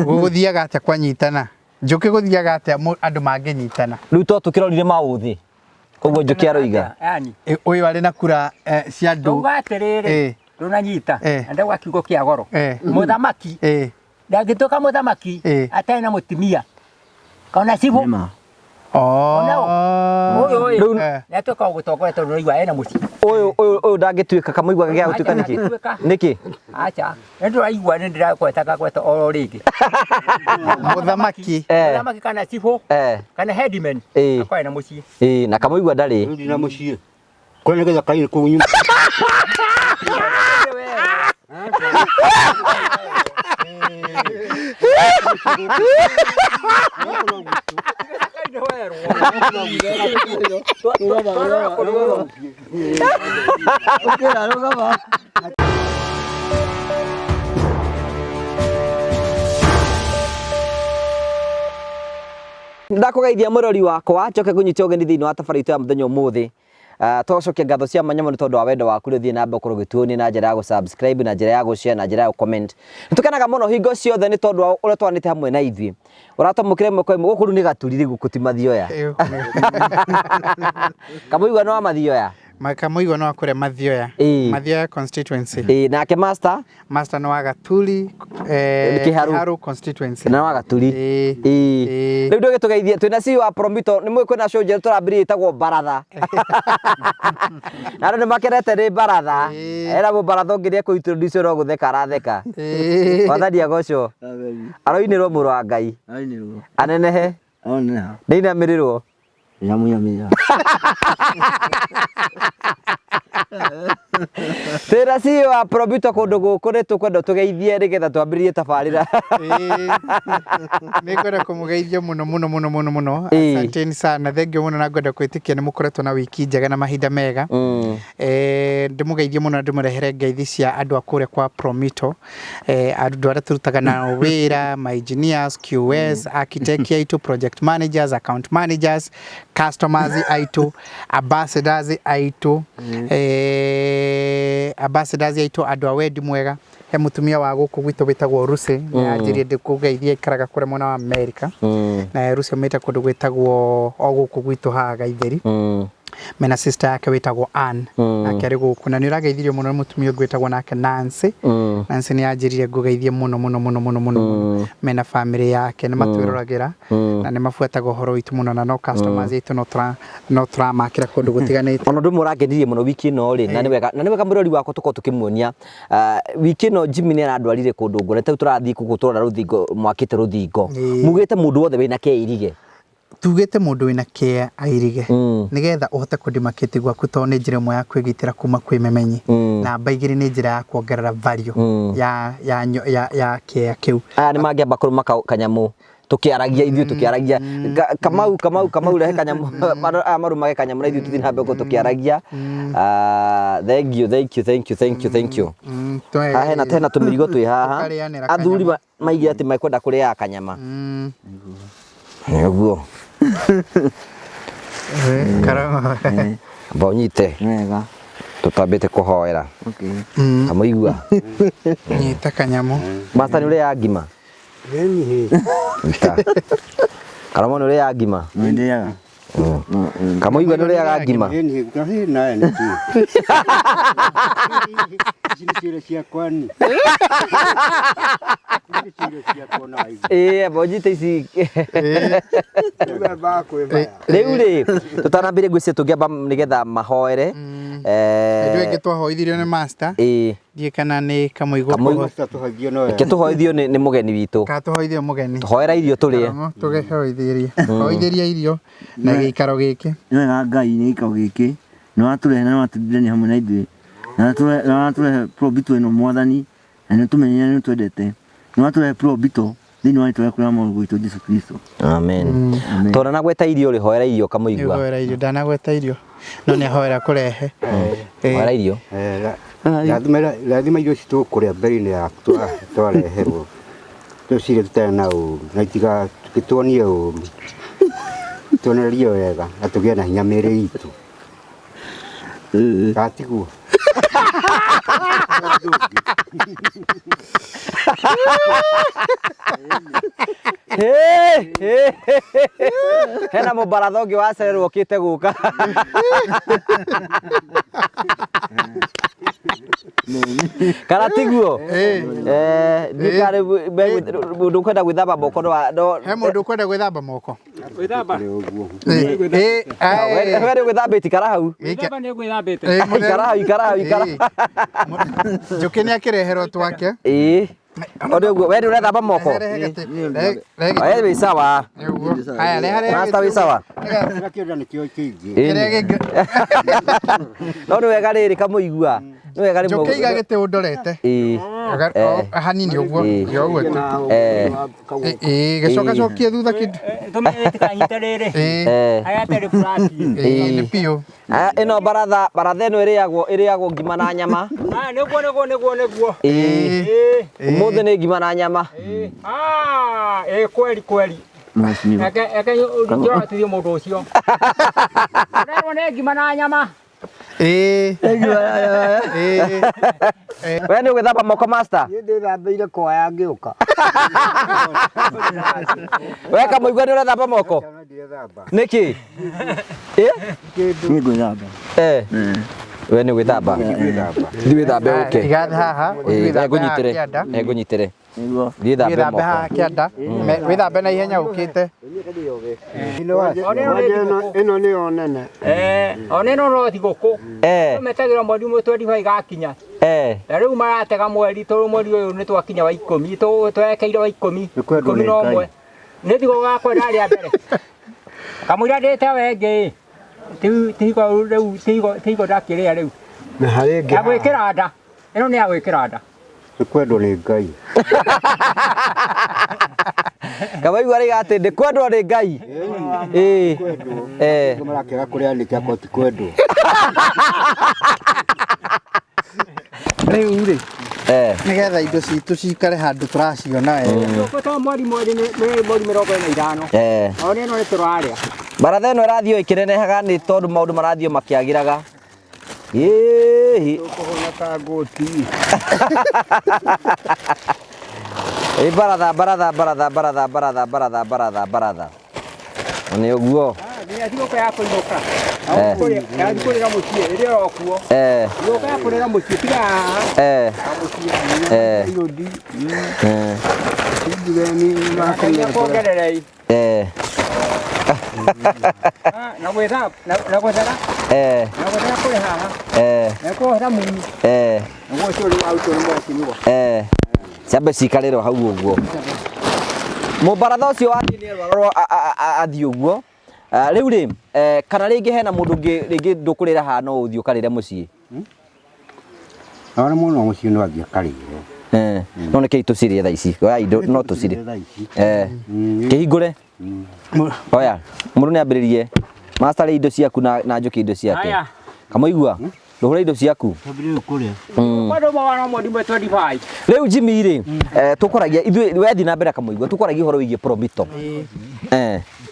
Gũgũthiaga atĩa kwanyitana njũkĩ gũthiaga atĩa andũ mangĩnyitana rĩu to tũkĩrorire maũthĩ koguo njũkĩ aroiga ũyũ arĩ na kura cia andũ ugatirĩrĩ ndũnanyita ndagwa kiugo kĩa goro mũthamaki ndangĩtuĩka mũthamaki atarĩ na mũtumia kana cibũ ũyũ nĩatuĩka gũtongoria tondũ ũraigua ena mũciĩ ũyũ ndangĩtuĩka kamũigua gĩa gũtuĩka nĩkĩ acha nĩndĩraigua nĩndĩrakwetaga kweta oro rĩngĩ mũthamaki kana cibũ kana headman akorwo ena mũciĩ na kamũigua ndarĩ na mũciĩ kũrĩa nĩgetha kaĩ kũu nyuma ndakugeithia mũrori wakwa njoke kũnyita ũgeni thĩinĩ wa tabarĩra itũ ya mũthenya ũmũthĩ tũcokia ngatho cia manyamũ nĩ tondũ wa wendo waku rĩu thiĩ na mbere kũrwo gĩtuoni na njĩra ya gũ-subscribe na njĩra ya gũ-share na njĩra ya gũ-comment nĩtũkenaga mũno hingo ciothe nĩ tondũ wa ũrĩa twanĩte hamwe na ithuĩ ũratũmũkĩra ĩmwe kwa ĩmwe gũkũ rĩu nĩ gaturi rĩu gũkũ ti mathioya kamũigua no wa mathioya Kamũigua no akũrĩa Mathioya constituency nake master no wa Gaturi Kĩharũ constituency na wa Gaturi rĩu ndũ gĩtũgeithie twĩna CEO wa Promito nĩ mwĩ kwĩna show njerũ tũrambĩrĩria ĩtagwo Baratha na andũ nĩ makenete nĩ Baratha eragwo Baratha ũngĩrĩa kũ-introduce no gũtheka aratheka wathani agocwo aroinĩrwo mũrũ wa Ngai anenehe ndĩinamĩrĩrwo Tera CEO wa Promito kũndũ gũkũ nĩ tũkwenda tũgeithie nĩgetha twambĩrĩrie tabarĩra nĩ ngwenda kũmũgeithia mũno asanteni sana thengio mũno na ngwenda kwĩtĩkia nĩ mũkoretwo na wiki njega na mahinda mega ndĩmũgeithie mũno na ndĩmũrehere ngeithi cia andũ a kũrĩa kwa Promito andũ arĩa tũrutaga nao wĩra ma engineers QS architect aitũ project managers account managers customers aitũ ambassadors aitũ ambassadors aitũ andũ a wendi mwega he mutumia wa gũkũ gwitũ wĩtagwo Rusi nĩanjĩrĩe ndĩkũgeithia ikaraga kũrĩa mwena wa America na Rusi meta kũndũ gwĩtagwo o gũkũ gwitũ haha Gaitheri mena sister yake wĩtagwo Ann nake arĩ gũkũ na nĩũrageithirio mũno nĩ mutumia ũngĩ wĩtagwo nake Nancy nĩanjĩrĩire ngũgeithie mũno mena family yake nĩ matwĩroragĩra na nĩ mabuataga ũhoro witũ mũno na no customers aitũ no tũramakĩra kũndũ gũtiganĩte ona ndũ mũrangenirie mũno wiki ĩno rĩ na nĩ wega mũrori wakwa tũkorwo tũkĩmuonia wiki ĩno Jimmy nĩ arandwarire kũndũ ngũrani ta tũrathiĩ gũtũrora rũthingo mwakĩte rũthingo mugĩte mũndũ wothe wĩna keirige tugĩte mũndũ wĩna kea airige nĩgetha ũhote kũdemarcate gwaku to nĩ njĩra ĩmwe ya kwĩgitĩra kuma kwĩ memenyi na baigĩrĩ nĩ njĩra ya kuongerera value ya kea kĩu aya nĩ mangĩamba kũrũma kanyamũ tukiaragia ithuĩ tukiaragia kamau rehe kanyamũ marumage kanyamũ na ithuĩ tuthi na mbeko tukiaragia thank you hena tena tũmĩrigo twĩ haha athuri maigire atĩ mekwenda kũrĩa kanyama nĩguo bonyite wega tutambĩte kũhoera kamũigua nyita kanyamũ master nĩ ũrĩa ya ngima Karamon nĩ ũrĩa ya ngima nĩndĩaga kamũigua nĩ ũrĩa ya ngima bonyite ici rĩu rĩ tũtanambĩrĩria ngwĩciria tũngĩamba nĩgetha mahoere Ndio ĩngĩ twahoithirio nĩ master ndiĩ kana nĩ kamũigua tũhoithio nĩ mũgeni witũ tũhoithio mũgeni tũhoera irio tũrĩe tũgehoithĩria irio na gĩikaro gĩkĩ nĩ wega Ngai nĩ gĩikaro gĩkĩ nĩ watũrehe na watũrirania hamwe na ithuĩ na watũrehe Promito ĩno mwathani na nĩ tũmenyere nĩ twendete nĩ watũrehe Promito thĩinĩ wa itũra kũrĩa maũndũ gwitũ Jesũ Kristo amen tondũ nagweta irio rĩ hoera irio kamũigua hoera irio ndanagweta irio no nĩ hoera kũrehe hoera irio rathima irio ici tũkũrĩa mbere-inĩ yaku twareherwo tũcire tũtarĩ na ũru na itiga tũgĩtuonie ũru tuonererie wega na tũgĩe na hinya mĩĩrĩ itũ gatiguo Hena mũbaratho ũngĩ wacererwo ũkĩte gũka. Kana tiguo? Ndikare mũndũ kwenda gwĩthamba moko no. He mũndũ kwenda gwĩthamba moko. Gwĩthamba. Wewe gwĩthambĩti kara hau. Gwĩthamba nĩ gwĩthambĩte. Ikara hau. Njũkĩ nĩ akĩreherwo twake. Odo guo wewe unataka moko. Wewe ni sawa. Haya leha. Master ni sawa. Nakĩonda nĩkĩo kĩingĩ. No nĩ wega rĩrĩ kamũigua. Nĩ wega rĩmwe. Njũkĩ iga gĩtĩ ũndorete. Hanini ũguo. Yoguo tu. Gĩcoka cokie thutha kĩndũ. Tũmĩte kanyita rĩrĩ. Aya tari flat. Nĩ piũ. Ĩno baratha ĩno ĩrĩagwo ngima na nyama. Nĩguo. Ũmũthĩ nĩ ngima na nyama. Kweli. Eke njora tuthie mũndũ ũcio. Ũrerwo nĩ ngima na nyama. Wewe nĩ gwĩthamba moko master? Niĩ ndĩthambĩire kwaya ngĩũka. Wewe kamũigua nĩ ũrethamba moko? Nĩkĩ? Nĩ ngwĩthamba. Wewe nĩ gwĩthamba? Ndĩwĩthambe ũke. Tigathe haha. Ngũnyitĩre. Wĩthambe haha kĩanda. Wĩthambe na ihenya ũkĩte. Ĩno nĩyo nene. Ona ĩno no thigũkũ. Metagĩrwo mweri ũmwe 25 gakinya. Na rĩu maratega mweri ũyũ nĩ twakinya wa 10. Twerekeire wa 10. 11. Nĩ thigũkũ gakwa ndarĩa mbere. Kamũira ndĩte wengĩ. Tigo ndakĩrĩa rĩu. Na harĩ ngĩ. Ya gwĩkĩra nda. Ĩno nĩ ya gwĩkĩra nda. Nĩ kwendwo nĩ Ngai. Kamũigua rĩga atĩ ndĩkwendwo nĩ Ngai. Marakĩaga kũrĩanĩkia ko ti kwendwo. Rĩu rĩ. Nĩgetha indo citũ cikare handũ tũraciona wega. Ũkũta mweri nĩ mweri 45. Ona ĩno nĩ tũrarĩa. Baratha ĩno ĩrathiĩ ĩkĩnenehaga nĩ tondũ maũndũ marathiĩ makĩagĩraga. Ũkũhona ta ngũti. Baratha. Nĩ ũguo. Nĩ thigũkũ ya kũinũka. Ya kũrĩra mũciĩ ĩrĩa ũrokuo. Thigũkũ ya kũrĩra mũciĩ tiga haha. Kuongererei. Na gwĩthamba. Na gũthera. Na gũthera kũrĩ haha. Na kũhera muni. Nĩguo ũcio rĩu auto nĩ mwakinyo. Ciambe cikarĩrwo hau ũguo. Mũbaratha ũcio wathiĩ nĩ arwarwo athiĩ ũguo. Rĩu rĩ kana rĩngĩ hena mũndũ ũngĩ rĩngĩ ndũkũrĩra haha no ũthiĩ ũkarĩre mũciĩ. Ona mũno mũciĩ no athiĩ akarĩre. No nĩ kĩi tũcirĩe thaa ici. Oya indo no tũcirĩe. Kĩhingũre. Oya mũndũ nĩ ambĩrĩrie. Master rĩ indo ciaku na njũkĩ indo ciake. Kamũigua ndũhũre indo ciaku. Twambĩrĩrie kũrĩa. Kwandũ mwana mweri 25. Rĩu Jimmy rĩ tũkoragia ithuĩ wethi na mbere kamũigua tũkoragia ũhoro wĩgiĩ Promito.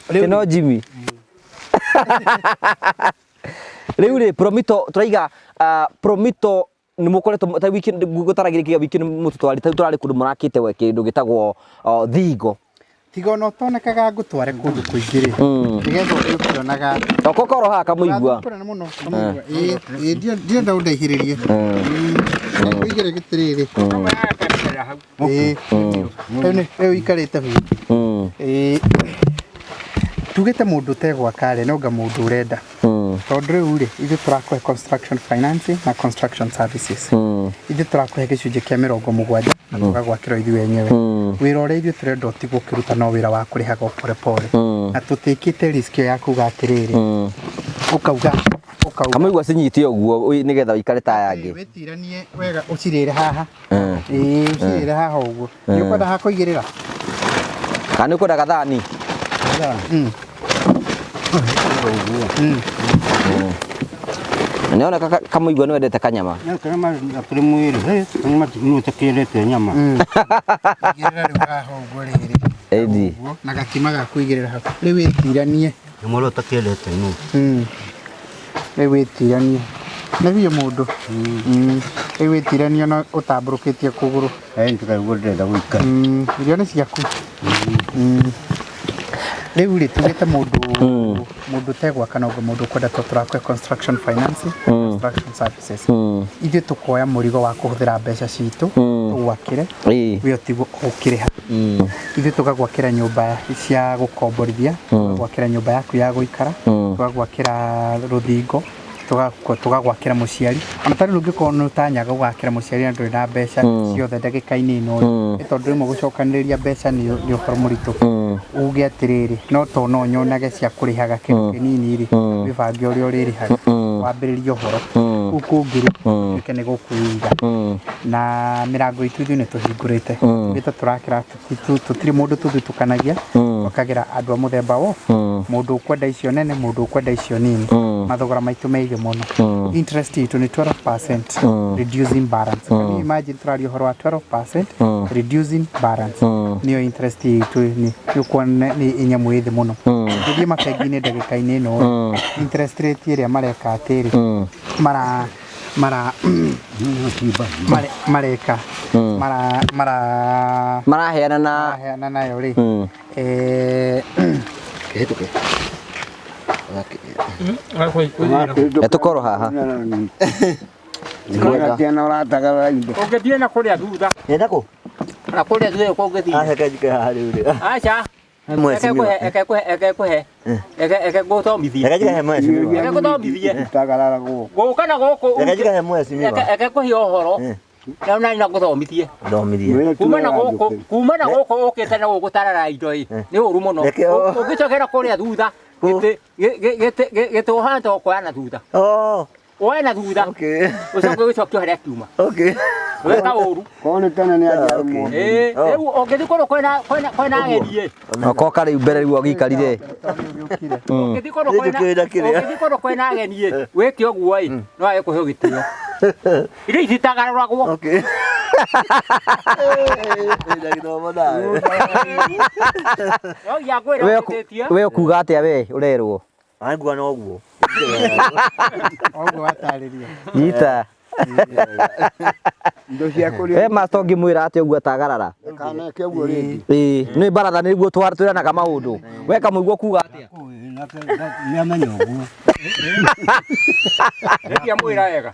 Kĩno Jimmy. Rĩu rĩ Promito tũraiga Promito nĩ mũkoretwo ta wiki gũtaragĩrĩkia wiki mũtũtwari tũrarĩ kũndũ mũrakĩte we kĩndũ gĩtagwo Thigo. Tiga no tonekaga ngũtware kũndũ kũingĩ rĩ. Nĩgetha ũkĩonaga. Tokoro haka mũigua. Ndienda ũndaihĩrĩrie. Ũigĩre gĩtĩrĩrĩ. Rĩu ikarĩte biũ. Tugĩte mũndũ ũtegwa kare noga mũndũ ũrenda. Tondũ rĩu rĩ ithuĩ tũrakũhe construction finance na construction services. Ithuĩ tũrakũhe gĩcunjĩ kĩa 70 na tũgagwakĩra ithuĩ wenyewe. Wĩra ũrĩa ithuĩ tũrenda ũtigwo ũkĩruta no wĩra wa kũrĩhaga pole pole. Na tũtĩkĩte risk ya kuga atĩrĩrĩ. Ũkauga kamũigua cinyite ũguo nĩgetha ũikare ta yangĩ. Wĩtiranie wega ũcirĩre haha. Ũcirĩre haha ũguo. Nĩ ũkwenda ha kũigĩrĩra? Kana nĩ ũkwenda gathani? Nĩona kamũigua nĩ wendete kanyama. Kanyama kũrĩ mwĩrĩ. Kanyama nĩ ũtakĩrete nyama. Igĩrĩra rĩu haha ũguo rĩrĩ. Na gakima ga kũigĩrĩra hau. Rĩu wĩtiranie. Nĩ mũndũ ũtakĩrete nũ. Rĩu wĩtiranie. nä biå må ndå ä gwä tiranio na å tambå rå kä tie kå gå rå tũkaigua ndĩrenda gũikara irio nä ciaku rä u rä tugä te må ndå tegwaka noguo må ndå kwenda to tå rakwe construction finance construction services ithuä tå koya må rigo wa kå hå thä ra mbeca citå tå gwakä re wä o tiguo å kä rä ha ithuä tå gagwakä ra nyå mba cia gå komborithia tå gagwakä ra nyå mba yaku ya gå ikara tå gagwakä ra rå thingo tugagwakira muciari ona tari rungi kono tanyaga gwakira muciari na nduri na mbeca ciothe ndagika-ini ino ni tondu rimwe gucokaniriria mbeca ni ukoro muritu uge atiriri no to no nyonage cia kurihaga kindu kinini ri wibange uri uririhaga wambiririe uhoro ukungiru ikene gukuiga na mirango itu ni tuhingurite bita turakira tutiri mundu tuthutukanagia wakagira andu a muthemba wo mundu ukwenda icio nene mundu ukwenda icio nini mathogora maitu meige muno interest itu ni 12% reducing balance can you imagine turario horo wa 12% reducing balance niyo interest itu ni yukwana ni inyamu ithi muno thie mabengi-ini ndagika-ini no interest rate iria mareka atiri mareka maraheana nayo ri kihituke tukoro haha Tena urataga indo. Ũngĩthiĩ na kũrĩa thutha. Nenda kũ? Na kũrĩa thutha ũko ũngĩthiĩ. Aca njike haha rĩu rĩ. Aca. Eke gũthomithie. Eke njike he mweci. Eke gũthomithie. Tagarara gũkũ. Gũka na gũkũ. Eke njike he mweci mĩba. Eke kũhe ũhoro. Na nani na gũthomithie. Thomithie. Kuma na gũkũ ũkĩte na gũgũtarara indo ĩ. Nĩ ũru mũno. Ũngĩcokera kũrĩa thutha. Gĩtĩ ũhana ũkoya na thutha. Oe na thutha. Okay. Ucoke wicokio haria kiuma. Okay. Weka ũru. Kone tena ni aja mu. Rĩu ũngĩthiĩ kũrũ kwĩna ageni. Oka rĩu mbere rĩu agĩikarire. Ũngĩthiĩ kũrũ kwĩna ageni wĩke ũguo no agĩkũhe ũgĩtĩo. Irio ici itagarũragwo. Okay. Ndagĩthoma nawe. We ũkuga atĩa we ũrerwo? Angua no ũguo. Oguo watariria. Nyita. Ndo cia kũrĩa. Master ngĩmwĩra atĩ ũguo atagarara. Kana ke ũguo rĩngĩ. Nĩ baratha nĩguo twĩranaga maũndũ. We kamũigua kuga atĩa? Nĩ amenya ũguo. Mwĩra wega.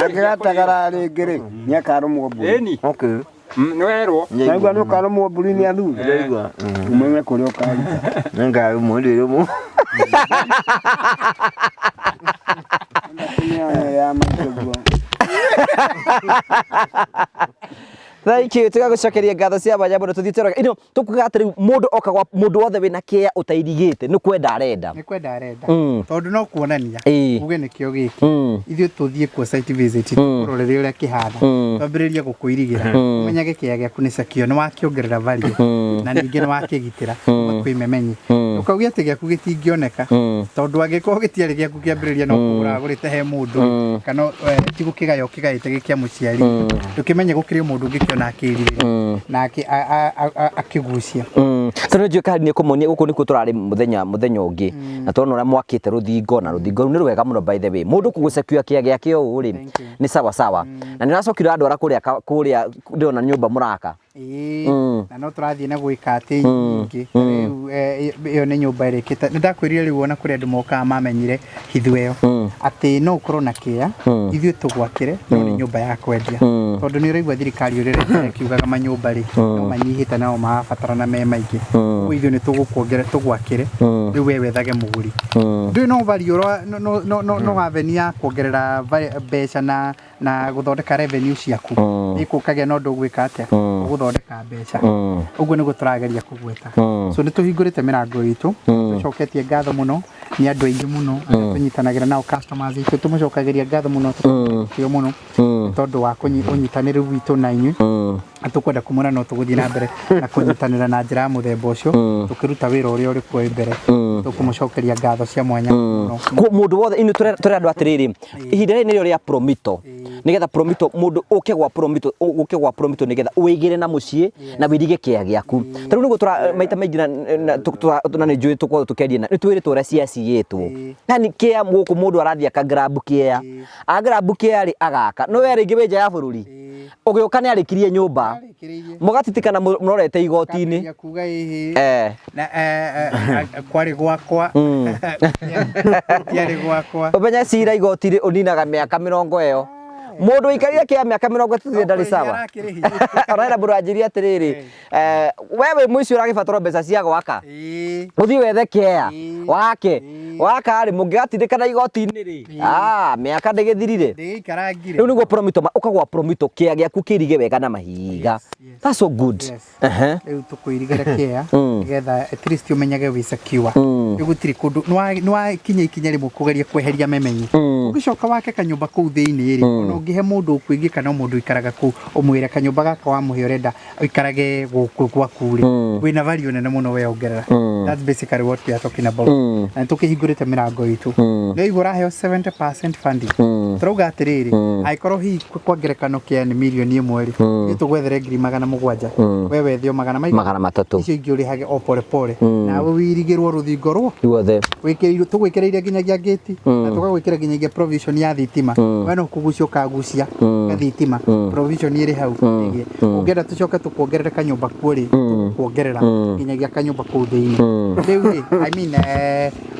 Angĩgatagara rĩngĩ rĩ nĩ akarũmwo mbũri. Ĩni. Okay. Nĩwerwo. Naigua nĩ ũkarũmwo mbũri nĩ athuri. Ndaigua. Umenye kũrĩa ũkaruta. Nanga mũndũ rĩmũ. Ya maitũguo. Thank you. Tugagucokeria ngatho cia mwanya mũno tuthiĩte ino tukuga atĩ mũndũ okagwa mũndũ wothe wĩna kĩeya ũtairigĩte nĩ kwenda arenda. Nĩ kwenda arenda. Tondũ no kuonania. Uge nĩkĩo gĩkĩ. Ithuĩ tũthiĩ kuo site visit tũrorere ũrĩa kĩhana. Twambĩrĩrie gũkũirigĩra. Ũmenyage kĩeya gĩaku nĩ sakio nĩ wakĩongerera value na ningĩ nĩ wakĩgitĩra kwĩmemenyi. Ũkaugia atĩ gĩaku gĩtingĩoneka tondũ angĩkorwo gĩtiarĩ gĩaku kĩambĩrĩria no kũgũra gũrĩte he mũndũ kana ti gũkĩgaya ũkĩgaĩte gĩkĩa mũciari. Ndũkĩmenye gũkĩrĩ mũndũ ũngĩkĩona akĩrirĩria na akĩgucia. Tondũ njũĩ kahari nĩ kũmonia gũkũ nĩkuo tũrarĩ mũthenya ũngĩ na tũrona ũrĩa mwakĩte rũthingo na rũthingo rũu nĩ rwega mũno by the way. Mũndũ kũgũcekio kĩeya gĩake ũũ rĩ nĩ sawa sawa na nĩ ũracokire andwara kũrĩa ndĩrona nyũmba mũraka. Na no tũrathiĩ na gwĩka atĩ nyingĩ rĩu ĩyo nĩ nyũmba ĩrĩkĩte. Nĩ ndakwĩrire rĩu ona kũrĩ andũ mokaga mamenyire hitho ĩyo atĩ no ũkorwo na kĩeya ithuĩ tũgwakĩre no nĩ nyũmba ya kwendia tondũ nĩ ũraigua thirikari ũrĩa ĩkiugaga manyũmba rĩ no manyihĩte nao marabatarana me maingĩ. Ũguo ithuĩ nĩ tũgũkuongerera tũgwakĩre rĩu we wethage mũgũri. Ndũĩ no value no avenue ya kuongerera mbeca na gũthondeka revenue ciaku ĩkũkagĩa na ũndũ ũgwĩka atĩa gũthondeka mbeca. Ũguo nĩguo tũrageria kũgweta. So nĩ tũhingũrĩte mĩrango itũ tũcoketie ngatho mũno nĩ andũ aingĩ mũno tũnyitanagĩra nao customers itũ tũmũcokagĩria ngatho mũno tũkĩo mũno tondũ wa ũnyitanĩru witũ na inyuĩ. Tũkwenda kũmwĩra no tũgũthiĩ na mbere na kũnyitanĩra na njĩra ya mũthemba ũcio tũkĩruta wĩra ũrĩa ũrĩ kuo mbere. Tũkũmũcokeria ngatho cia mwanya mũno. Mũndũ wothe tũrĩ andũ atĩrĩrĩ ihinda rĩrĩ nĩrĩo rĩa Promito nigetha promito mundu uke gwa promito nigetha uigire na mucie na wirige kia giaku tariu nigo tura maita maingi na ni njui tuko tukendia ni twiritwo ria ciaciitwo yani kia guku mundu arathia ka grab kia a grab kia ri agaka no we ringi winja ya bururi ugiuka ni arikirie nyumba mugatitikana murorete igoti-ini na kwari gwakwa tiari gwakwa umenya cira igoti ri uninaga miaka 20 mundu ikarire kia miaka 30 ndari sawa araira buranjiria atiriri wewe mwici uragibatara mbeca cia gwaka uthi wethe kia waka ri mungigatindikana igoti-ini ri miaka ndigithirire riu niguo promito ukagwa promito kia giaku kirige wega na mahiga that's so good riu tukuirigera kia nigetha at least umenyage wi secure gutiri kundu nwa kinya ikinya rimwe kugeria kweheria memenyi ugicoka wake kanyumba kuu thiini ri ona ungihe mundu ukuingi kana mundu ikaraga kuu umwire kanyumba gaka wa muhe urenda ikarage gwaku ri wina value nene muno we ongerera that's basically what we are talking about na tukihingurite mirango itu no igura heo 70% funding turauga atiriri aikorwo hi kwa ngerekano kia ni milioni imwe ri itugwethere ngiri 700 wewe thio 300 icio ingi urihage o pole pole na we wirigirwo ruthingo ruothe wikiririo tugwikireire nginyagia gate na tugagwikira nginyagia provision ya thitima we no kugucia ukagucia thitima provision iri hau ungenda tucoke tukuongerera kanyumba kuri kuongerera nginyagia kanyumba kuu thiini riu I mean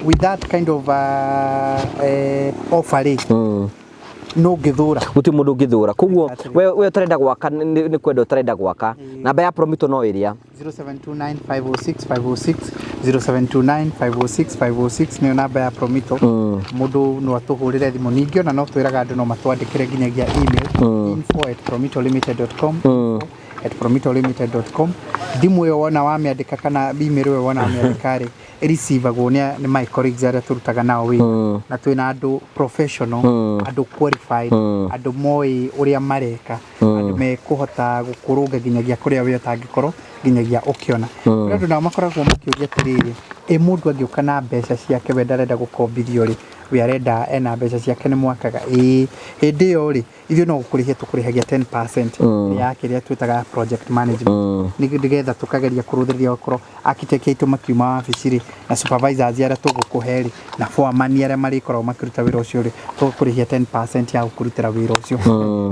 with that kind of offer no ngithura guti mundu ngithura koguo we utarenda gwaka ni kwenda utarenda gwaka namba ya promito no iria 0729506506 0729506506 ni namba ya promito mundu no atuhurire thimu ningio na no twiraga andu no matwandikire nginyagia email info@promitolimited.com thimu yo wona wamiandika kana email yo wona wamiandika ri receive go ni my colleagues aria turutaga nao wi na twina andu professional andu qualified andu moi uria mareka andu me kuhota gukurunga nginyagia kuria we utangikorwo nginyagia ukiona andu nao makoragwo makiuria tiriri mundu angiuka na mbeca ciake we ndarenda gukombithio ri we arenda ena mbeca ciake ni mwakaga hindi yo ri ithio no gukurihia tukurihagia 10% yake ria twitaga project management nigetha tukageria kuruthiria okoro architect aitu makiuma wabici na supervisors aria tugukuheri na foreman aria marikorwo makiruta wira ucio ri tukurihia 10% ya kurutira wira ucio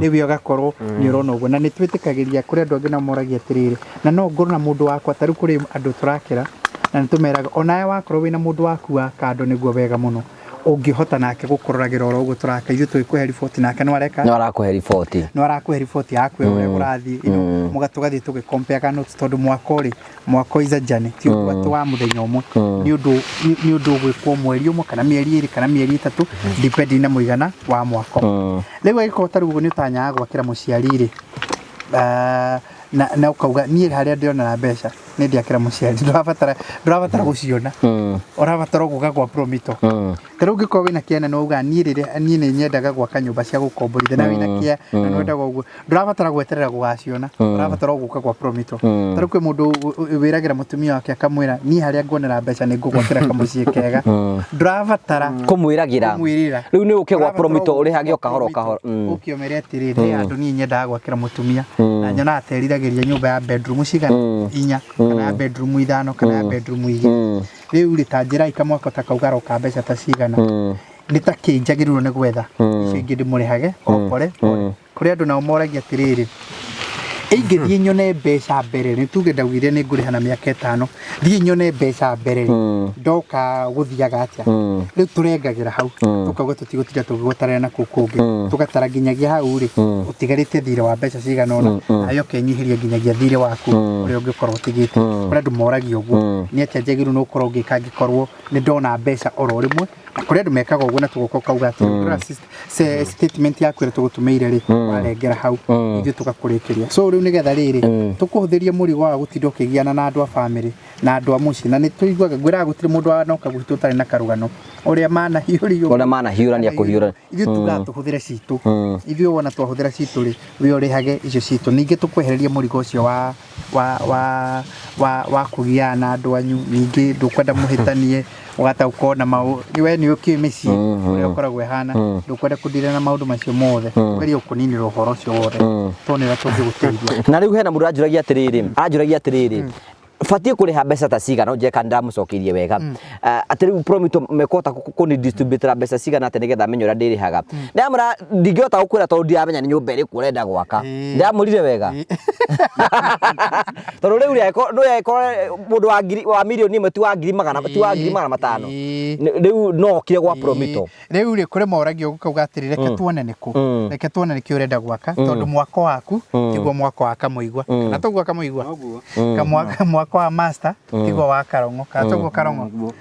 ni we gakorwo ni urona uguo na ni twitikagiria kuri andu angi na moragia tiriri na no ngoro na mundu wakwa tari kuri andu turakira na nitumeraga onae wakorwo wina mundu waku wa kando niguo wega muno ungihota nake gukororagira oro uguo turaka ithu twikuhe report nake no arakuhe report yaku ure urathi ino mugatugathi tugicompare notes tondu mwako iza jane ti undu wa muthenya umwe ni undu gwikwo mweri umwe kana mieri 2 kana mieri 3 depending na muigana wa mwako lewa iko tarugo ni utanyaga gwakira muciari ri na ukauga nie haria ndiona na mbeca ni ndiakira muciari ndurabatara guciona urabatara guka kwa promito tero ngiko wina kiana no uga nie ni nyendaga gwaka nyumba cia gukomborithia na wina kia na no ndaga uguo ndurabatara gweterera gugaciona urabatara guka kwa promito tero kwi mundu wiragira mutumia wake akamwira nie haria ngonera mbeca ni ngugwakira kamucie kega ndurabatara kumwiragira riu ni uke gwa promito urihage o kahoro ukiomeria tiriri andu nie nyendaga gwakira mutumia na nyona ateriragiria nyumba ya bedroom cigana 4 kana bedroom 5 kana bedroom 2 riu ritanjira ikamwako takaugaro ka mbeca ta cigana ni ta kinjagirirwo ni gwetha icio ingi ndimurihage okore kuri andu nao moragia tiriri ingithie nyone mbeca mbere ni tuge ndawire ni nguriha na miaka 5 thie nyone mbeca mbere ndoka guthiaga atia riu turengagira hau tukauga tutigutira tugigutara na kukungi tugatara nginyagia hau ri utigarite thire wa mbeca cigana ona ayo kenyihiria nginyagia thire waku uri ungikorwo utigite kuri andu moragia uguo ni atia njagiru no ukorwo ngikangikorwo ni ndona mbeca oro rimwe kuri andu mekaga uguo na tuguko kauga ati statement yaku ira tugutumeire ri warengera hau ithu tugakurikiria so riu nigetha riri tukuhuthiria murigo wa gutinda ukigiana na andu a family na andu a muci na ni tuiguaga gwira gutiri mundu anoka gwitu tari na karugano uria mana hiurania kuhiura ithu tugatuhuthire citu ithu wona twahuthira citu ri we urihage icio citu ningi tukwehereria murigo ucio wa wa kugia na andu anyu ningi ndukwenda muhitanie ugatauko na mau we ni ukimisi uria ukoragwo hana ndukwenda kudira na maundu macio mothe geria kuninira uhoro ucio wothe tonera tungiguteithia na riu hena mundu anjuragia atiriri fatie kuriha mbeca ta cigana njeka ndamucokirie wega ati riu promito mekota kuni distribute mbeca cigana ati nigetha menyo ria ndirihaga ndamura ndingiota gukwira tondu ndiamenya ni nyumba iriku urenda gwaka ndamurire wega tondu riu no yeko mundu wa milioni imwe ti wa ngiri magana matano riu no kire gwa promito riu ri kuri moragio gukauga atiri reke tuone niki urenda gwaka tondu mwako waku tiguo mwako wa kamuigwa kana togwa kamuigwa mwaka wa master tigwa wa karongo kana togwo karongo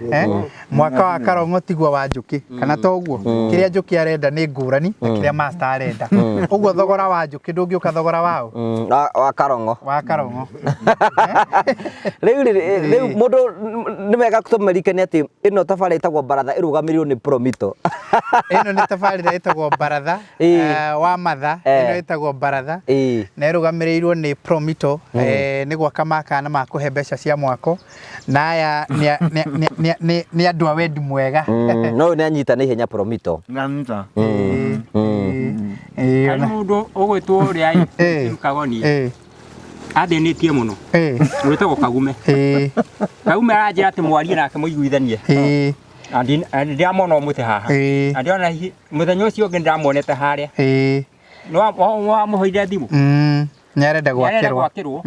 mwaka wa karongo tigwa wa njuki kana togwo kiria njuki arenda ni ngurani na kiria master arenda ugwo thogora wa njuki ndungi ukathogora wao wa karongo riu mundu ni wega kutumerikania ati ino tafari itagwo baratha irugamirirwo ni promito ino ni tafari itagwo baratha wa matha ino itagwo baratha na irugamirirwo ni promito ni gwaka makana ma kuhe mbeca cia mwako na aya ni andu a wendi mwega no ni anyita na ihenya promito nganta mundu ugwitwo ria Kagoni athinitie muno uritagwo Kagume Kagume aranjira ati mwarie nake muiguithanie ndiamona umuti haha ndiona muthenya ucio ungi ndamonete haria no muhoire thimu nyarenda gwakirwo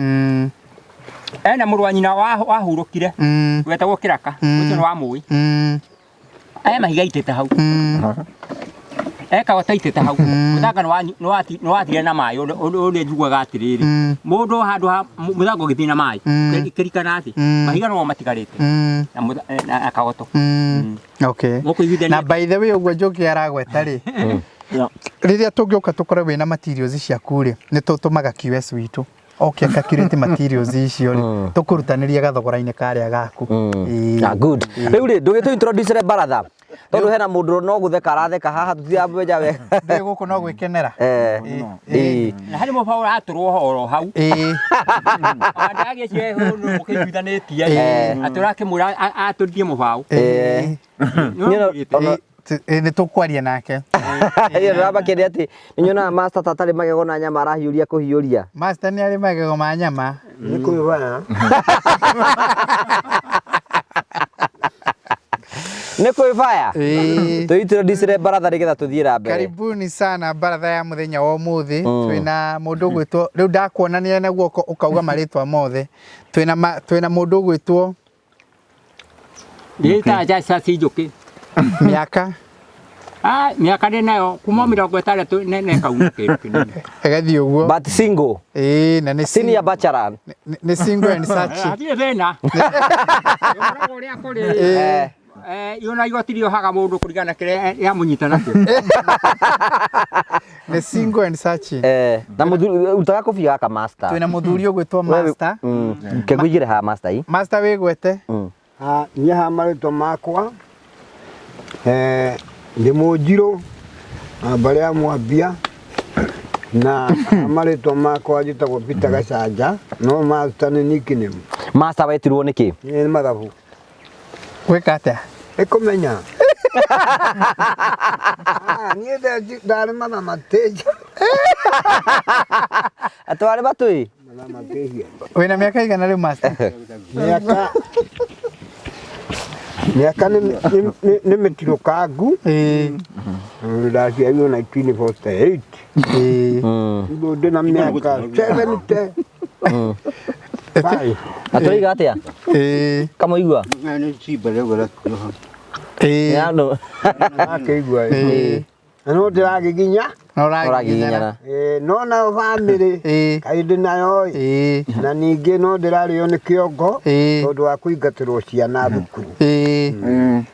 ena muru wa nyina wahurukire wetagwo Kiraka ucio ni wa mui mahiga itete hau wataitete hau muthanga no wathire na mai uri njiguaga atiriri mundu handu muthanga githina mai kirikana ati mahiga no matigarite na kagoto okay na by the way ugwo njuki aragweta ri riria tungioka tukore wina materials ciaku ri ni tutumaga QS witu okay calculate materials icio ri tukurutaniria gathogora-ini karia gaku good riu ri ndugito introduce baratha tondu hena mundu no gutheka aratheka haha tutiambeja wega ndi guku no gwikenera na hari mubaũ aturwo horo hau andagie cie no mukiguithanitie aturakimura atundie mubaũ ni tukwaria nake iyo raba kende ati ninyona master tatari magego na nyama arahiuria kuhiuria master ni ari magego ma nyama ni kuiva ni kuivaya tuitiro disire baratha rigetha tuthira mbere karibuni sana baratha ya muthenya wa umuthi twina mundu gwitwo riu ndakuonania na guoko ukauga maritwa mothe twina mundu gwitwo ndita jaca cijuki miaka miaka ni nayo kuma 60 nene kauke kinene agathi uguo but single na ni senior bachelor ni single and such athie thina yo ria kuri yona igotirio haga mundu kurigana kire ya munyita nakio ni single and such na muthuri utaga kufia gaka master twina muthuri ugwitwo master kegwigire ha master yi master wigwete nya ha marito makwa ndi Munjiru baria mwambia na marito makwa njitagwo Peter Gacanja no master ni nickname master wetirwo niki ni mathabu gwika atia ikumenya ni ndari mama mateja atware batui mama mateja wina miaka igana riu master miaka ni metiro kangu ndaciarirwo 1948 ndu ndina miaka 70 atoiga atia kamuigua ni chimba leo gara yano akeigua no ndiragiginya noragiginyana no na family kaindi nayo na ningi no ndirario ni kiongo tondu wa kuingatirwo ciana thukuru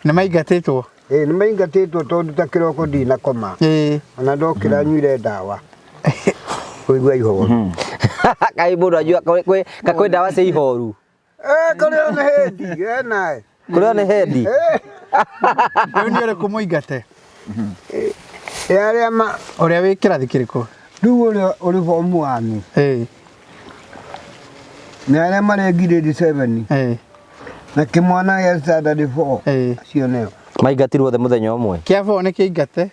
ni maingatitwo ni maingatitwo tondu ta kiroko ndina koma ona ndokira nyuire ndawa kuigua ihoru kai mundu ajua kakwe ndawa cia ihoru kurio ni hendi nae kurio ni hendi riu ni uri kumuingate aria ma uria wi kirathi kiriku riu uri form 1 Na arĩa marĩ grade 7 na kĩmwana gĩa standard 4 acio nĩo maingatirwo othe mũthenya ũmwe. Kĩa 4 nĩ kĩingate.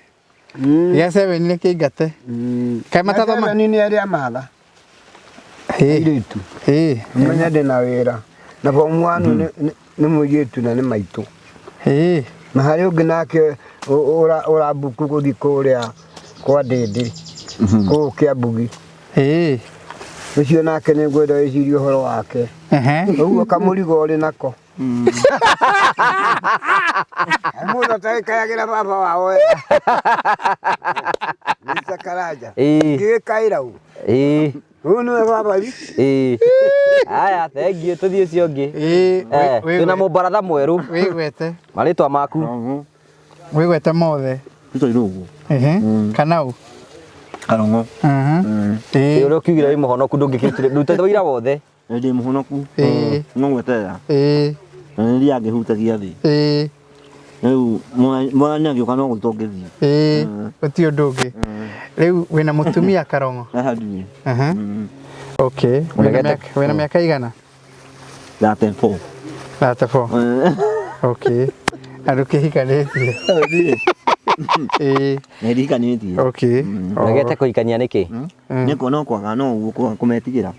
Gĩa 7 nĩ kĩingate. Kaĩ matathoma nĩ arĩa matha. Airĩtu. Menya ndĩna wĩra. Na form 1 nĩ mũirĩtu na nĩ maitũ. Na harĩ ũngĩ nake ũrambuku gũthiĩ kũrĩa kwa Ndĩndĩ. Kũu Kĩambugi. Ũcio nake nĩ ngwenda wĩcirie ũhoro wake. Ũguo kamũrigo ũrĩ nako. Mũndũ atakayagĩra baba wao. Mr. Karanja. Gĩkaĩra u. Ũyũ nĩwe baba ici. Aya, thengiũ tũthiĩ ũcio ũngĩ. Twĩna mũbaratha mwerũ. Wĩgwete. Marĩtwa maku. Wĩgwete mothe. Kanau. Karongo. Ũrĩa ũkiugire wĩ mũhonoku ndũngĩkĩrutire ndutĩte wĩra wothe. Ndĩ mũhonoku. No ngweterera. Na nĩ angĩhutagia thĩ. Rĩu mwana agĩũka no gũtongethia. Gũtirĩ ũndũ ũngĩ. Rĩu wĩna mũtumia Karongo. Ahandi. Okay. Wĩna mĩaka igana? 34. 34. Okay. Andũ kĩhikanĩtie. Nĩ ndihikanĩtie. Okay. Ũregete kũhikania nĩkĩ? Nĩ kuona kwaga no ũguo kũmetigĩra.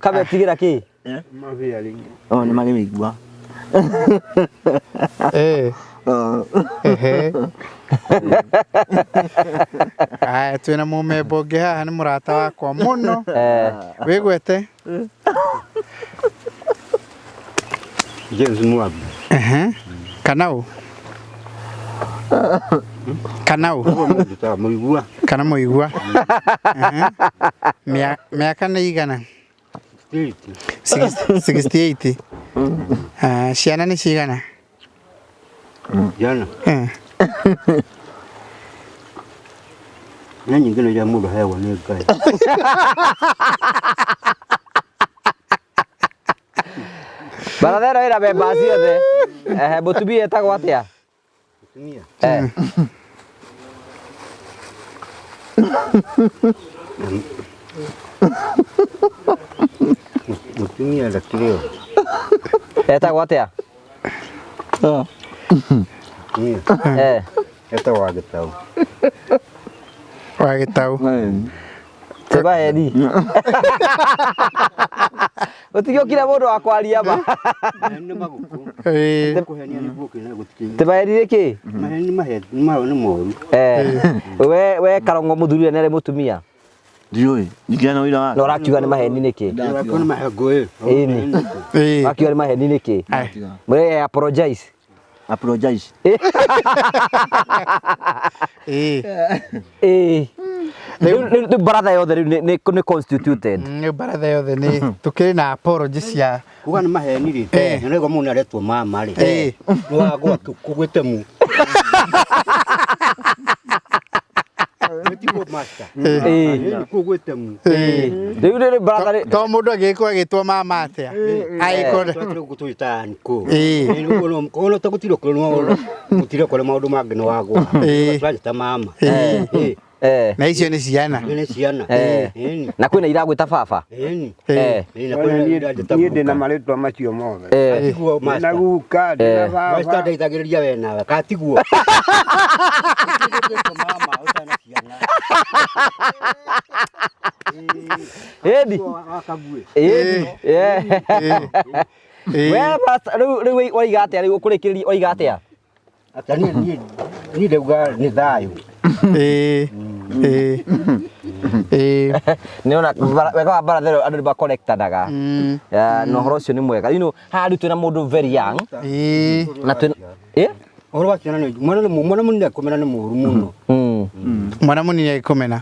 Kametigĩra kĩ? Nĩ magĩmĩigua. Aya, twĩna mũmembo ũngĩ haha nĩ mũrata wakwa mũno. Wĩgwete? James Mwabi. Kanau. Kanau. Mũigua. Kana mũigua. Mĩaka nĩ igana? 68. Ciana nĩ cigana? Jana. Nĩ nyingĩ nĩ iria mũndũ heagwo nĩ Ngai. Barathero ĩra memba ciothe. Mũtumia etagwo atĩa? Mũtumia. Mũtumia ndakĩrĩo. Etagwo atĩa? Mũtumia. Etagwo Wagĩtaũ. Wagĩtaũ. Tũbaeni. Ũtigĩũkire mũndũ wa kwaria ma. Nĩ magũkũ. Kũhenia nĩ gũkũ na gũtikĩ. Tũbaeni nĩkĩ? Maheni nĩ moru. We Karongo mũthuri nĩ arĩ mũtumia. Ndiũĩ. Ndikiana wĩra wake. Na ũrakiuga nĩ maheni nĩkĩ? Nĩ mahengũ ĩ. Wakiuga nĩ maheni nĩkĩ? Mũrĩ apologize. Apologize. Rĩu baratha yothe rĩu nĩ constituted. Nĩ baratha yothe nĩ tũkĩrĩ na apology cia kuga nĩ maheni rĩ. Na rĩgo mũndũ aretwo mama rĩ. Nĩ wagwa kũgwĩte mu. Metigo master. Kũgwĩte mu. Rĩu nĩ baratha to mũndũ agĩtwo mama atĩa. Agĩkorwo gũtũita niko. Kono ta gũtiro kũrwo gũtiro kũrwo maũndũ mangĩ nĩ wagwa. Tũranyita mama. Na icio nĩ ciana. Nĩ ciana. Na kwĩna iragwĩta baba. Niĩ ndĩ na marĩtwa macio mothe. Na guka ndĩ na baba. Master ndeithagĩrĩria we nawe. Katiguo. Mama utana ciana. Edi. We basta rĩu oiga atĩa rĩu ũkũrĩkĩrĩria oiga atĩa? Niĩ ndauga nĩ thayũ. Nĩona wega wa barathero andũ nĩ connectanaga. Na ũhoro ũcio nĩ mwega. You know, haha rĩu twĩna mũndũ very young. Na twĩna Oro wakiona nĩ mwana mũnini akomena nĩ mũru mũno. Mwana mũnini agĩkũmena.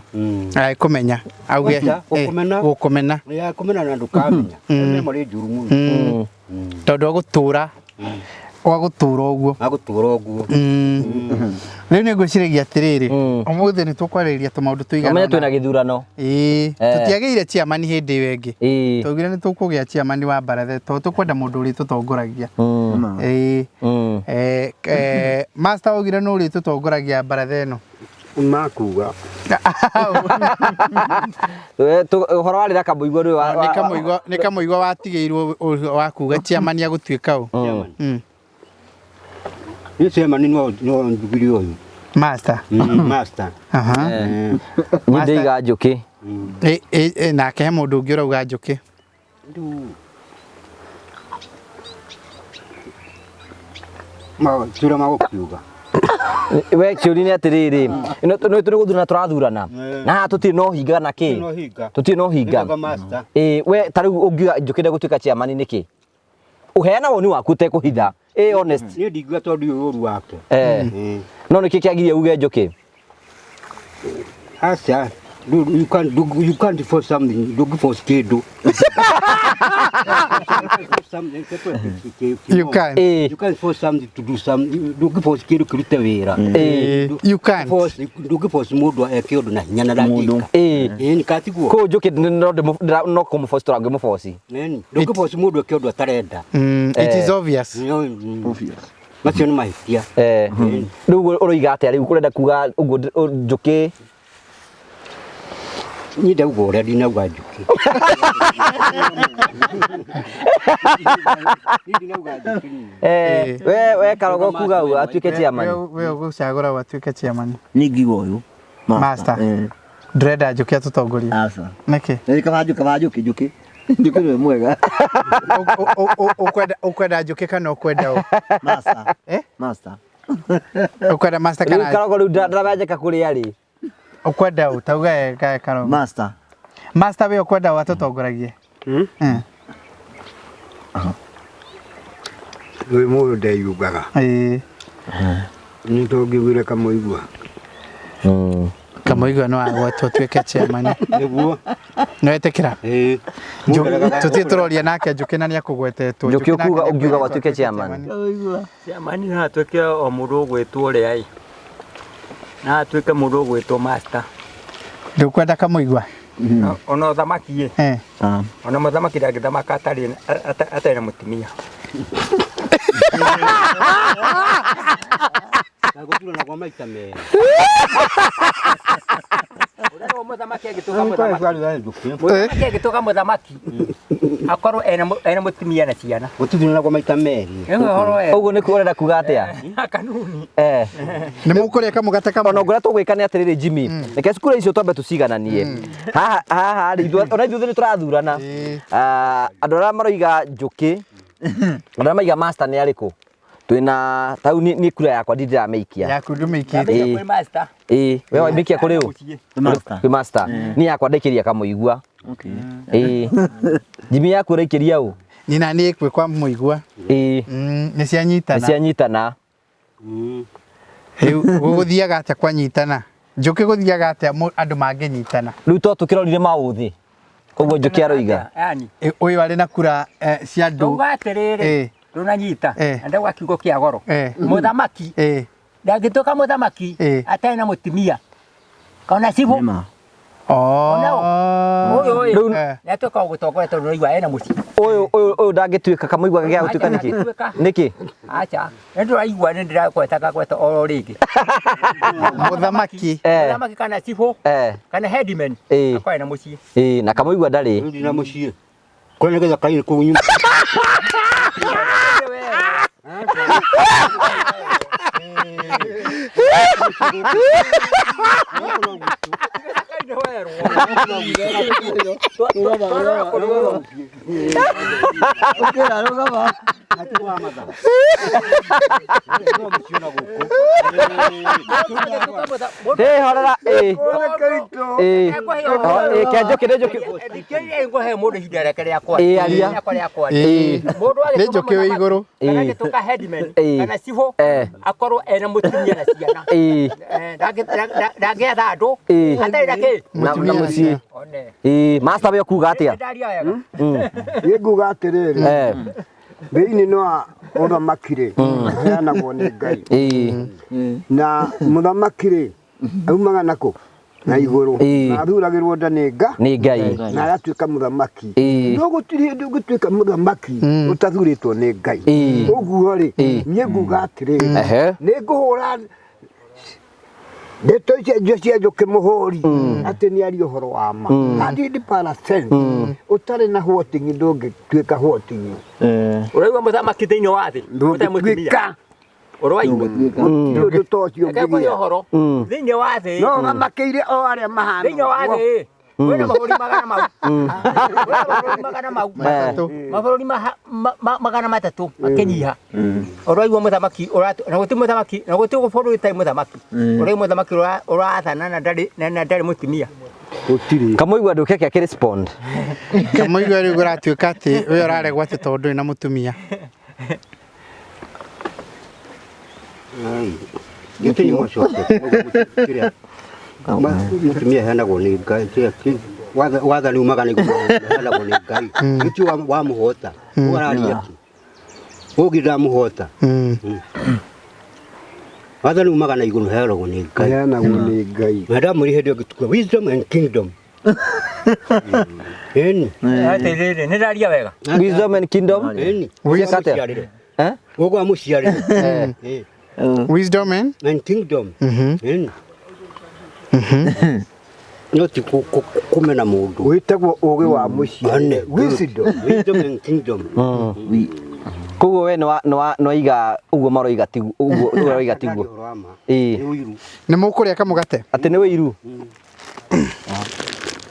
Agĩkũmenya. Auge gũkũmena. Ya kũmena na ndũkamenya. Nĩ marĩ njuru mũno. Tondũ agũtũra ũguo. Agũtũra ũguo. Rĩu nĩ ngwĩciragia atĩrĩrĩ. Ũmũthĩ nĩ tũkwarĩrĩria tũmaũndũ tũigana. Ũmenye twĩna gĩthurano. Tũtiagĩire chairman hĩndĩ ĩyo ĩngĩ. Twaugire nĩ tũkũgĩa chairman wa baratha tondũ tũkwenda mũndũ ũrĩ tũtongoragia. Master augire no ũrĩ tũtongoragia baratha ĩno. makuga uhoro wari raka muigua ri ni kamuigua watigeirwo wa kuga chairman ya gutuika u ni chairman no ndugiri oyu master aha ni ndiga njuki nake he mundu ungi urauga njuki tura magukiuga we kiuri ni atiriri no turi guthurana turathurana na tutiri no hinga na ki tutiri no hinga we tariu ungiuga njukire gutuika chairman niki uheana woni waku te kuhitha honest ni ndiguga tondu uru wake no niki kiagirie uge njuki asa you can't force something look for skill you can force something to do something look for skill kurute wira you can force look for mundu eke undu na hinya na dakika ni katiguo ko njuki no ko force to ngemu force look for mundu eke undu atarenda it is obvious macio ni mahtia riu uroiga atia riu kurenda kuga uguo njuki ni ndauga uria ndinauga njuki we karogo kuga u atuike chairman we ugucagura watuike chairman ni ngiwa uyu master dreda njuki atutongoria asa niki ni kama njuki njuki ni mwega ukwenda njuki kana ukwenda u master master ukwenda master kana karogo riu ndarabenjeka kuria ri ukwenda u tauga karogo master we ukwenda watutongoragie we mundu ndeyugaga ni tongigwire kamuigua kamuigua no agwatwo tuike chairman niguo no etekira tutie turoria nake njuki na ni akugwetetwo njuki ukuga ungiuga watuike chairman chairman na tuike o mundu gwetwo ri ai na tuike mundu gwetwo master ndukwenda kamuigua ona thamaki ona muthamaki ndagithamaka atari na mutimia Nagutura na kwa maita me. Ura muthamaki agituka muthamaki agituka muthamaki akorwo ena mutimia na ciana gututhura na kwa maita meri uguo ni kurenda kuga atia kanuni ni mukuria kamugate kama ona ngura tugwikane atiriri Jimmy reke cukuru icio twambe tucigananie haha ona ithuĩ nĩ tũrathurana andũ arĩa maroiga njuki andũ arĩa maiga master nĩ arĩkũ twina tau ni kura yakwa ndirameikia yaku ndumeikia master we waimekia kuri u master master ni yakwa ndaikiria kamuigua Jimmy yaku raikiria u ni nani ekwe kwa muigua ni cianyitana guguthiaga atia kwanyitana njuki guthiaga atia andu mangenyitana riu to tukirorire mauthi koguo njuki aroiga yani uyu ari na kura cia andu ugatiriri runanyita enda gwa kiugo kia goro muthamaki ndangituka muthamaki atari na mutimia kana cibu uyu natuka gutongoria tondu roigwa ena muci uyu ndangituika kamuigua gia gutuika niki acha ndio aigua ni ndirakwetaga kweta oro ringi muthamaki kana cibu kana headman akwa na muci na kamuigua ndari na muci kone getha kaini ku nyuma horera kenjo kirejo ngo he mundu hindere kare kwa aria mundu ni njuki wi iguru kana gituka headman kana cibo akorwo ena mutumia na ciana ndagetha andu atari ndake na muci master we kuga atia nguga atiriri thĩinĩ no ũthamaki-rĩ ũheanagwo nĩ Ngai na mũthamaki-rĩ aumaga nakũ na igũrũ na athuragĩrwo nda nĩ Ngai na agatuĩka mũthamaki no gũtirĩ hĩndĩ ũngĩtuĩka mũthamaki ũtathurĩtwo nĩ Ngai ũguo-rĩ niĩ nguga atĩrĩrĩ nĩ ngũhũra ndeto icio cia njũkĩ mũhũri atĩ nĩ ari ũhoro wa ma 100% ũtarĩ na hotingi ndũngĩtuĩka hotingi Ũraigua mũthamaki thĩinĩ wa thĩ ndũngĩtuĩka ũraigua ũndũ ta ũcio ũngĩgĩa ũhoro thĩinĩ wa thĩ no mamakĩire o arĩa mahana thĩinĩ wa thĩ wĩna mabũrũri magana mau mabũrũri magana matatũ makĩnyiha ũraigua mũthamaki na gũtirĩ mũthamaki na gũtirĩ bũrũri ũtarĩ mũthamaki ũraigua mũthamaki ũrathana na ndarĩ mũtumia Kamuigua ndũkeke akĩrespond Kamuigua rĩu gũratuĩka atĩ ũyũ ũraregwo atĩ tondũ ndũrĩ na mũtumia gĩtĩi mũcoke mũtumia heanagwo nĩ Ngai wathani umagana heanagwo nĩ Ngai gĩtio wa mũhota ũraria ki ũgĩ ndamũhota wathani umagana igũrũ heanagwo nĩ Ngai heanagwo nĩ Ngai na ndamwĩre hĩndĩ ĩyo ngĩtukua wisdom and kingdom ĩni nĩ ndaria wega Wisdom and Kingdom ĩni ũgwa mũciarĩre Wisdom and kingdom ĩni no ti kumena mũndũ wĩtagwo ũgĩ wa mũciĩ wisdom and kingdom Koguo we no iga uguo maroiga tiguo uguo uroiga tiguo nĩ mũkũrĩa kamũgate atĩ nĩ wĩiru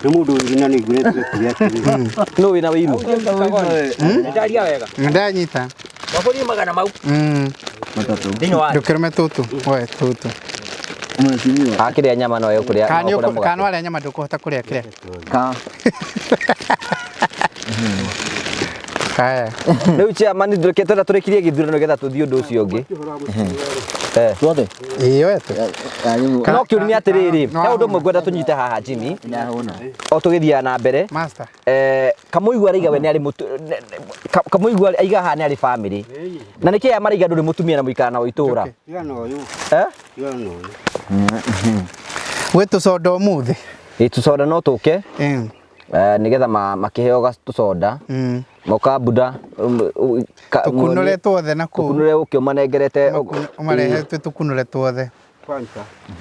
nĩ mũndũ wĩna nĩ igurĩte kũrĩa atĩ no wĩna wĩiru nĩ ndaria wega ndanyita mabũrũri magana mau thĩinĩ wa thĩ ndũkĩrũme tũtũ we tũtũ akĩrĩa nyama no kũrĩa kana warĩa nyama ndũkũhota kũrĩa kĩrĩa Haya. Rĩu chairman ndũrekete tũrekirie gĩthurano getha tũthiĩ ũndũ ũcio ũngĩ Tuothe. Iyo eto. No kĩũria atĩrĩrĩ he ũndũ ũmwe ngwenda tũnyite haha Jimmy o tũgĩthiaga na mbere Master. Kamuigua araiga we nĩ arĩ Kamuigua aiga haha nĩ arĩ family na nĩkĩ aya maraiga ndũrĩ mũtumia na mũikara na itũra tigana ũyũ tigana ũyũ We tũcoda ũmũthĩ tũcoda no tũke nĩgetha makĩheo tũcoda moka buda tukunũre tuothe na kũu tukunũre ũkĩo manengerete ũmarehete tukunũre tuothe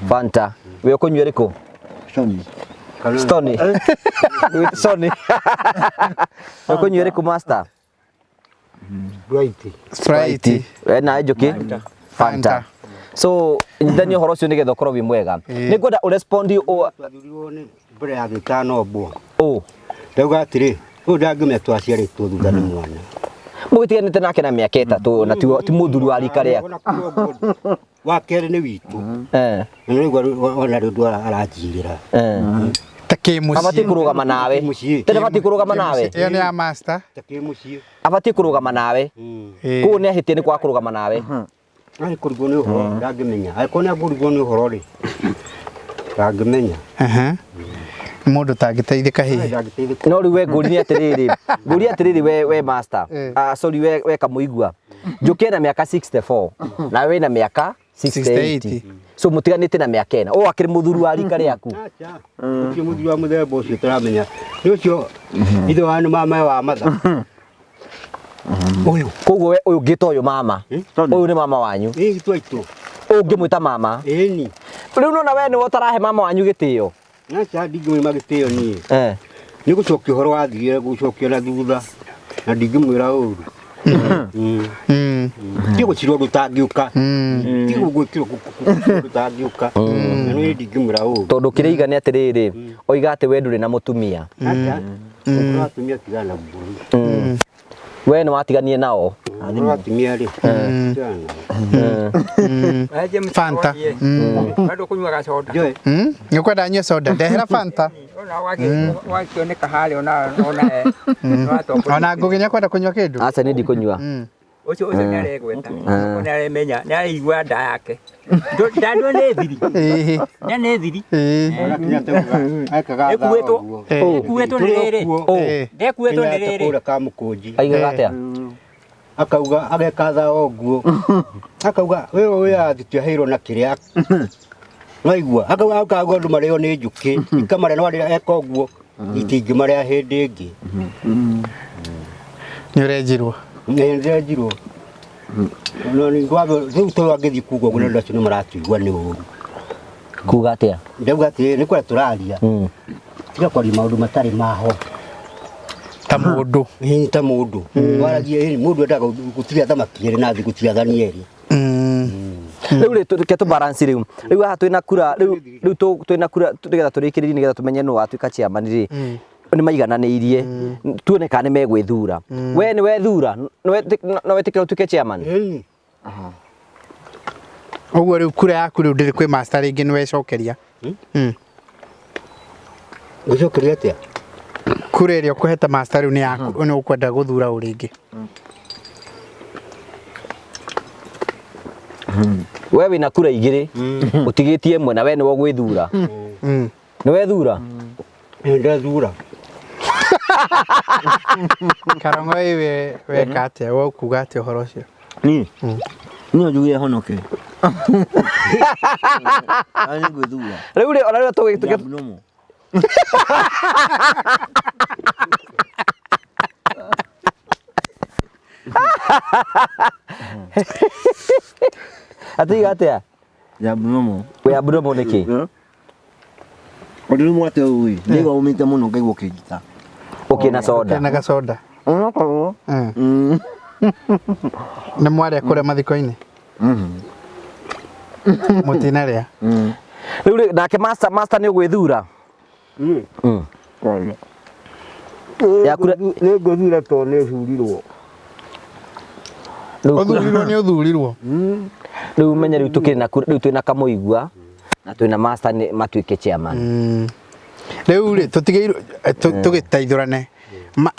Fanta we ũkũnyua rĩkũ Stony Sony ũkũnyua rĩkũ master Sprite na njũkĩ Fanta so ndani ũhoro ũcio nĩgetha ũkorwo wĩ mwega nĩ ngwenda ũrespondi mbere ya gĩtano mbwo ndauga atĩrĩ ũyũ ndangĩmetua aciarĩtwo thutha nĩ mwana mũgĩtiganĩte nake na mĩaka ĩtatũ na ti mũthuri wa rika rĩaku wa kerĩ nĩ witũ na nĩguo ona rĩu aranjirĩra ta kĩmuciĩ abatiĩ kũrũgama nawe tena abatiĩ kũrũgama nawe ĩyo nĩ ya master ta kĩmuciĩ abatiĩ kũrũgama nawe kũu nĩ ahĩtie nĩ kwa kũrũgama nawe arĩ kũrigwo nĩ ũhoro ndangĩmenya angĩkorwo nĩ akũrigwo nĩ ũhoro rĩ ndangĩmenya mũndũ tangĩteithĩka hihi no rĩu we ngũria atĩrĩrĩ we master sorry we Kamuigua njũkĩ na mĩaka 64 na we na mĩaka 68 so mũtiganĩte na mĩaka ĩna o akĩrĩ mũthuri wa rika rĩaku ũcio mũthuri wa mũthemba ũcio tũramenya nĩ ũcio ithe wa nĩ mama wa matha ũyũ koguo we ũyũ ngĩta ũyũ mama ũyũ nĩ mama wanyu twaitũ ũngĩmwĩta mama ĩni rĩu nona we nĩwe ũtarahe mama wanyu gĩtĩo naca ndingĩmwĩma gĩtĩo niĩ nĩ gũcokia ũhoro wathire gũcokia na thutha na ndingĩmwĩra ũru tigũcirwo ndũtangĩũka tigũgwĩkĩrwo ndũtangĩũka na niĩ ndingĩmwĩra ũru tondũ kĩrĩiga nĩ atĩrĩrĩ oiga atĩ we ndũrĩ na mũtumia atumia tigana mburu we nĩ watiganie nao atumia rĩ Fanta bado kunywa gacoda nĩ kwenda nyue soda ndehera Fanta wakioneka harĩ ona ona ngũgĩnya kwenda kũnyua kĩndũ aca nĩ ndikũnyua ũcio nĩ aregweta nĩ aremenya nĩ araigua nda yake ndandu nĩ thiri nĩ thiri ekuĩtwo nĩ rĩrĩ ndekuĩtwo nĩ rĩrĩ kũra kamũkũnji aigaga atĩa akauga agekatha ũguo akauga wewe athiaheirwo na kĩrĩa waigua akauga andũ marĩo nĩ njũkĩ ikamarĩa no eka ũguo itingĩmarĩa hĩndĩ ĩngĩ nĩ ũrenjirwo nĩ ũrenjirwo no nĩ ngwatho rĩu tũyũ angĩthiĩ kuga ũguo nĩ acio nĩ maratũigua nĩ ũru kuga atia ndauga ati ni kwa turaria tiga kwa maundu matari maho ta mundu ta mundu waragia mundu endaga gutiria thamaki iri na thi gutiria thani eri riu tuke tu balance riu haha twina kura riu twina kura tugetha turikiririe nigetha tumenye no atuika chairman ri ni maigananiirie tuone kana megwithura we ni wethura no wetikira utuike chairman oguo riu kura yaku riu ndiri kwi master ringi ni wecokeria gucokeria atia kura iria ukuheta master riu ni yaku ni ukwenda guthura uringi we wina kura igiri utigitie mwe na we ni wo gwithura ni wethura ndethura Karongo iwe wekate wo kugate horo ucio ni ojuge honoke ani gwithura riu ri ona riu tuge ati atia ya Bruno we Bruno niki Odu mwate uwi niga umite muno kaigwo kigita ukina soda na gasoda onako ni mwari akure mathiko-ini mutinaria riu nake master ni ugwithura ya kura ni nguthura to ni thurirwo uthurirwo ni uthurirwo riu menye riu tukiri na riu twina kamuigua na twina master ni matuike chairman riu ri tutigeirwo tugitaithurane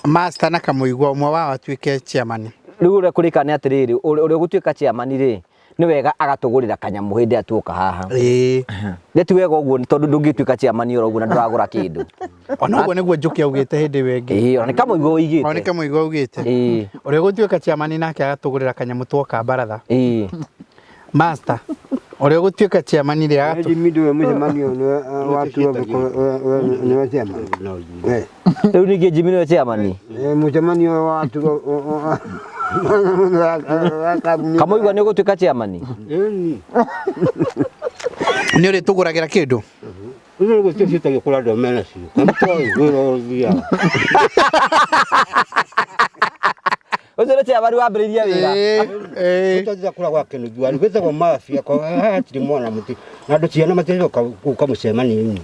master na kamuigua umwe wao atuike chairman riu ri kurikane atiriri uri gutuika chairman ri ni wega agatugurira kanyamu hindi atuka haha ni ti wega uguo tondu ndungituika chairman oro uguo na nduragura kindu ona uguo niguo njuki augite hindi wengi ona kamuigua uigite ona kamuigua augite uri gutuika chairman nake agatugurira kanyamu twoka baratha master uri gutuika chairman ri agatu midu mucemanio ni watu ni wasema riu ningi Jimmy ni chairman mucemanio wa watu kamuigua ni gutuika chairman ni uri tuguragira kindu uno gutio citagia kura ndo mena cio kamtoi thia Ucere chairman wambiriria wira utathia kura gwake nuthu ari gwetagwo mafia kwa hatiri mwana muti na ndu ciana matecoka guka mucemani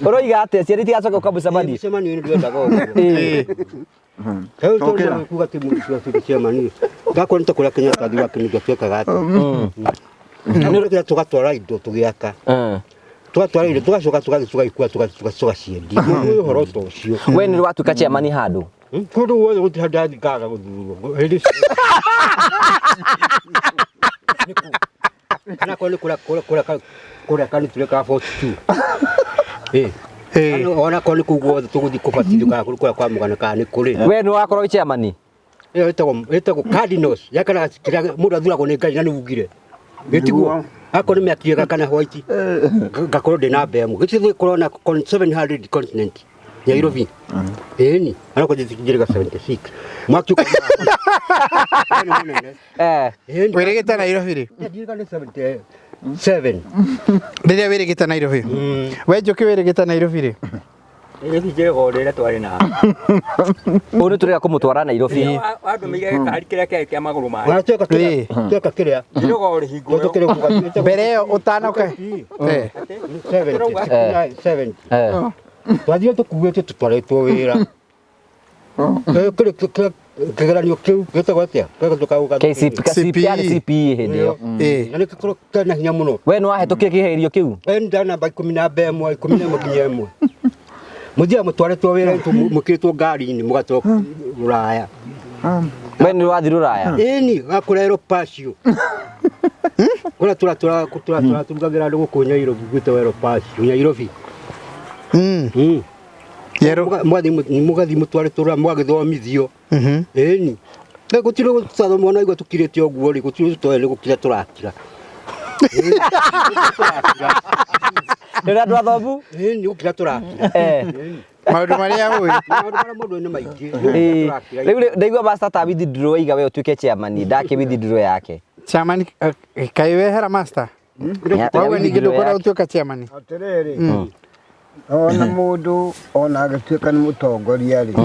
uroiga atia ciana itigacoka guka mucemani mucemani ni ndwendaga uguo kuga ti mundu cio ciemani ngakora ntakura Kenya tathi wake nuthu atuikaga ati nä tugatwara indo tugiaka twatwara indo tugacoka tugagikua tugaciendia å horo ta å cio we nä watuika chairman handu kå ndå guothe gå tirä handå athikaga gå thurwo kana korwo nä kå rä a kanä turä ka ona korwo nä kå u guothe tå gå thiä kå batithio kana kå rä a kwa må gana kana nä kå rä we nä wakorwo chairman ĩtagwo cardinals yakana kĩrĩa mũndũ athuragwo nĩ Ngai na nĩ ugire gĩtiguo akorwo nĩ mĩaki kana white ngakorwo ndĩna mbemu gĩtithĩ korwo na 700 continent Nairobi ĩni anako njĩrĩga 76 mwaki wĩrĩgĩte Nairobi rĩ ndirika nĩ 77 rĩrĩa wĩrĩgĩte Nairobi we Njoki wĩrĩgĩte Nairobi rĩ njĩrĩga rĩrĩa twarĩ na ũũ nĩ tũrĩga kũmũtwara Nairobi andũ mĩige gĩkari kĩrĩa kĩarĩ kĩa magũrũ maĩ tweka kĩrĩa njĩrĩga rĩhingo mbere ĩyo ũtanoke 70 twathiĩ tũkuĩte tũtwarĩtwo wĩra kĩgeranio kĩu gĩtagwo atĩa KCPE hĩndĩ ĩyo na nĩ gĩkorwo kĩna hinya mũno we nĩ wahĩtũkia kĩgerio kĩu nda namba 11 11 nginya 1 muthia mutwaretwo wira mukitwo ngari-inĩ mũgatwo Rũraya we nĩ wathi Rũraya ĩni gakurero pasio kuna turugagĩra andũ gũkũ Nairobi gwĩtwo wero pasio Nairobi mũgathi mũtwaretwo Rũraya mũgagĩthomithio ĩni gũtirĩ gũtathomwo na igua tũkirĩte ũguo rĩ gũtirĩ tũtoĩ nĩ gũkira tũrakira rĩrĩa andũ athomu nĩ gũkira tũrakira maũndũ marĩa ũĩ mũndũ nĩ maingĩ rĩu ndaigua master ta withdraw iga we ũtuĩke chairman ndake withdraw yake chairman kaiwehera master wawe ni gido kora utuka chairman atiriri ona mundu ona agituika ni mutongoria ri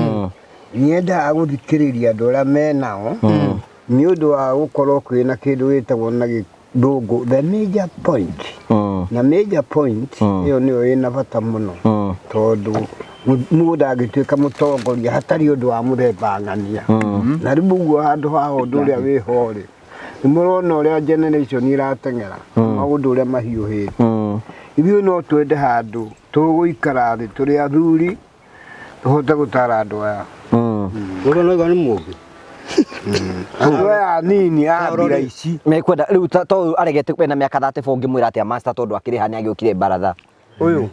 nienda aguthikiriria andu aria menao ni undu wa gukorwo kwina kindu witagwo na githungu the major point na major point iyo niyo ina bata muno tondu mundu agituika mutongoria hatari undu wa muthemba ng'ania na riu guo handu ha undu uria wiho ri nimurona uria generation irateng'era maundu uria mahiuhite ithuĩ no twende handu tũgũikara thĩ tũrĩ athuri tũhote gũtara andũ aya Urona gani mugi? andũ aya nini a mbira ici mekwenda riu to aregete kwena miaka 34 ngimwira ati master tondu akiriha ni agiukire baratha uyu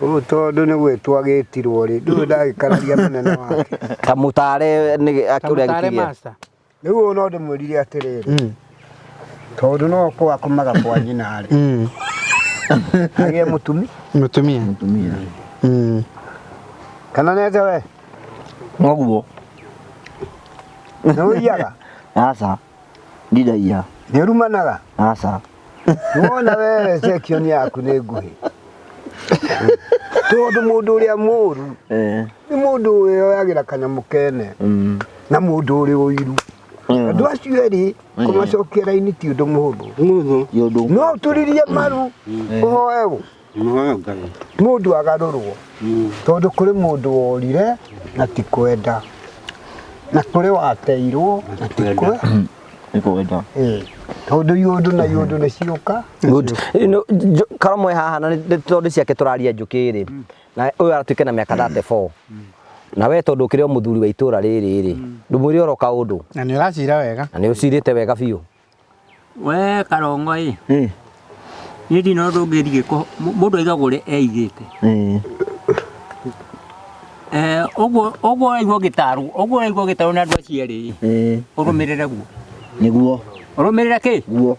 uyu tondu ni gwitwo agitirwo ri ndu ndagikararia munene wake kamutare ni akuria gikiria riu no ndimwirire atiriri tondu no kwa kumaga kwa nyina ri agie mutumia kana nete we Ngoguo. no iyaga Asa. Ndida iya. nerumanaga Asa. wona we section yaku ni nguhi tondu mundu uria muru ni mundu uyoyagira kanyamu kene na mundu uri uiru andu acio eri kumacokia raini ti undu muhuthu no turirie maru uhoewo mundu agarurwo tondu kuri mundu worire na ti kwenda na kuri wateirwo na ti kwenda tondu yundu na yundu ni ciuka good karamwe haha na tondu ciake turaria njukiri na uyu aratuike na miaka 34 na we tondu ukire muthuri wa itura riri ri ndumwiri oroka undu na ni uracira wega na ni ucirite wega biu we Karongo ni ndino ndungirie ko mundu aigagure eigite ogo aigwo gitaru na andu acieri urumirire guo niguo urumirire ki guo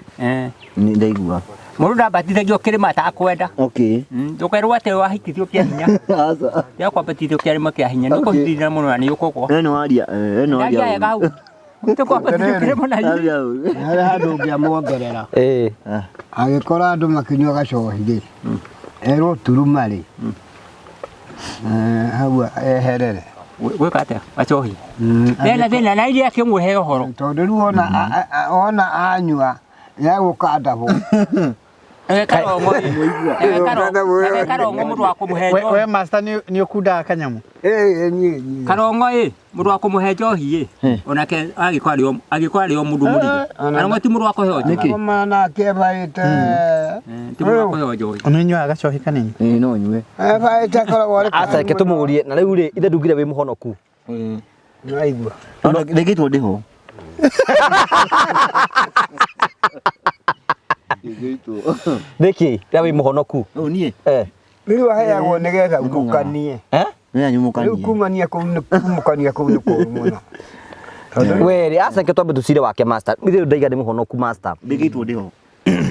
ni ndaigua mundu ndabatithagio kirima atakwenda ndukerwo ati wahikithio kia hinya asa ya kwambatithio kirima kia hinya niko thirina muno na ni ukoko eno aria kwambatithio kirima na hinya hari handu ngiamuongerera agikora andu makinyua gacohi ri erwo turuma ri hau eherere gwika atia gacohi thina na iria kimwe uhoro tondu riu ona anyua yaguka ndabo Karongo mundu wa kumuhe we master ni ukunda kanyamu Karongo mundu wa kumuhe njohi onake agikwari o mundu muri Karongo ti mundu wa kuhe njohi mana kebaite ti mundu wa kuhe njohi unanywa gacohi kanini no nyue baite korwo asa reke tumurie na riu ri ithe ndungire wi muhonoku naigua ndegitwo ndiho Niki ya wi muhonoku nie riu aheagwo nigetha ngukanie ni anyumukanie riu kumania kumukania kuu ni kuru muno weri asa reke twambe tucire wake master ithe ndaiga ni muhonoku master ndegitwo ndiho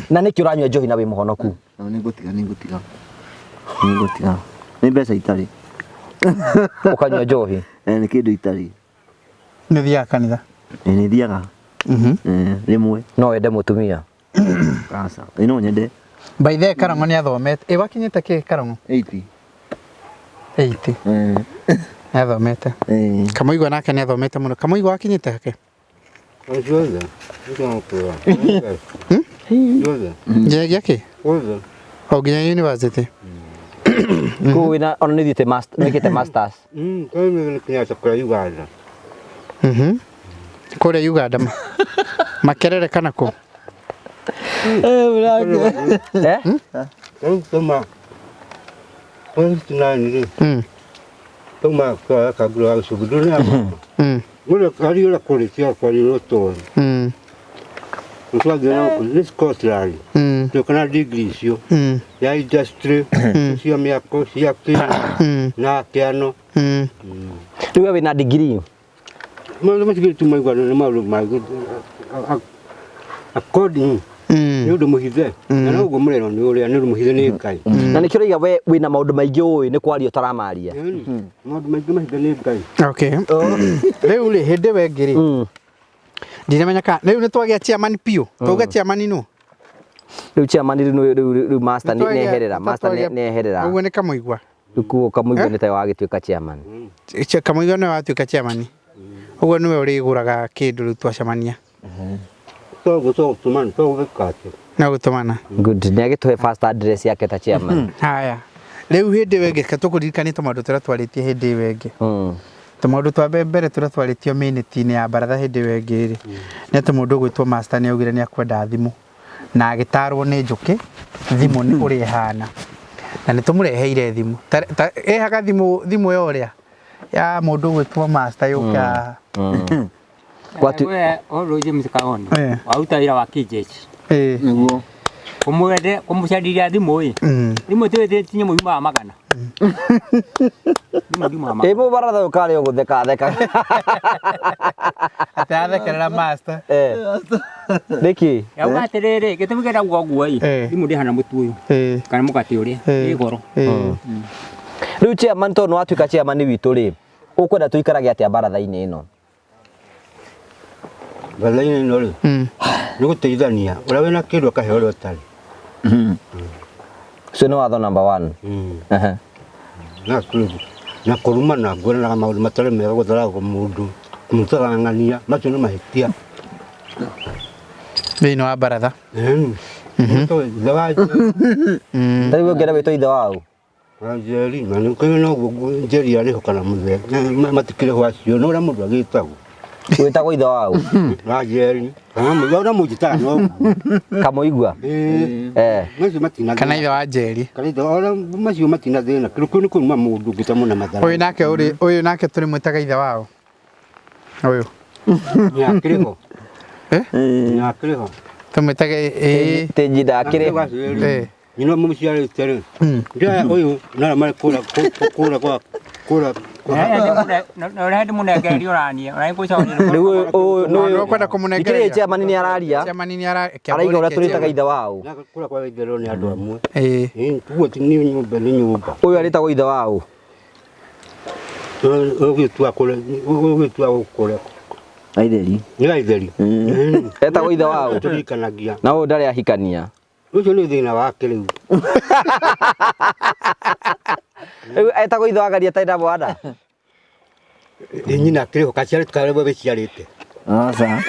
na niki uranywa njohi na wi muhonoku ningutiga ni mbeca itari ukanywa njohi ni kindu itari ni thia kanitha ni thiaga rimwe no wende mutumia asa ino nyende by the Karongo ni athomete wakinyite ki Karongo 80 athomete Kamuigwa nake ni athomete muno Kamuigwa wakinyite hake nginya ki nginya university kuina ona ni thite master nikite masters Kwani kinyata kwa Uganda. Kule Uganda makerere kana ko Toma. Nani? Toma kwa kabla subuduna. Mula kali la polisi kwa liloto. Mtwaga na Scotland. Tukana degrees yo. Ya industry, sio miako, sio na piano. Riu we na degree Mama mtigiri tumaigwa na maulu magu. According ni undu muhithe na uguo mureno ni uria ni muhithe ni Ngai na nikio riga we wina maundu maingi ui ni kwaria utaramaria maundu maingi mahithe ni Ngai okay riu ri hindi we ngiri Ndiramenya ka riu ni twagia chairman pio tuga chairman no riu chairman riu master ni eherera master ni eherera uguo ni kamuigwa rukuo kamuigwa ni ta wagituika chairman kamuigwa no watuika chairman uguo niwe uriguraga kindu riu twacemania na gutumana good ni agituhe first address yake ta chairman haya riu hindi wenge katukuririkanie tumandu turia twaritie hindi wenge tumundu twa mbere turia twaritio minute-ini ya baratha hindi wenge ri ni tumundu gwitwo master ni augire ni akwenda thimu na agitarwo ni njuki thimu ni uri hana na ni tumureheire thimu ehaga thimu yo ria ya mundu gwitwo master yuka kwatu oroje msikaoni wautaira wa kijeshi niguo kumwende kumucandiria thimu thimu tiwe tinye muhima wa magana ibo baratha ukari ugutheka theka atathekerera master niki yauga atiriri gitumi kenda guoguo thimu ndihana mutu uyu kana mukati uria ni goro riu chairman to no atuika chairman witu ri ukwenda tuikarage atia baratha-ini ino baratha-ini ino ri ni guteithania uria wina kindu akaheo uria utari so no watho number 1 na kurumana ngoranaga maundu matari mega gutharaga mundu kumutagang'ania macio ni mahitia thiini wa baratha tari wongera witwo ithe wau Njeri na nikuyo no njeri ariho kana muthe matikire hwacio no ria mundu agitagwo witagwo ithe wau Njeri kana muthora mujita no kamuigwa macio matina kana ithe wa Njeri kana ithe ora macio matina thina kiruku ni kuma mundu ngitamuna mathara uyu nake turi mwitaga ithe wao uyu nyakiriho nyakiriho tumwitaga teji ndakiriho nyina muciari tere ndia uyu nara mari kura na ora hindi munengeri urania ora ngucoria no kwenda kumunengeria ikire chairman ni araria chairman ni araria araiga ora turitaga ithe wau kura kwa ithero ni andu amwe tuguo ti ni nyumba uyu aritagwo ithe wau ugitua kure aitheri ni aitheri etagwo ithe wau turikanagia na uyu ndari ahikania ucio ni thina wake riu etagwo ithe wagaria taida bwana nyina kiriho kaciari tukarebo beciarite asa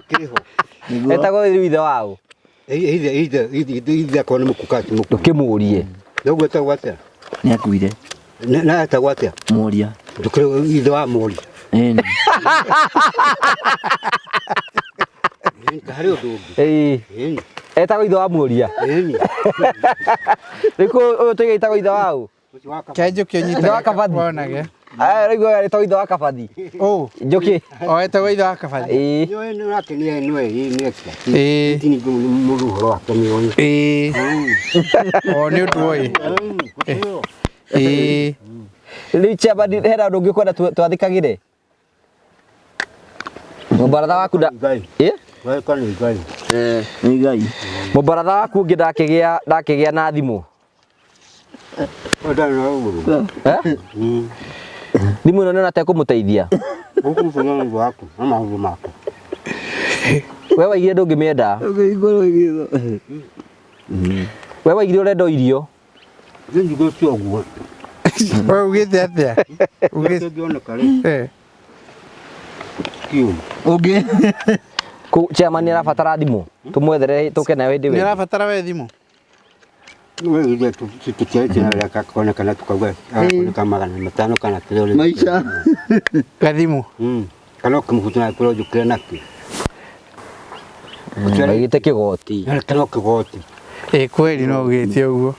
kiriho etagwo ithe wau ithe akona ni mukukati muku ukimurie niguo etagwo atia ni akuire na etagwo atia moria ndukire ithe wa mori hari undu ungi etagwo ithe wa muria riku uyu tuiga itagwo ithe wau kenjuki ithe wa kabathi wonage riku etagwo ithe wa kabathi njuki etagwo ithe wa kabathi tini muruhoro wake ni uyu ni undu uyu riu chairman hena undu ungikwenda twathikagire mubaratha waku ni gai mubaratha waku ungi ndakigia na thimu thimu ino nona tekumuteithia we waigire ndungimienda we waigire urenda irio we ugite atia ungi chairman ni arabatara thimu tumwethere tuke nayo hindi ni we arabatara we thimu kana tukauga magana matano kana kile maisha gathimu kana ukimhutuna kule jukire naki waigite kigoti kana kigoti kweli no ugite uguo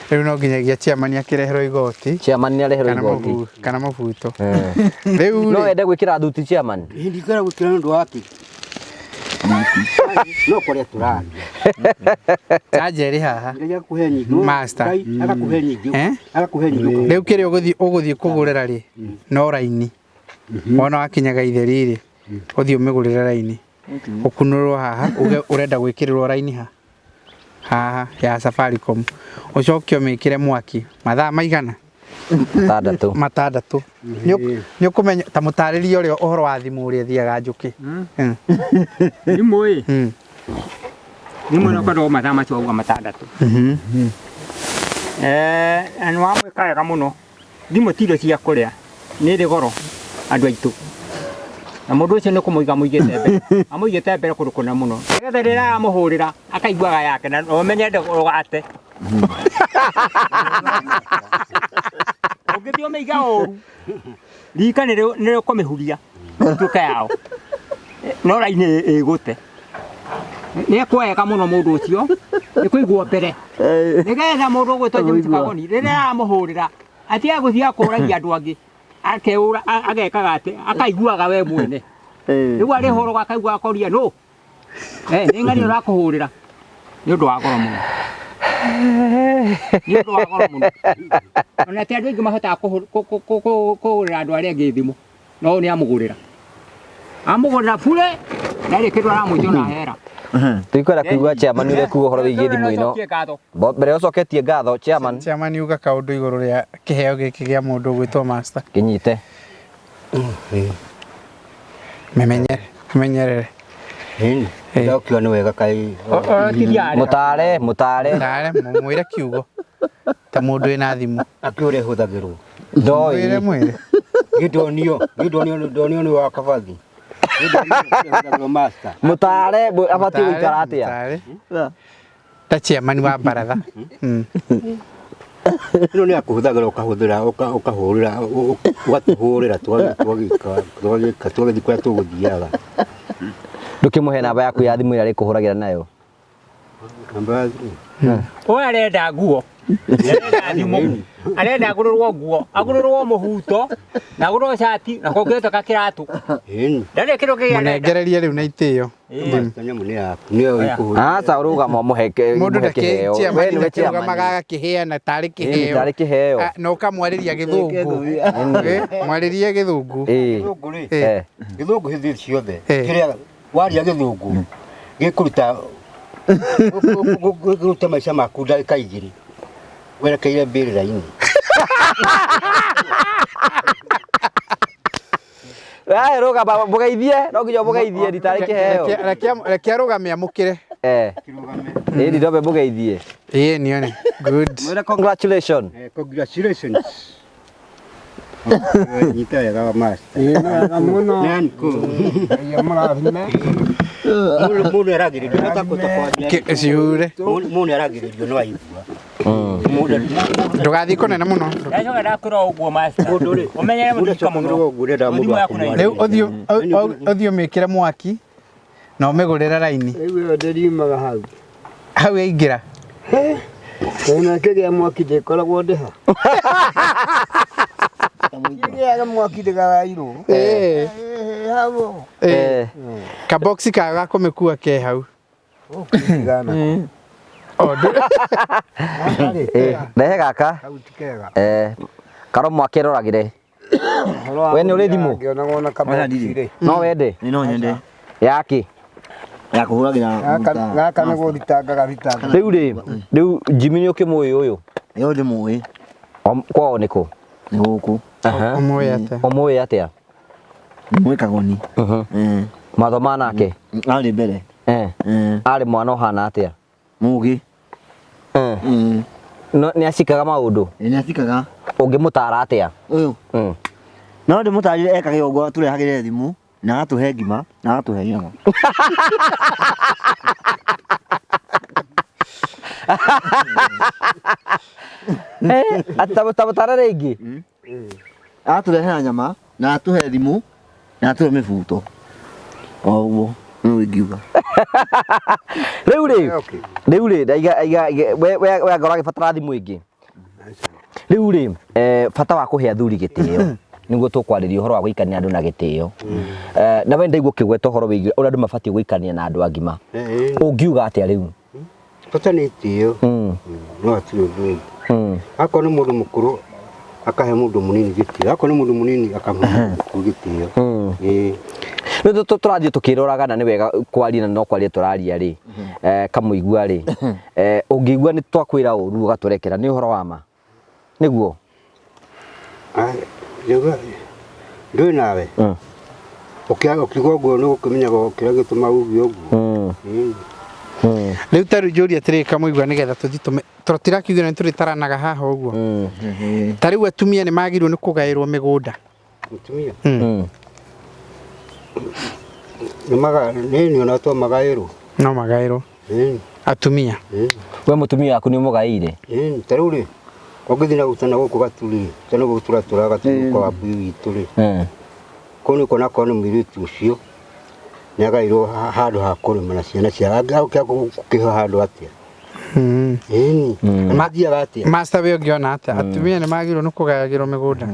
riu no nginyagia chairman akireherwo igoti chairman ni areherwo igoti kana mabuto riu no ende gwikira thuti chairman ndikara gwikira ndu wake no kore turani Njeri haha nginya kuhe nyingi master agakuhe nyingi agakuhe nyingi riu kiri uguthie kugurira ri no raini wona wakinyaga itheri ri uthie umigurira raini ukunurwo haha urenda gwikirirwo raini haha ya Safaricom ucoke umikire mwaki mathaa maigana Matandatu. Nĩ ũkũmenya ta mũtarĩria ũrĩa ũhoro wa thimũ ũrĩa thiaga njũkĩ. Thimũ ĩ. Thimũ no korwo mathaa macio auga matandatu. Nĩ wamwĩka wega mũno. Thimũ ti irio cia kũrĩa. Nĩ ĩrĩ goro andũ aitũ. Na mũndũ ũcio nĩ kũmũiga mũigĩte mbere. Amũigĩte mbere kũndũ kũnene mũno. Nĩgetha rĩrĩa aramũhũrĩra akaiguaga yake na ũmenye ndũgate. Ũngĩthiĩ ũmĩiga ũru. Rika nĩ ũkũmĩhuria. Tuĩka yao. No raini ĩgũte. Nĩ kwega mũno mũndũ ũcio. Nĩ kũiguo mbere. Nĩgetha mũndũ ũgwĩtwo James Kagoni rĩrĩa aramũhũrĩra atiga gũthiĩ kũragia andũ angĩ. Akeura agekaga atĩ akaiguaga we mwene. Rĩu arĩ horo akaigua akoria no. Nĩ ng'ani ũrakũhũrĩra. Nĩ ũndũ wa goro mũno. Nĩ ũndũ wa goro mũno. Ona ti andũ aingĩ mahotaga kũhũrĩra andũ arĩa angĩ thimũ. No nĩ amũgũrĩra. Amũgũrĩra bure na rĩ kĩndũ aramwĩtia na hera. Tuikwenda kuigua chairman ule kuga ũhoro wĩgiĩ thimũ ĩno. Mbere ũcoketie ngatho chairman. Chairman yuga kaũndũ igũrũ rĩa kĩheo gĩkĩ gĩa mũndũ gwĩtwo master. Kĩnyite. Memenyerere. Ndokiwa nĩ wega kai. Mũtare. Mwĩre kiugo. Ta mũndũ wĩna thimũ. Akĩũrĩa hũthagĩrwo. Ndoi. Mwĩre. Gĩdonio nĩ wa kabathi. Mũtare abatie gũikara atĩa? Ta chairman wa baratha. Ĩno nĩ akũhũthagĩra ũkahũrĩra ũgatũhũrĩra twagĩka twagĩthiĩ kũrĩa tũgũthiaga. Ndũkĩmũhe namba yaku ya thimũ ĩrĩa arĩkũhũragĩra nayo. Namba ya thimũ. Ũyũ arenda nguo. Arenda thimũ. Arenda agũrĩrwo nguo. Agũrĩrwo mũhuto na agũrĩrwo shati na kũngĩhota kakĩratũ. Ndarĩ kĩndũ kĩgĩa. Mũnengererie rĩu na itĩo. Nyamũ nĩ yaku. Nĩyo ikũhũrĩra. Ata ũrũgama mũheke. Mũndũ ndake chairman ũrũgamaga kĩheana tarĩ kĩheo. Tarĩ kĩheo. Na ũkamwarĩria gĩthũngũ. Mwarĩrie gĩthũngũ. Gĩthũngũ hĩndĩ ciothe. Kĩrĩa waria gĩthũngũ gĩkũruta gũte maica maku ndagĩka igĩrĩ werekeire mbĩrĩra-inĩ. Rũgama mũgeithie, no nginya mũgeithie ritarĩ kĩheo. Reke arũgame amũkĩre. Ĩni ndobe mũgeithie. Nione. Good. Mwĩre congratulations. Congratulations. Nyita wega wa master. Mũno. Mũndũ aragĩrĩrio no takũta kwaria. Ciure. Mũndũ aragĩrĩrio no aigua. Ndũgathiĩ kũnene mũno. Ndacoka ndakũra ũguo master. Ũmenyere mũndũ mũno. Rĩu ũthiĩ ũmĩkĩre mwaki na ũmĩgũrĩre raini. Rĩu ndĩriumaga hau. Hau yaingĩra. Wena kĩgĩa mwaki ndĩkoragwo ndĩha. Kĩgĩa mwaki ndĩgagairwo. Hau. Kaboxi kaga kũmĩkua ke hau. Rehe gaka. Karo mwake roragire. We nĩ ũrĩ thimũ? No wende? No nyende. Yaki. Ya kũhũragĩra. Gaka nĩ gũthitangaga thitanga. Rĩu Jimmy nĩ ũkĩmũĩ ũyũ? Yo ndĩmũĩ. Kwao nĩ kũ? Nĩ gũkũ. Ũmũĩ atĩa? Mũĩ Kagoni. Mathoma nake? Arĩ mbere. Arĩ mwana ũhana atĩa? Mũgĩ. Nĩ acikaga maũndũ? Nĩ acikaga. Ũngĩmũtara atĩa? Ũyũ. No ndĩmũtarire ekage ũguo atũrehagĩre thimũ na agatũhe ngima na agatũhe nyama. Atamũtara rĩngĩ? Atũrehera nyama na atũhe thimũ na atũhe mĩbuto. O ũguo nĩguo ingiuga. Rĩu rĩ we anga ũragĩbatara thimũ ĩngĩ? Rĩu rĩ bata wa kũhe athuri gĩtĩo nĩguo tũkwarĩria ũhoro wa gũikania andũ na gĩtĩo. Na we ndaigua ũkĩgweta ũhoro wĩgiĩ ũrĩa andũ mabatiĩ gũikania na andũ agima. Ũngiuga atĩa rĩu? Bata nĩ itĩo. No atirĩ ũndũ ũngĩ. Akorwo nĩ mũndũ mũkũrũ akahe mũndũ mũnini gĩtĩo. Akorwo nĩ mũndũ mũnini akahe mũndũ mũkũrũ gĩtĩo. Rĩu tũrathiĩ tũkĩroragana nĩ wega kwaria na no kwaria tũraria rĩ. Kamũigua rĩ. Ũngĩigua nĩ twakwĩra ũru ũgatũrekera nĩ ũhoro wa ma. Nĩguo. Ndui nawe ukigwa guo no kumenyaga kira gituma ugi uguo riu taru njuri atiri kamuigua nigetha tuthitume totirakiuga ni turitaranaga haha uguo tariu atumia ni magirwo ni kugairwo migunda mutumia ni ona to magairwo no magairwo atumia we mutumia waku ni mugaire tariu ri ogithina gutana guku gaturi tana gutura turaga tuko abu ituri koni kona kona miritu ucio nyagairwo handu ha kurima na ciana cia anga ukiho handu atia magia gatia master we ngiona ata atumia ni magirwo ni kugayagirwo migunda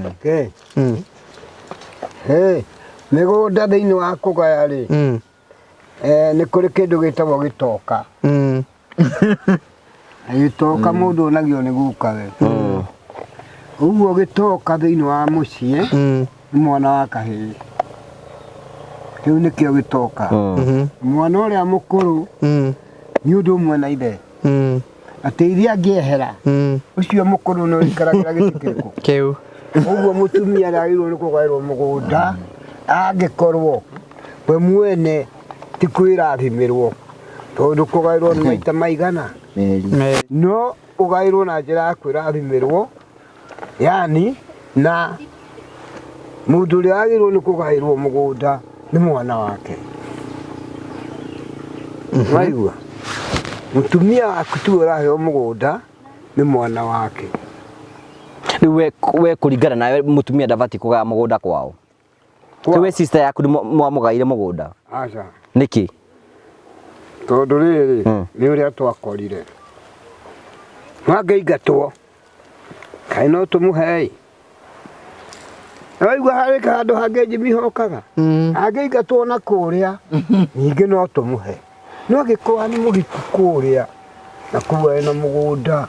migunda thiini wa kugaya ri ni kuri kindu gitagwo gitoka gitoka mundu onagio ni guka we uguo gitoka thiini wa mucii ni mwana wa kahii kiu nikio gitoka mwana uria mukuru ni undu umwe na ithe ati iria angiehera ucio mukuru no ikaragira gitikiriku kiu uguo mutumia aragirwo ni kugairwo mugunda angikorwo we mwene ti kwirathimĩrwo tondu kugairwo ni maita maigana no ugairwo na njira ya kwirathimĩrwo yani na mundu uria agirwo ni kugairwo mugunda ni mwana wake waigua mutumia waku tu uraheo mugunda ni mwana wake riu we kuringana nawe mutumia ndabati kugaya mugunda kwao we sister yaku ni mwamugaire mugunda aca niki tondu riri ni uria twakorire mangĩingatwo kaĩ no tũmũhei waigua harĩ handũ hangĩ njimihokaga angĩingatwo na kũrĩa ningĩ no tũmũhe no angĩkorwo nĩ mũriku kũrĩa na kuwe na mũgũnda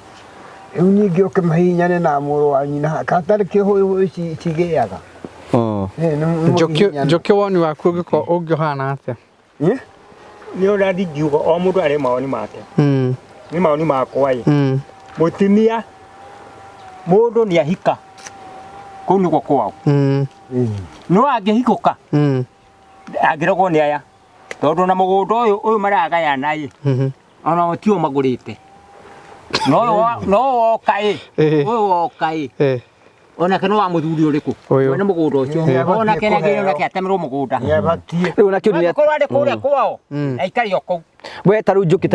rĩu ningĩ ũkĩmahihinyane na mũrũ wa nyina katarĩ kĩhũihũi cigĩaga njoki woni waku ũngĩhana atĩa ni ora ndingiuga o mundu ari mawoni make ni mawoni makwa mutumia mundu ni ahika kuu niguo kwao no angihikuka agiragwo ni aya tondu na mugunda uyu maragayana ona otio magurite no wokai uyu wokai ona kana wa muthuri uriku we ni mugunda ucio ona kena ngire ona kiatemerwo mugunda riu na kiuni ko ari kuria kwao aikari oko we taru njuki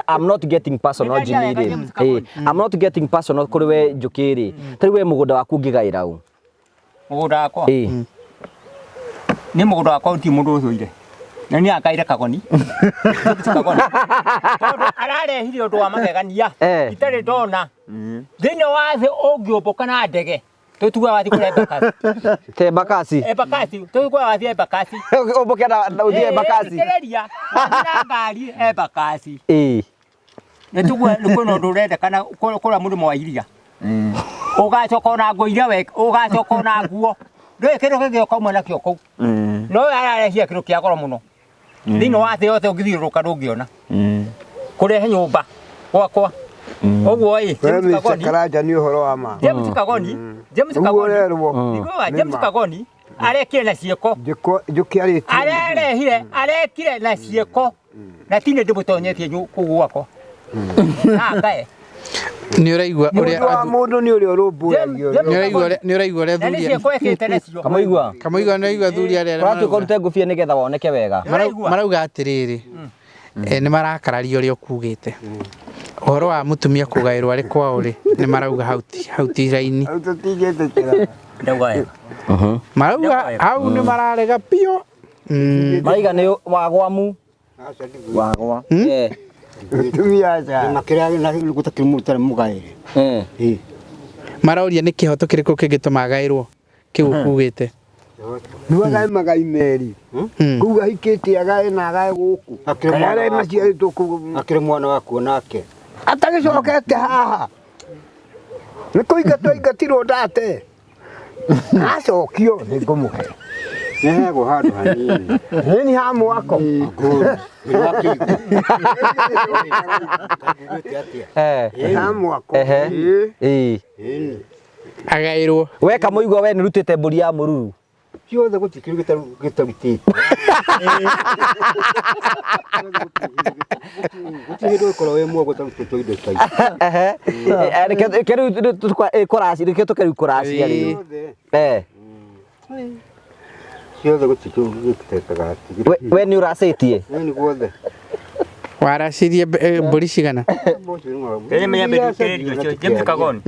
I'm not getting personal Jimmy I'm not getting personal kuri we njuki ri taru we mugunda waku ngigaira u mugunda wakwa ni mugunda wakwa ti mundu uthũire na ni akaire kagoni kagoni tondu ararehire undu wa magegania itari ndona thĩinĩ wa thĩ ũngĩũmbũka na ndege tũtuga wathi kũrĩa Embakasi Embakasi Embakasi tũtuga wathi Embakasi ũmbũke na ũthiĩ Embakasi thikĩrĩria na ngari Embakasi nĩtũgua nĩ kwĩna ũndũ ũrendekana kũrĩa mũrĩmo wa iria ũgacoka na nguo iria ũgacoka na nguo ndũĩ kĩndũ kĩngĩ ũkauma nakĩo kũu no ararehia kĩndũ kĩa goro mũno thĩinĩ wa thĩ yothe ũngĩthiũrũrũka ndũngĩona kũrehe nyũmba gwakwa oguo James Karanja ni uhoro wa ma James Kagoni James Kagoni arekire na cieko njuki arekire na cieko na tine ndimutonyetie kugwako kae ni uraigua uria mundu ni uria urumburagio ni uraigua uria thuri cieko ekete nacio kamuigua ni uraigua thuri aria watu konte ngufia nigetha woneke wega marauga atiriri ni marakararia uria ukugite uhoro wa mutumia kugairwo ari kwao ri ni marauga hauti raini marauga hau ni mararega pio maiga ni wagwamu wagwa tumia aca makira na gutakimutara mugaire marauria ni kihoto kiriku kingituma agairwo kiu kugite nuagai magai meri kuga hikiti agae na agae guku akire maciaritwo kugu akire mwana waku nake atagicokete haha ni kuingatwo ingatirwo ndate acokio ni ngumuhe nehego handu hanini ni hamu wako hamu wako agairwo we Kamuigua we nirutite mburi ya mururu ciothe gutikiru gitarutite gutihindo koro we muogo tarutite indo tai keru korasi riketo keru korasi ari ciothe gutikiru gitekaga we ni uracetie ni guothe waracirie mburi cigana Ene menya bedukererio cio James Kagoni.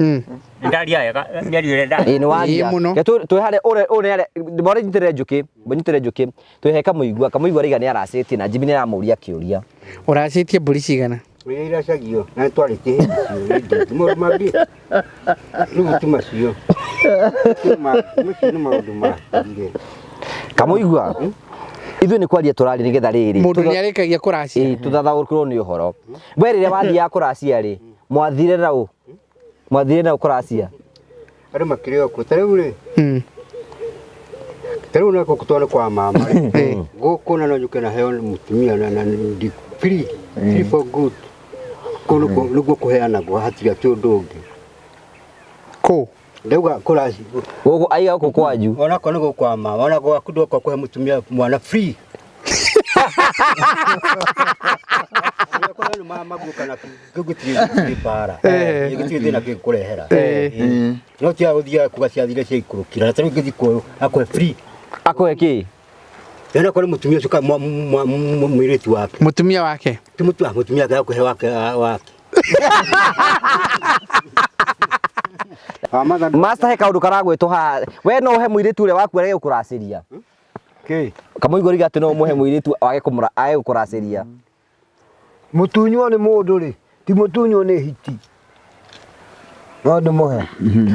Ndari aya nyari nda. Ni waria. Twe hare ore hare bore nyitere njuki. Twe he Kamuigua riga ni aracetie na Jimmy ni aramuria kiuria. Uracitie mburi cigana? Ira cagio na twarite hindi mo magi. Rugutima cio. Maundu ma. Kamuigua. Ithu ni kwaria turari nigetha riri mundu ni arikagia kuracia tuthathaũrũkĩrwo ni uhoro we rĩrĩa wathiaga kuracia ri mwathire na kuracia ari makireo ko tareu ri tareu na ko kutwana kwa mama gũkũ na njuke na heo mutumia na ndi free for good kono nugo kuheana go hatiga kĩũndũ ũngĩ ko ndauga kuraci gũkũ aiga gũkũ kwanyu ona kono go kwa mama ona go akudo kwa kuhe mutumia mwana free Kwa mama guka na gugutiri bara gugutiri na kurehera no tia uthia kugaciathire cia ikurukira na tarungi thiko akwe free akwe ki yana kwa mutumia cuka mwiritu wake mutumia wake mutumia wake wake Master he kaundu karagwĩtwo ha we no he mũirĩtu ũrĩa waku arege gũkũracĩria Kamuigua riga atĩ no mũhe mũirĩtu age gũkũracĩria Mutunyo ni mundu ri ti mutunyo ni hiti no ndumuhe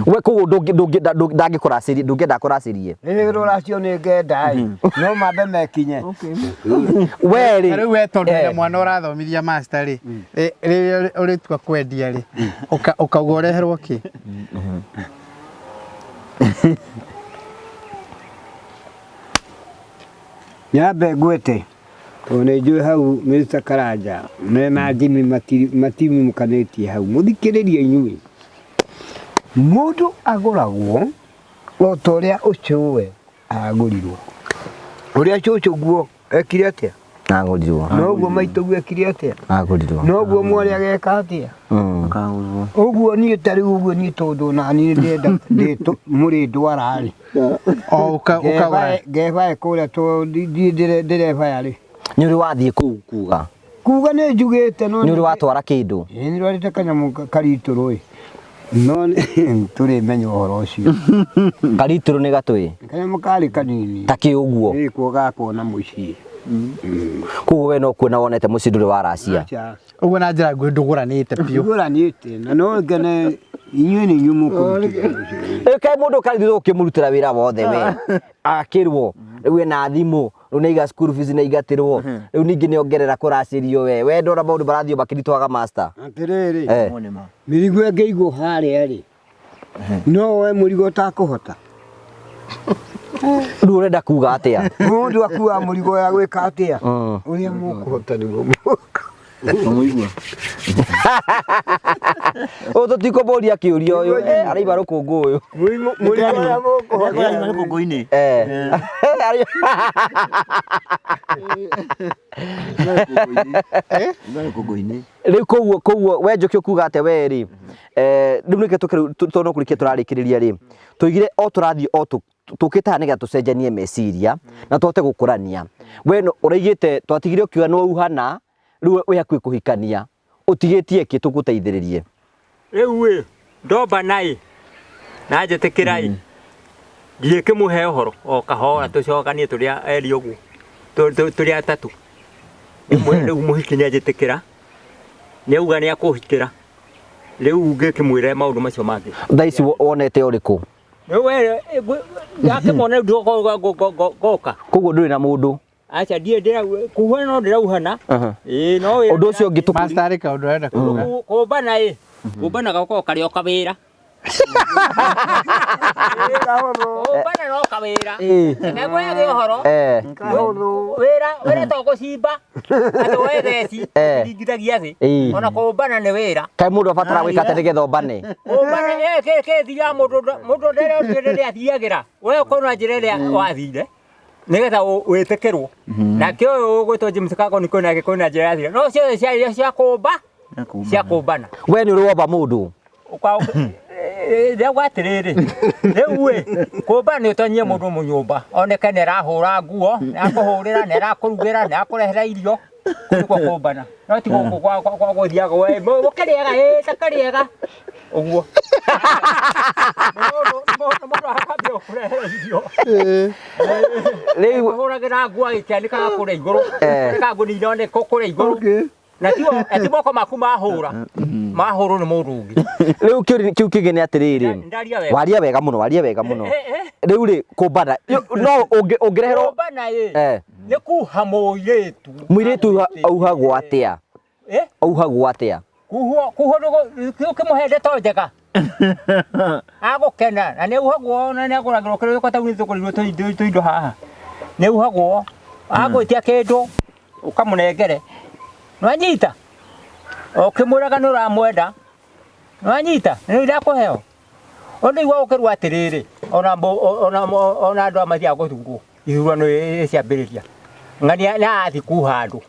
we koguo ndangĩkũracĩria ndũngĩenda kũracĩrie ni ruracio ni ngenda no mambe mekinye we ri rĩu we tondu mwana ũrathomithia master ri rĩrĩa ũrĩtua kwendia ri ukauga ũreherwo ki nyambe ngwete one njui hau Mr. Karanja mena Jimmy matimi mukanetie hau muthikiririe inyui mundu aguragwo o toria ucuwe agurirwo uria cucu guo ekire atia agurirwo no guo maitu guo ekire atia agurirwo no guo mwari ageka atia uguo ni tari uguo ni tondu na ni ndenda muri ndwara ri o ukagura geva ekura to ndireva yari nyuri wathie kuga ni njugite no nyuri watwara kindu ni rwarite kanyamu karituru ri no turi menyo horo ucio karituru ni gatwi kanyamu kari kanini taki uguo ni kuoga kuona mucii kuguo we no kuona wonete mucii nduri waracia uguo na njira ngwe nduguranite piu nduguranite na no ngene inyuĩ nĩ nyumuku kaĩ mũndũ karithio ũkĩmũrutĩra wĩra wothe we akĩrwo rĩu ena thimũ rĩu nĩ iga school fees nĩ igatĩrwo rĩu ningĩ nĩ ongerera kũracĩrio we ndona maũndũ marathiĩ makĩritũhaga master atĩrĩrĩ mĩrigo ĩngĩigwo harĩa rĩ no we mũrigo ũtakũhota rĩu ũrenda kuga atĩa mũndũ akua mũrigo ya gwĩka atĩa ũrĩa mũkũhota nĩguo Kamuigua tũtikũmũria kĩũria ũyũ araiba rũkũngũ ũyũ mũrigo ya mũkũhota rũkũngũ-inĩ rĩu koguo we Njoki ũkuga atĩa we rĩ rĩu nĩkĩo tondũ kũrĩkia tũrarĩkĩrĩria rĩ tũigire o tũrathiĩ o tũkĩte haha nĩgetha tũcenjanie meciria na tũhote gũkũrania we ũraigĩte twatigire ũkiuga nĩ wauhana rĩu we hakuhĩ kũhikania ũtigĩtie kĩ tũgũteithĩrĩrie rĩu ndomba naĩ na njĩtĩkĩrai ngĩkĩmũhe ũhoro o kahora tũcokanie tũrĩa eri ũguo tũrĩa atatũ rĩu mũhiki nĩ anjĩtĩkĩra nĩ auga nĩ akũhikĩra rĩu ngĩkĩmwĩre maũndũ macio mangĩ thaa ici wonete ũrĩkũ we yakĩmona ngoka koguo ndũrĩ na mũndũ acha ndira kuhana no ndirauhana no ũndũ ũcio ũngĩ master arĩ kaũndũ arenda kuuga kumbana kũmbana gako karĩ o kawĩra Kũmbana no kawĩra. Na ngoya gĩ ũhoro. Wĩra to gũcimba. Andũ oe theci. Ndingithagia thĩ. Ona kũmbana nĩ wĩra. Kaĩ mũndũ abatara gwĩka atĩ nĩgetha ũmbane? Kũmbana thia mũndũ nderĩa thiagĩra. We ũkona njĩra ĩrĩa wathire. Nĩgetha wĩtĩkĩrwo. Nake ũyũ ũgwĩtwo James Kagoni kwĩna njĩra yathire. No ciothe ciarĩ cia kũmba. Cia kũmbana. We nĩ ũrĩ womba mũndũ? Ndagwa atĩrĩrĩ, rĩu kũmba nĩ ũtonyie mũndũ mũnyũmba, oneke nĩ arahũra nguo, nĩ akũhũrĩra, nĩ arakũrugĩra, nĩ akũrehera irio, nĩkuo kũmbana. No ti gũkũ kwa gũthiaga we mũkĩrĩega takarĩega ũguo. Mũndũ akambia kũrehera irio. Rĩu hũragĩra nguo agĩkĩanĩkaga kũrĩa igũrũ, nĩka nguo nĩironeka kũrĩa igũrũ. Na ti moko maku mahũra nĩ mũndũ ũngĩ. Rĩu kiu kĩngĩ nĩ atĩrĩrĩ, waria wega mũno. Rĩu rĩ kũmbana no ũngĩreherwo kũmbana nĩ kuha mũirĩtu auhagwo atĩa? Auhagwo atĩa? Kuho ũkĩmũhende to njega agũkena na nĩ uhagwo na nĩ agũragĩrwo kĩrĩa gĩkota nĩ thũkũrĩrwo tũindo haha nĩ uhagwo agwĩtia kĩndũ ũkamũnengere nwanyita ũkĩmũraga nĩ ũramwenda nwanyita nĩ ndakũheo ũndũ igua ũkĩrua atĩrĩrĩ ona andũ amathiaga gũthurwo ithurano ciambĩrĩria ng'ania nĩathi kuha andũ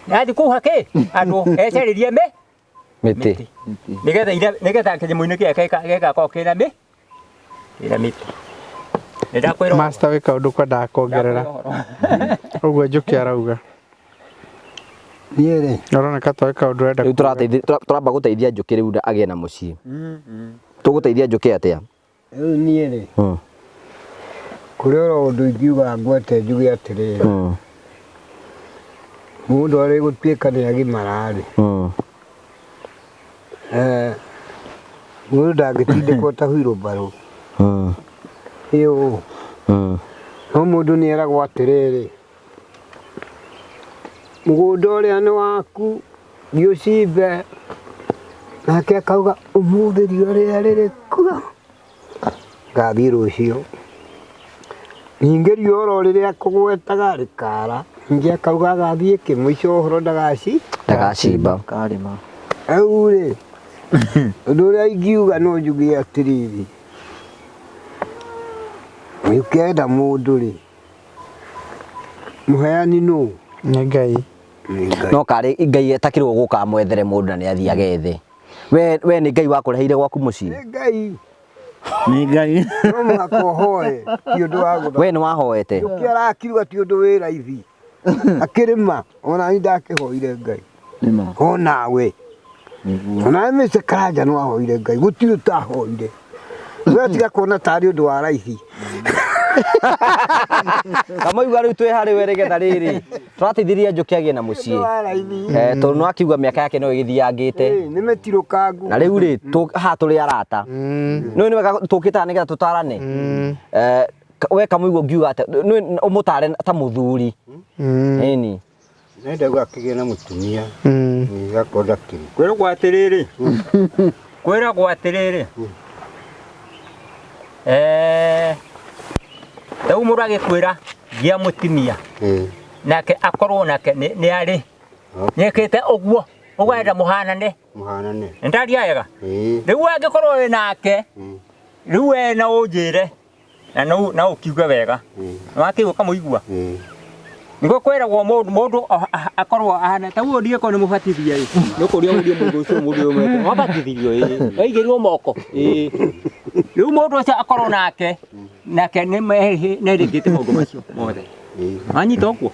nĩathi kuha kĩ andũ ecerĩrie mĩtĩ nĩgetha kĩnyamũ-inĩ gĩake gĩgakorwo kĩna mĩtĩ nĩndakwĩra master wĩ kaũndũ kwendaga kuongerera ũguo Njũkĩ arauga niĩ ũroneka twaĩ kaũndũ ũrenda rĩu tũramba gũteithia Njũkĩ rĩu agĩe na mũciĩ tũgũteithia Njũkĩ atĩa rĩu niĩ kũrĩ oro ũndũ ingiuga ngwete njuge atĩrĩrĩ mũndũ arĩ gũtuĩka nĩ agimara mũndũ ndangĩtindĩkwo ta wheelbarrow ĩũ no mũndũ nĩ eragwo atĩrĩrĩ mũgũnda ũrĩa nĩ waku thiĩ ũcimbe nake akauga ũmũthĩ riũa rĩrĩa rĩrĩkuo ngathiĩ rũciũ ningĩ riũa oro rĩrĩa kũgwetaga rĩkara ningĩ akauga agathiĩ kĩmũico ũhoro ndagacimba rĩu rĩ ũndũ ũrĩa ingiuga no njuge atĩrĩrĩ ũkĩenda mũndũ rĩ mũheani nũ nĩ Ngai no karĩ Ngai etakĩrwo gũka mwethere mũndũ na nĩ athiaga ethe we nĩ Ngai wakũreheire gwaku mũciĩ nĩ Ngai no mũhaka ũhoe ti ũndũ wa gũtha we nĩ wahoete Njũkĩ arakiuga ti ũndũ wĩ raithi akĩrĩma ona niĩ ndakĩhoire Ngai onawe onawe Mr. Karanja nĩ wahoire Ngai gũtirĩ ũtahoire we tiga kuona tarĩ ũndũ wa raithi kamaiuga rĩu twĩ harĩ we nĩgetha rĩrĩ tũrateithĩrĩria Njũkĩ agĩe na mũciĩ tondũ no akiuga mĩaka yake no ĩgĩthiangĩte nĩ mĩtirũkangu na rĩu rĩ haha tũrĩ arata nĩ wega tũkĩtaga nĩgetha tũtarane we kamũigua ngiuga atĩ ũmũtare ta mũthuri ĩni nenda akĩgĩa na mũtumia gakonda kiri kwĩragwo atĩrĩrĩ rĩu mũndũ agĩkwĩra gĩa mũtumia nake akorwo nake nĩ arĩ nĩekĩte ũguo ũkwenda mũhanane nĩndaria wega rĩu angĩkorwo wĩ nake rĩu we na ũnjĩre na ũkiuge wega nĩwakĩigua kamũigua nĩguo kwĩragwo mũndũ akorwo ahana ta ũguo ndiĩko nĩ mũbatithia nĩũkũria mũndũ ũcio mũndũ ũmwe wabatithirio waigĩrwo moko rĩu mũndũ ũcio akorwo nake nĩrĩngĩte maũndũ macio mothe wanyita ũguo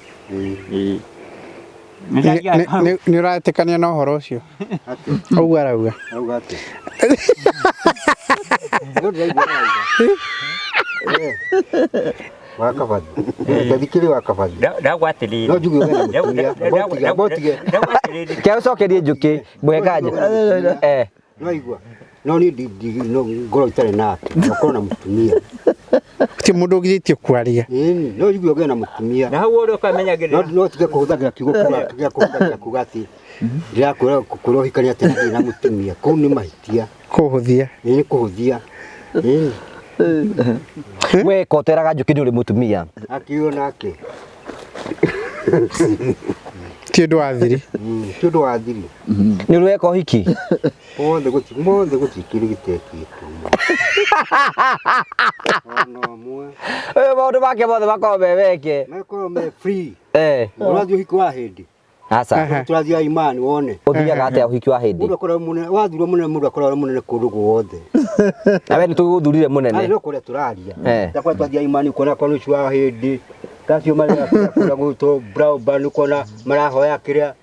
nĩ ũretĩkania na ũhoro ũcio ũguo arauga wakabathi ndathikĩrĩ wakabathi ndagwa atĩrĩrĩ no njuge ũgenda mũtumia kĩa ũcokerie Njũkĩ mwekanja no igua no niĩ ngoro itarĩ nake ũkorwo na mũtumia ti mũndũ ũgirĩtio kwaria no njuge ũgenda na mũtumia na hau ũrĩa ũkamenyagĩrĩra no tige kũhũthagĩra kiugo kũhũthagĩra kuga atĩ ndĩrakwĩra ũhikania atĩ na mũtumia kũu nĩ mahĩtia kuhuthia ni kuhuthia we koteraga njuki ni uri mutumia akiona ake ti undu wa thiri ti undu wa thiri ni uri weka hiki mothe gutikiri gitekitwo no mwe maundu make mothe makorwo me weke makorwo me free urathi uhiki wa hindi asa turathia imani wone uthiaga atia uhiki wa hindi mundu akorwo munene wathurwo munene mundu akorwo munene kundu guothe na we ni tuguthurire munene no kuria turaria takwa twathia imani kuona kwa nucu wa hindi kacio maria kura guto brown ban kuona marahoya kiria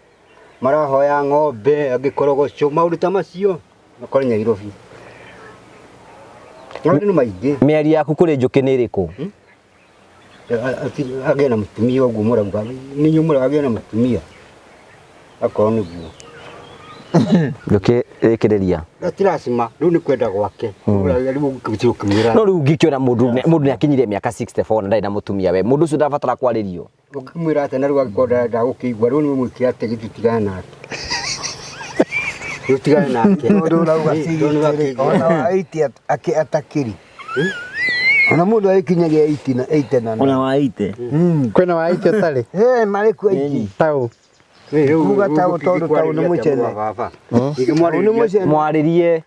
marahoya ng'ombe agikorogoco maundu ta macio makore Nairobi ni maingi miari yaku kuri njuki ni iriku agena mutumia uguo murauga ni nyumura agena mutumia akorwo niguo njuki ikiriria gatiracima riu ni kwenda gwake no riu ngikiona mundu ni akinyire miaka 64 na ndai na mutumia we mundu ucio ndabatara kwaririo ukimwira ate na riu agikorwo ndagukigua riu ni mwiki ate gitutigana nake tutigane nake mundu urauga ona wa 80 atakiri ona mundu aikinyagia 80 na 80 na ona wa 80 kwena wa 80 utari mari ku 80 tau kuga tau tondu ni muchene mwaririe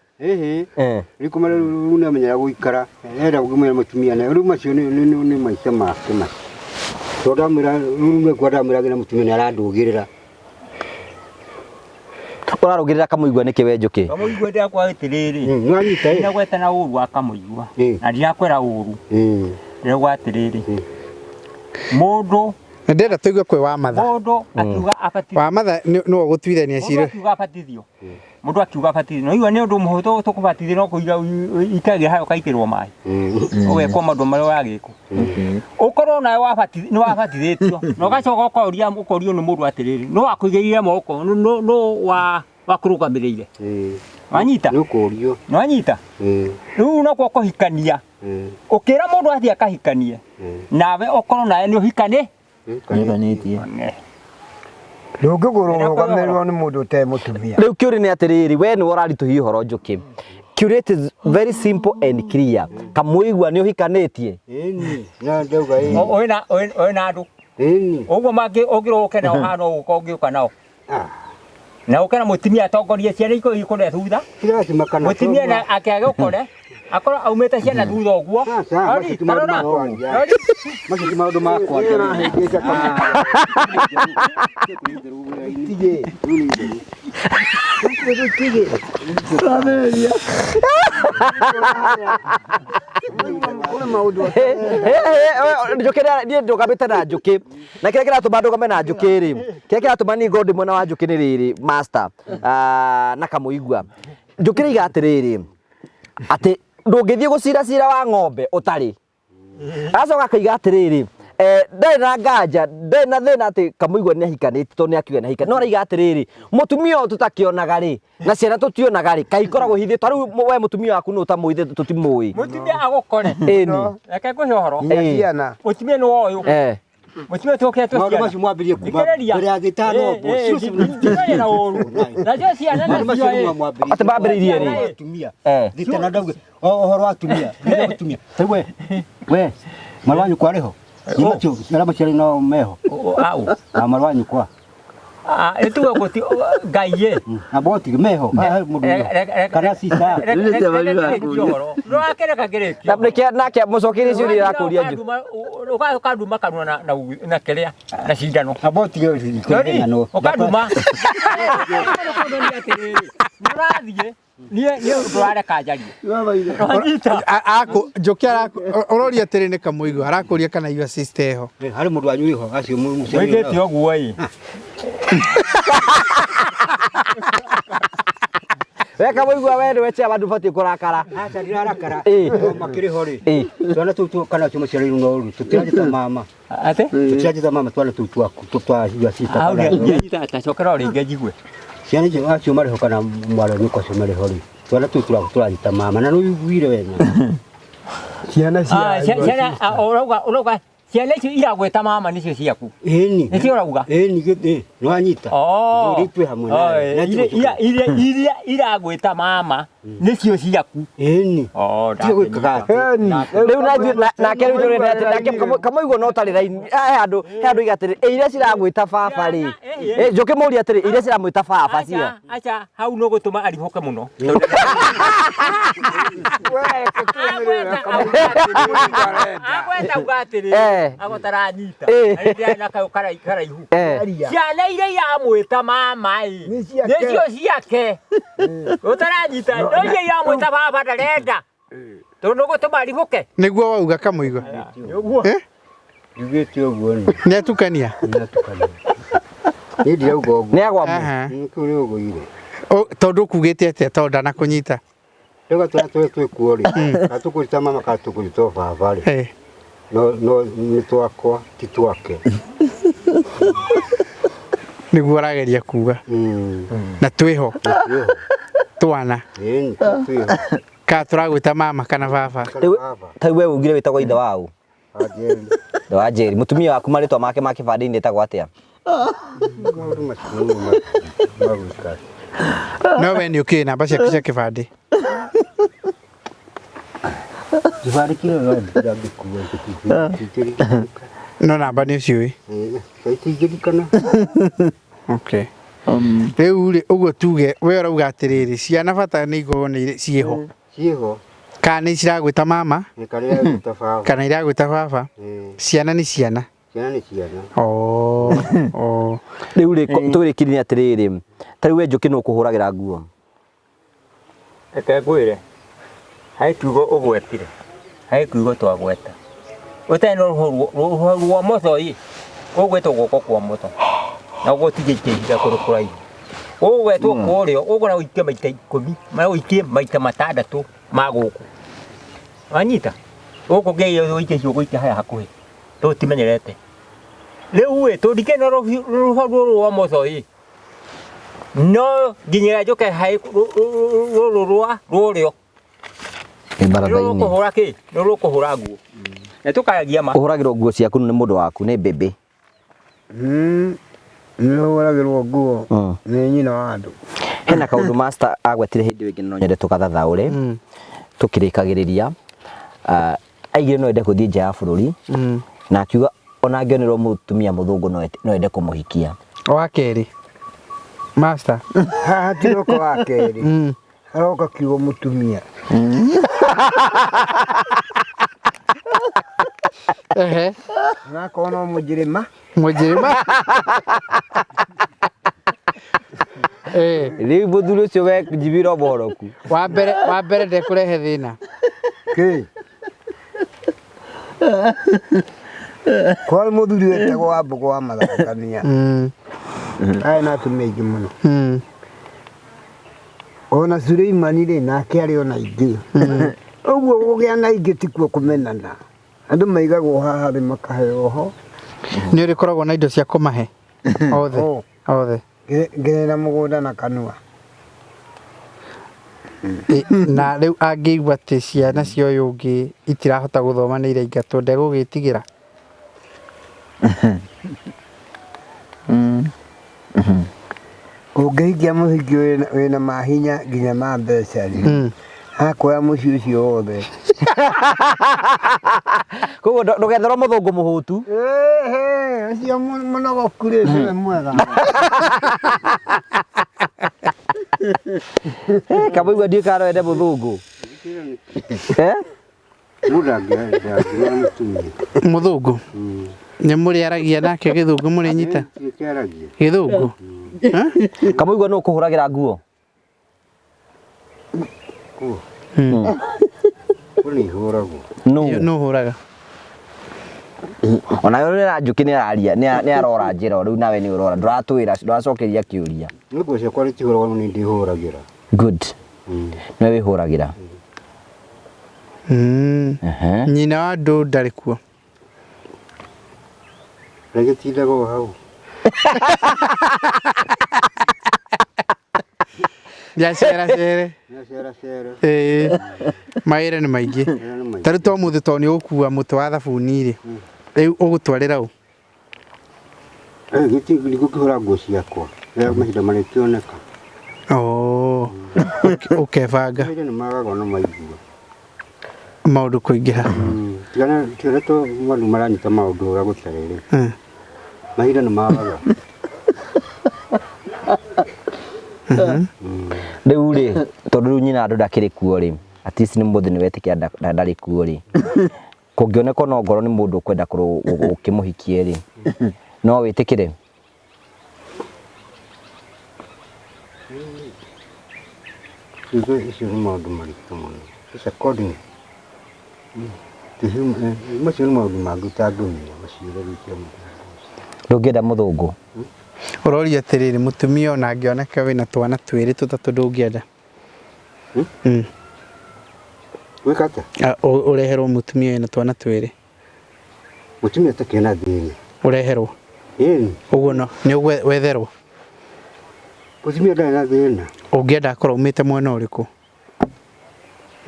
rikumara runa menyera guikara era gumera mutumia na riu macio ni maisha make ma tondu amira rumwe kwada mira gina mutumia ni arandugirira urarugirira kamuigua niki we njuki kamuigua ndia kwa itiriri nwanyita ina gweta na uru akamuigua na ndia kwera uru ndio gwa itiriri mundu ndenda tuigue kwe wa matha mundu akiuga abatithio wa matha no gutuithania ciro akiuga abatithio mundu akiuga abatithio no iwa ni undu muhuto tukubatithio no kuiga ikage hayo kaikirwo mai owe kwa mandu mario yagiko ukorwo nawe wabatithio ni wabatithitio no gacoka ukorio ni mundu atiriri no akuigirire moko no wakurugamirire wanyita nukurio no wanyita riu no kwa kuhikania ukira mundu athia kahikanie nawe ukorwo nawe ni uhikane niganitie ndungigurugamirwo ni mundu te mutumia riu kiuri ni atiriri we ni urarituhi horo njuki curate is very simple and clear kamuigua ni uhikanitie na ndauga oina andu uguo mangi ungiro ukena hano uko ungiuka nao na ukena mutimia atongorie ciana iko ikore thutha mutimia na akiage ukore akora aumete ciana thutha uguo ari tarora macio maundu makwa ndarahengeca kama tige tige njukira ni ndugamite na njuki na kire kiratuma ndugame na njuki ri kire kiratuma ni ngodi mwena wa njuki ni riri master na kamuigua njukira iga atiriri ati ndungithie gucira wa ng'ombe utari acoka kaiga atiriri ndari na nganja ndari na thina ati kamuigua ni ahikanite to ni akiuga ni ahika no raiga atiriri mutumia o tutakionaga ri na ciana tutionaga ri kaikoragwo hithie taru we mutumia waku no tamuithe tutimui mutumia agukore eni reke kuhe horo ciana mutumia ni woyu mutumia tukete maundu macio mwambirie kuma mbere ya gitano cio na uru na cio ciana na cio ati bambiririe ri atumia thitana ndauge ohoro atumia atumia we marwanyu kwariho imacho nara machari no meho au marwanyu kwa etuwe goti gaiye aboti meho mundu kana sisa no akere kagere ndabreke nake mucokiri ciuri irakuria nju ukaduma kanuna na kerea na cindano aboti no ukaduma narathie nie ndware kanjarie ako njuki uroria atiri ni kamuigua arakuria kana iwa sister ho hari mundu wanyu riho acio wegete oguo i weka muigua wewe weche abandu bati kurakara acha ndirarakara makiri hori twana tu kana tu machari no tutiaje ta mama ate tutiaje ta mama twana tu twaku tutwa iwa sita au ngenyita atacokera uri ngejigwe ciana icio acio mariho kana mwaro ni kwacio mariho ri twana tu turanyita mama na no iguire wena ciana urauga ciana icio iragweta mama nicio ciaku eni nicio urauga eni Nwanyita. Nduri twi hamwe nawe. Iria iragwita mama nicio ciaku. Ĩni. Tigo riu na keru ndore nake kamoigo no tari raini handu igatiri iria ciragwita baba ri njuke muri atiri iria ciramwita baba cio acha hau no gutuma arihoke muno agweta ugatiri agotaranyita aria naka karaihu ciana iria yamwita mama nicio ciake utaranyita ndoye yamwita baba ndarenda tondu gutuma arihoke niguo wauga kamuigo Njugĩte ũguo ni. Nĩatukania. Nĩ ndirauga ũguo. Nĩagwamũ. Kĩu nĩ ũgũire. Tondu kugĩte atĩa tondu ndanakunyita. Rĩu twĩ kuo rĩ. Katũkũrita mama katũkũrita baba rĩ. No nĩ twakwa ti twake. Nĩguo arageria kuga. Na twĩho. Twana. Twĩho. Ka turagwĩta mama kana baba. Tau we ugire witagwo ithe wao. Ajeri. Wa Njeri mutumia waku maritwa make makibandi-inĩ etagwo atia? No we nĩ ũkĩĩ namba ciaku cia kĩbandĩ? Kĩbandĩ kĩo no ndingĩkuua. No namba nĩ ũciũĩ? Itingĩririkana. Okay. Rĩu rĩ ũguo tuge we ũrauga atĩrĩrĩ ciana bata nĩ igorwo nĩ ciĩho. Ciĩho. Kana nĩ ciragwĩta mama? Kana iragwĩta baba. Kana iragwĩta baba? Ciana nĩ ciana. Ciana nĩ ciana. Rĩu rĩ tũrĩkirie atĩrĩrĩ tarĩu we Njũkĩ nũ ũkũhũragĩra nguo? Reke ngwĩre hai kiugo ũgwetire hai kiugo twagweta ũtarĩ na rũhoro rwa moto ĩ ũgwetwo guoko kwa moto na ũgũtige ikihinga kũrũkũraihu ũgwetwo kũrĩo ũgũra ũikie maita 10 marĩa ũikie maita 6 ma gũkũ wanyita gũkũ ngĩyo ũikie ũgũikia haya hakuhĩ tũtimenyerete rĩu ĩ tũndike na rũhoro rwa moto ĩ no nginya Njũkĩ hai rũrĩo Ibaratha-inĩ. Nũrũkũhũra kĩ? Nũrũkũhũra nguo. Nĩtũkaragia ma. Ũhũragĩrwo nguo ciaku nĩ mũndũ waku nĩ mbĩmbĩ. Nĩhũragĩrwo nguo nĩ nyina wa andũ. Hena kaũndũ master agwetire hĩndĩ ĩngĩ no nyende tũgathathaũre tũkĩrĩkagĩrĩria aigire no ende gũthiĩ nja ya bũrũri na akiuga ona angĩonerwo mũtumia mũthũngũ no ende kũmũhikia. Wa kerĩ master Haha tiroka wa kerĩ. Haroka kiugo mũtumia. Ehe. Nakorwo no mũnjĩrĩma. Mũnjĩrĩma. Rĩu mũthuri ũcio we njibira ũboroku. Wa mbere ndekũrehe thĩna. Kĩ? Kwa mũthuri wetagwo Wambũgũ wa Mathangania. Arĩ na atumia aingĩ mũno. Ona Suleimani rĩ nake arĩ ona aingĩ. Ũguo gũgĩa na aingĩ tikuo kũmenana. Andũ maigagwo haha thĩ makaheo ho. Nĩ ũrĩkoragwo na indo cia kũmahe othe. Ngerera mũgũnda na kanua. Na rĩu angĩigua atĩ ciana cia ũyũ ũngĩ itirahota gũthoma nĩ iraingatwo ndegũgĩtigĩra. Ũngĩhikia mũhiki wĩna mahinya nginya ma mbeca rĩ. Hakuoya mũciĩ ũcio wothe. Koguo ndũgetherwo mũthũngũ mũhũtu. Ũcio mũnogoku rĩ nĩwe mwega. Kamũigua ndiũkara wende mũthũngũ. Mũthũngũ nĩ mũrĩaragia nake gĩthũngũ mũrĩnyita gĩthũngũ. Kamũigua nũ ũkũhũragĩra nguo? Nũ ũhũraga? Ona yo rĩra Njũkĩ nĩ araria nĩ arora njĩra rĩu nawe nĩ ũrora ndũratwĩra ndũracokeria kĩũria. Nĩguo ciakwa rĩtihũragwo no nĩ ndĩhũragĩra. Good. Nĩwe wĩhũragĩra. Nyina wa andũ ndarĩ kuo. Nagĩtindaga o hau. Nĩaceracere. Mawĩra nĩ maingĩ. Tarĩu to mũthĩ to nĩ ũgũkua mũtĩ wa thabuni rĩ. Rĩu ũgũtwarĩra ũ? Gĩtĩ gũkĩhũra nguo ciakwa rĩrĩa mahinda marĩa kĩoneka. Ũkebanga Mahinda nĩ magaga no maigua maũndũ kũingĩha. Tigana to maũndũ maranyita maũndũ ũrĩa gũtarĩ mahinda nĩ magaga. Rĩu rĩ tondũ rĩu nyina andũ ndakĩrĩ kuo rĩ at least nĩ mũthĩ nĩ wetĩkia ndarĩ kuo rĩ kũngĩoneka no ngoro nĩ mũndũ ũkwenda ũkĩmũhikie rĩ no wĩtĩkĩre? Icio nĩ maũndũ maritũ mũno. It's according to him. Macio nĩ maũndũ mangĩ ũtangĩmenya maciĩre gĩkĩra mũthũngũ. Ndũngĩenda mũthũngũ? Ũroria atĩrĩrĩ mũtumia ona angĩoneka wĩna twana twĩrĩ tũtatũ ndũngĩenda? Gwĩka atĩa? Ũreherwo mũtumia wĩna twana twĩrĩ. Mũtumia atakĩona thĩna. Ũreherwo? Ũguo no nĩ ũgwetherwo? Mũtumia ndarĩ na thĩna. Ũngĩenda akorwo umĩte mwena ũrĩkũ?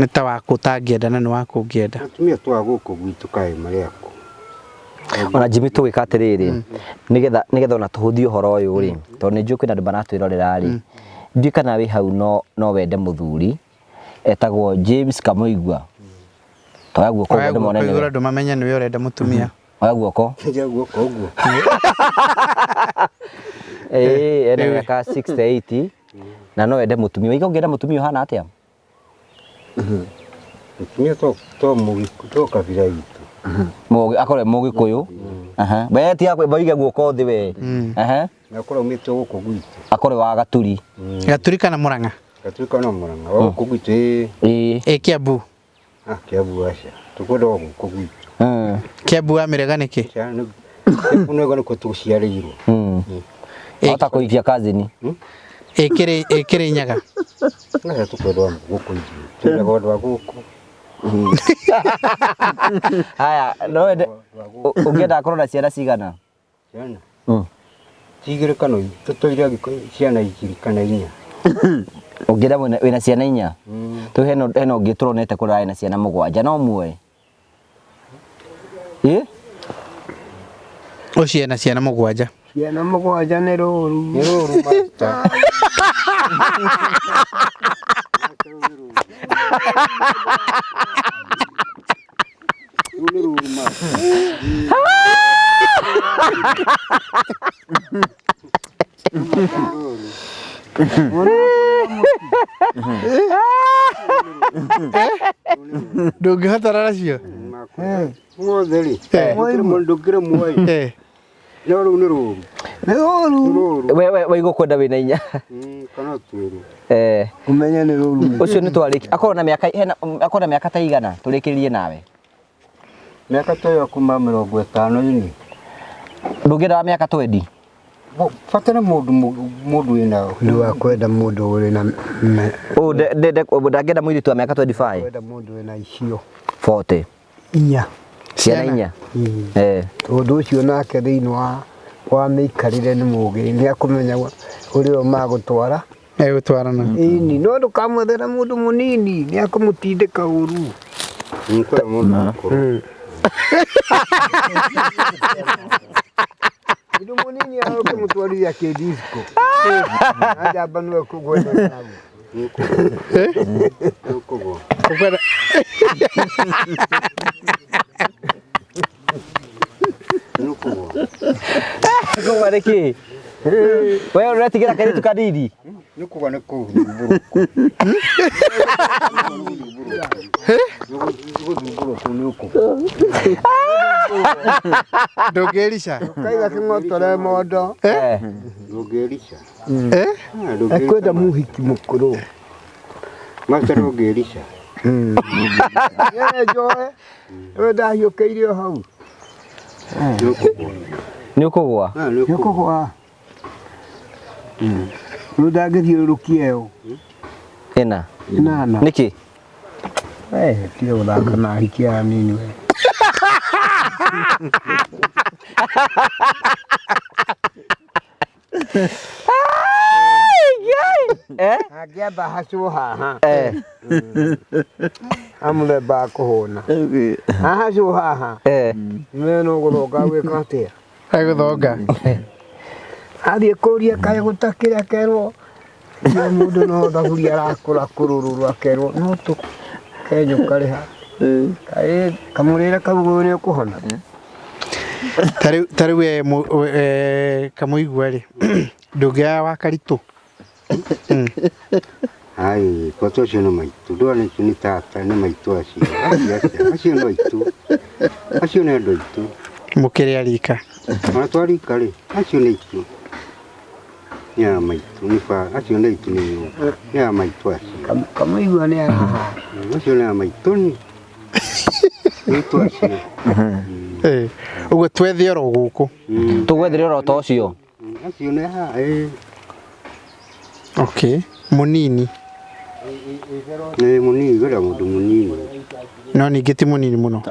Nĩ ta waku ũtangĩenda na nĩ waku ũngĩenda? Mũtumia twa gũkũ gwitũ kaĩ marĩ akũ. Ona Jimmy tũgĩka atĩrĩrĩ nĩgetha ona tũhũthie ũhoro ũyũ rĩ tondũ nĩ njũĩ kwĩna andũ maratwĩrorera rĩ ndiũĩ kana wĩ hau no wende mũthuri etagwo James Kamũigua. Toya guoko ũguo ndĩmone nĩwe. Andũ mamenye nĩwe ũrenda mũtumia. Oya guoko. Oya guoko ũguo. Ena mĩaka 68 na no wende mũtumia. Wĩga ũngĩenda mũtumia ũhana atĩa? Mũtumia to kabira itu. Akorwo Mũgĩkũyũ. We ti waige guoko thĩ we. Na akorwo umĩte gũkũ gwitũ. Akorwo wa Gaturi. Gaturi kana Mũrang'a? Gaturi kana Mũrang'a. Wa gũkũ gwitũ Kiambu. Kiambu aca. Tukwenda wa gũkũ gwitũ. Kiambu amĩrega nĩkĩ? Kiambu nĩguo nĩkuo tũciarĩirwo. Ota kũikia kazini. Ĩkĩrĩ nyaga. Na tukwenda wa gũkũ ithuĩ. Twenda wa gũkũ. Haya no wende ũngĩenda akorwo na ciana cigana? Ciana? Tigĩrĩ kana tũtũire ciana igĩrĩ kana inya. Ũngĩenda wĩna ciana inya? Tũ heno ũngĩ tũronete kũrĩa na ciana mũgwanja no muoe? Ũcio ena ciana mũgwanja. Ciana mũgwanja nĩ rũru. Nĩ rũru master. Ndũngĩhotana nacio? Mũtheri. Mũndũ kĩra muoyi. No rũu nĩ rũru. Nĩ rũru. We igũkwenda wĩna inya. Kana twĩrĩ. Ũmenye nĩ rũru. Ũcio nĩ twarĩki. Akorwo na mĩaka ta igana tũrĩkĩrĩrie nawe? Mĩaka ta ĩyo kuma 50 Ndũngĩenda wa mĩaka 20? Fatana mũndũ wĩna Nĩ wakwenda mũndũ ũrĩ na ndangĩenda mũirĩtu wa mĩaka 25? kwenda mũndũ wĩna icio 40? inya. Ciana inya? Tondũ ũcio nake thĩinĩ wa mĩikarĩre nĩ mũgĩ nĩ akũmenya ũrĩa magũtwara. Egũtwarana. Ĩni no ndũkamwethera mũndũ mũnini nĩ akũmũtindĩka ũru. Nĩkwenda mũndũ mũkũrũ. Mũndũ mũnini akũmũtwarithia kĩdisco. Ajamba nĩwe kũgweta nawe. Ũkwenda Kũgwa nĩkĩ? We ũretigĩra kairĩtu kanini? Nĩ kũgwa nĩ kũu thumburuku. ndũngĩrica? Kaiga kĩng'otore mondo. Ndũngĩrica. Ekwenda mũhiki mũkũrũ. Master ndũngĩrica. Njoe. We ndahiũkĩire o hau. Nĩ ũkũgwa? Nĩ ũkũgwa. Rĩu ndangĩthiũrũrũkia ĩyo. Ĩna? Ĩnana. Nĩkĩ? Tiga gũthaka na ahiki aya anini we. Angĩamba hacwo haha. Amũthemba kũhũna. Hahacwo haha. We no gũthonga gwĩka atĩa? Egũthonga. Athiĩ kũria kaĩ gũtakĩrĩ akerwo nĩ mũndũ no thaburi arakũra kũrũrũ akerwo no tũkenyũ karĩ ha kaĩ kamũrĩre kau nĩ ũkũhona. Tarĩu kamũigua rĩ ndũngĩaya wa Karitũ. Ai, kwa tocio nĩ maitũ ndona icio nĩ tata nĩ maitũ acio no aitũ acio nĩ andũ aitũ mũkĩrĩ arika ona twarika rĩ acio nĩ aitũ ya maitũ nĩ acio nĩ aitũ nĩ ya maitũ acio kamũigua nĩ araha acio nĩ maitũ nĩ aitũ acio. Ũguo twethe oro gũkũ tũgwethere oro ta ũcio acio nĩ ha okay mũnini mũnini gwĩra mũndũ mũnini no ningĩ ti mũnini mũno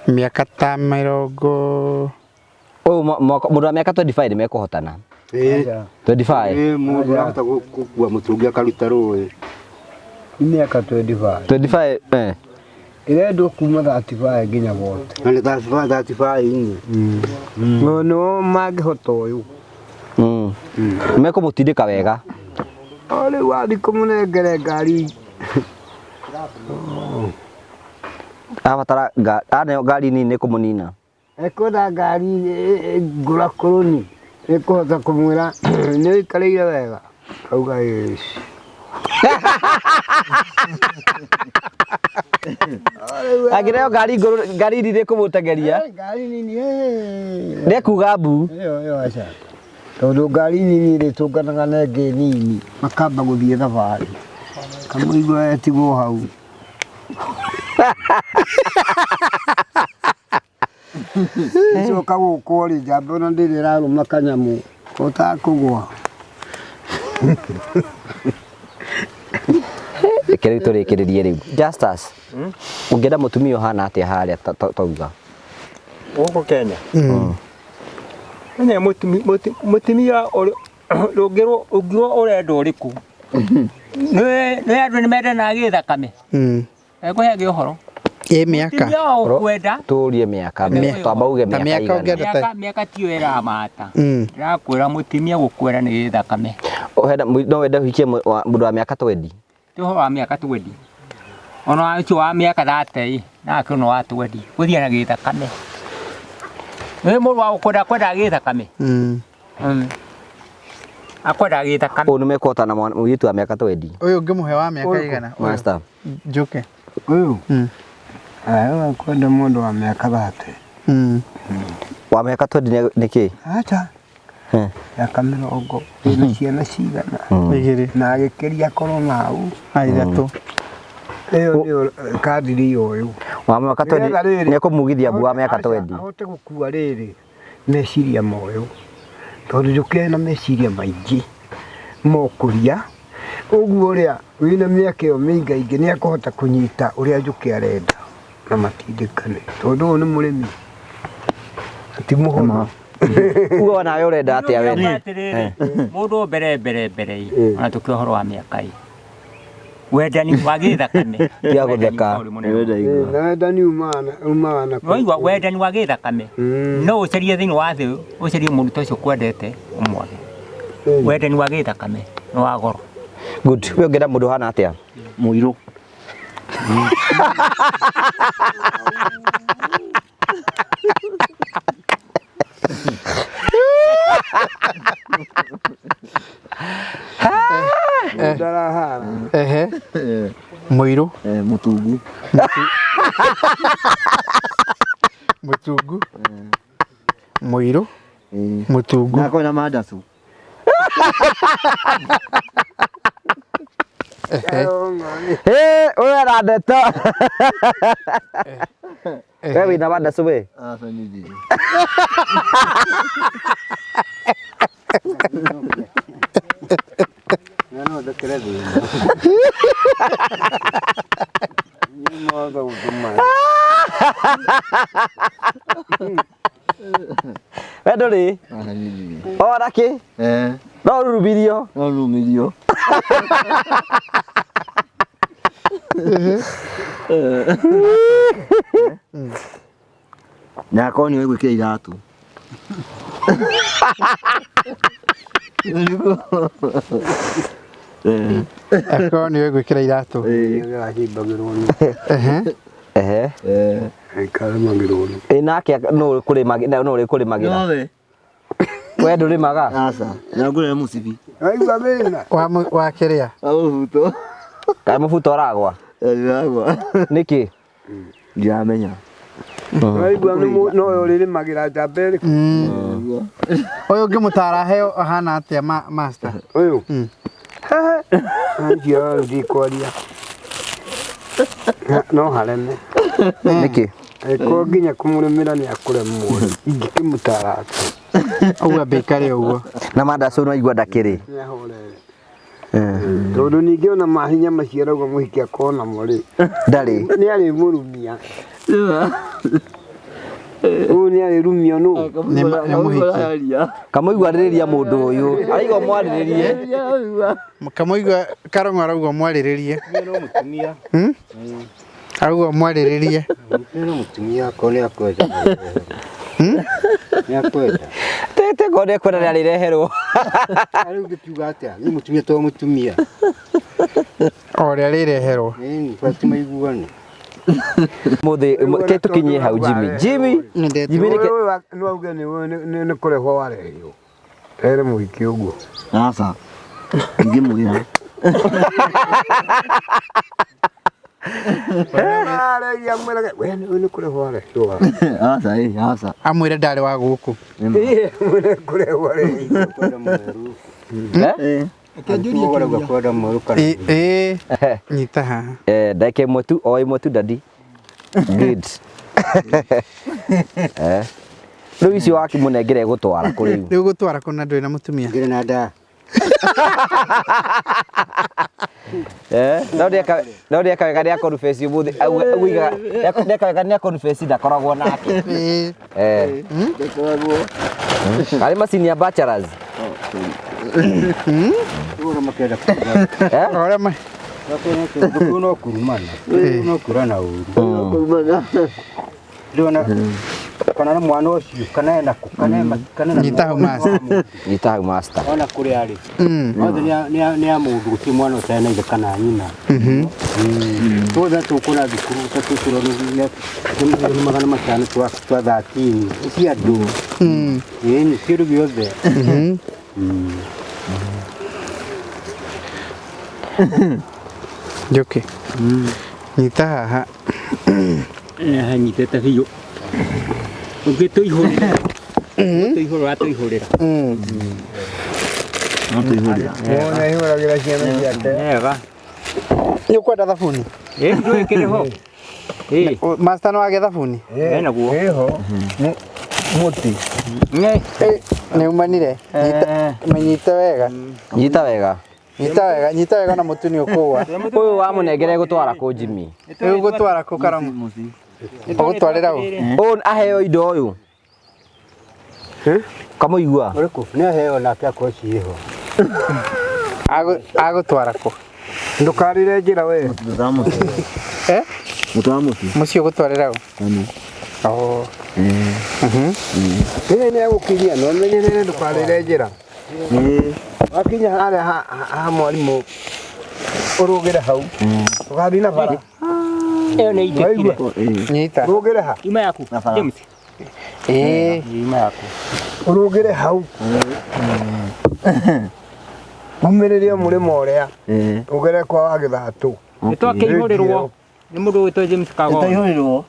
mĩaka ta mĩrongo mũndũ wa mĩaka 25 nĩmekũhotana 25 mũndũ arahota gũkua mũtũngi akaruta rũĩ mĩaka 25 ĩrendwo kuma 35 nginya vote na nĩ 35 no mangĩhota ũyũ nĩmekũmũtindĩka wega. Rĩu wathi kũmũnengere ngari abatara aneo ngari nini nĩkũmũnina ekwenda ngari ngũra kũrũni ĩkũhota kũmwĩra nĩ ũikarĩire wega auga angĩreo ngari nini nĩkũmũtengeria ngari nini nĩkuga mbu aca tondũ ngari nini rĩtũnganaga na ĩngĩ nini makamba gũthiĩ thabarĩ kamũigua etigwo hau. Coka gũkũ rĩ njamba ona ndĩrĩ ĩrarũma kanyamũ ũtakũgwa. Reke rĩu tũrĩkĩrĩrie rĩu. Justus ũngĩenda mũtumia ũhana atĩa harĩa tauga gũkũ Kenya nĩ mũtumia ũngĩrwo ũrenda ũrĩkũ nĩ andũ nĩmendanaga gĩthakame ekũheage ũhoro mĩaka tũrie mĩaka twamba uge mĩaka tiyo ĩramata ndĩrakwĩra mũtumia gũkwĩra nĩ gĩthakame no wende ũhikie mũndũ wa mĩaka 20 ti ũhoro wa mĩaka 20 ona ũcio wa mĩaka 30 nake no wa 20 gũthiĩ na gĩthakame nĩ mũndũ wa kwenda gĩthakame akwenda gĩthakame ũyũ nĩmekũhotana mũirĩtu wa mĩaka 20 ũyũ ũngĩmũhe wa mĩaka igana master Njuke ũyũ kwenda mũndũ wa mĩaka 30 wa mĩaka 20 nĩkĩ acha mĩaka 30 ĩna ciana cigana igĩrĩ na agĩkĩria korwo nau ithatũ ĩyo nĩyo kadiri ũyũ wa mĩaka 20 nĩekũmugithia mbu wa mĩaka 20 ahote gũkua rĩrĩ meciria moyo tondũ Njuki na meciria maingĩ mokũria ũguo ũrĩa wĩna mĩaka ĩyo mĩingaingĩ nĩekũhota kũnyita ũrĩa Njuki arenda na matindĩkane tondũ ũyũ nĩ mũrĩmi ti mũhono ugo nawe ũrenda atĩa we mũndũ mbere ona tũkĩ ũhoro wa mĩaka wendani wa gĩthakame tia gũtheka wendani umaga na waigua wendani wa gĩthakame no ũcarie thĩinĩ wa thĩ ũcarie mũndũ ta ũcio kwendete ũmwage wendani wa gĩthakame nĩ wa goro. Good. We ũngĩenda mũndũ hana atĩa mũirũ mũirũ mũtungu mũtungu mũirũ mũtungu na kwĩna mandacu ũyũ arandeta we wĩna mandacu we we ndũrĩ ora kĩ no rurumirio nyakoni we gwĩkĩra iratũ Eko niwe gwikira iratu. Nake no kurimagira we ndurimaga Asa, na ngure musibi. Aigua bena. Wa kiria. Abuto. kai mubuto aragwa Aragwa. niki Ndiamenya. Aigua no uririmagira jambere. Oyo ngimutara heo hana atia master. Uyu. Anjia ndikwaria. No harene. niki Eko nginya kumurumira ni akure muwe. Ingikimutara ati. Uga bekare ugo. na manda so no igwa ndakiri Tondu ningi ona mahinya maciaragwo muhikia kona muri. ndari Ni ari murumia. Ni ari rumio no. Ni muhiki. kamuigwaririria mundu uyu aigwa mwariririe Kamuigwa karongo arauga mwariririe. No mutumia. Arauga mwariririe. No mutumia kone akwenda. Ni akwenda. tete gode kwenda rari reherwo Ari ugikiuga atia? Ni mutumia to mutumia. Ore rireherwo. Fatima iguane. muthi ke tukinye hau Jimmy Ndete. No auge ni kureho warehio. Ere muhiki uguo. Asa. Ngimugira. Ara ya mwera we ni kureho warehio. Asa, asa. Amwire ndari wa guku. Ni kureho warehio. Kwenda muru kana. Nyita ha. ndake motu oi motu dadi good riu icio wakimunengere gutwara kuri Riu gutwara kuna ndwi na mutumia. Ngire na nda. no ndeka wega ni akonfesi umuthi uiga ndeka wega ni akonfesi ndakoragwo nake ari macini ya bachelors Ora makenda kuga. Ora ma. No kurumana. No kurana uru. Ndona kana na mwana ucio kana na kana na Nyita master. ita master ona kuri ari. Othe ni a mundu guti mwana utena ile kana nyina. Toda tukura thukuru tatukura ni magana matano twa 13 cia ndu. Ni kiru biothe. Joke. Nyita haha. Hanyitete biũ ũngĩtũihũrĩra tũihũrĩra tũihũrĩra No tuihurira. Wona ihuragira ciana ciake. wega Nĩũkwenda thabuni? ndwĩkĩre ho Master no age thabuni? enaguo Eho. Muti. Nĩumanire. Menyite wega. nyita wega Nyita wega na mutu nĩ ũkũwa. uyu wamunengere gutwara ku Jimmy Rĩu gũtwara kũ Karongo? Ũgũtwarĩra ũ? aheo indo uyu kamuigua Uriku ni aheo na kia kwa ciho. Agũtwara kũ? Ndukarire njira we. Mutamuti. Mutamuti. Mũciĩ ũgũtwarĩra ũ? Ani. Ni agukiria no menyerere ndukarire njira. Wakinya haria ha mwarimu urugire hau. Ugathi na bara. ĩyo nĩ ithĩkire Nyita. Urugire ha. ima yaku James ima yaku Urugire hau. Umiririe murimo uria. Ugere kwa wagithatu. nĩtwakĩihũrĩrwo nĩ mũndũ wĩtwo James Kago Taihuriro.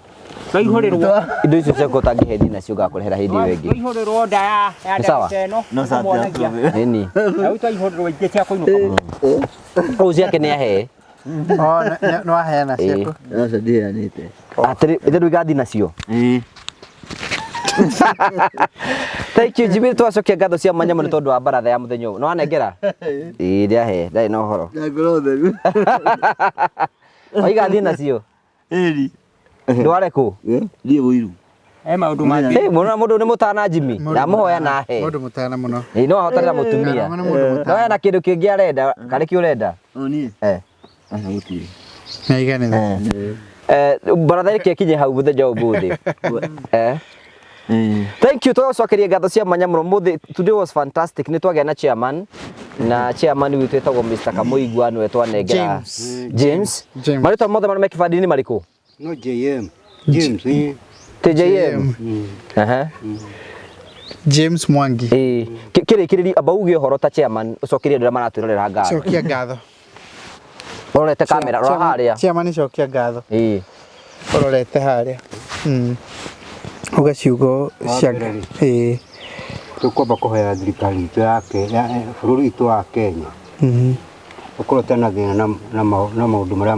twaihũrĩrwo indo icio ciaku ũtangĩhendi nacio ngakurehera hindi ĩyo ĩngĩ twaihũrĩrwo nda ya Sawa. ndagĩka ĩno No sa tũmwonagia. ĩni Rĩu twaihũrĩrwo ingĩ cia kũinũka rĩu ciake nĩ ahee No aheana ciaku. Asa ndianite. atĩrĩ ithe ndũ igathi nacio Eh. thank you Jimmy twacokia ngatho cia mwanya mũno tondũ wa baratha ya mũthenya ũyũ no wanengera ndiahe ndarĩ na ũhoro Ngoro theru. waigathi nacio Eri. ndware kũ Ndiye wiru. he maũndũ mangĩ mũndũ nĩ mũtana Jimmy ndamũhoya nahe Mũndũ mũtana mũno. no ahotanĩra mũtumia Mũno mũndũ no mũtana. ena kĩndũ kĩngĩ arenda karĩ kĩ ũrenda Oni. Asa gutiri. Naiganĩra. baratha ĩrĩkĩ ĩkinye hau mũthenya ũmũthĩ Thank you to cokeria ngatho cia mwanya muno muthi. Today was fantastic. Ni twagea na chairman na chairman witu etagwo Mr. Kamuigwa no etwanengera James. Marito mothe marime kibandini mariko? No JM. James. TJM. James Mwangi. Kiri kiriri abauge horo ta chairman ucokirie ndira maratwirorera ngatho. Cokia ngatho. Urorete kamera ro haria. Chairman cokia ngatho. Urorete haria. Ugaciugo ciaga. Tukwamba kuhoya thirikari itu yake bũrũri itu wa Kenya. Ukorwo tena thina na maundu maria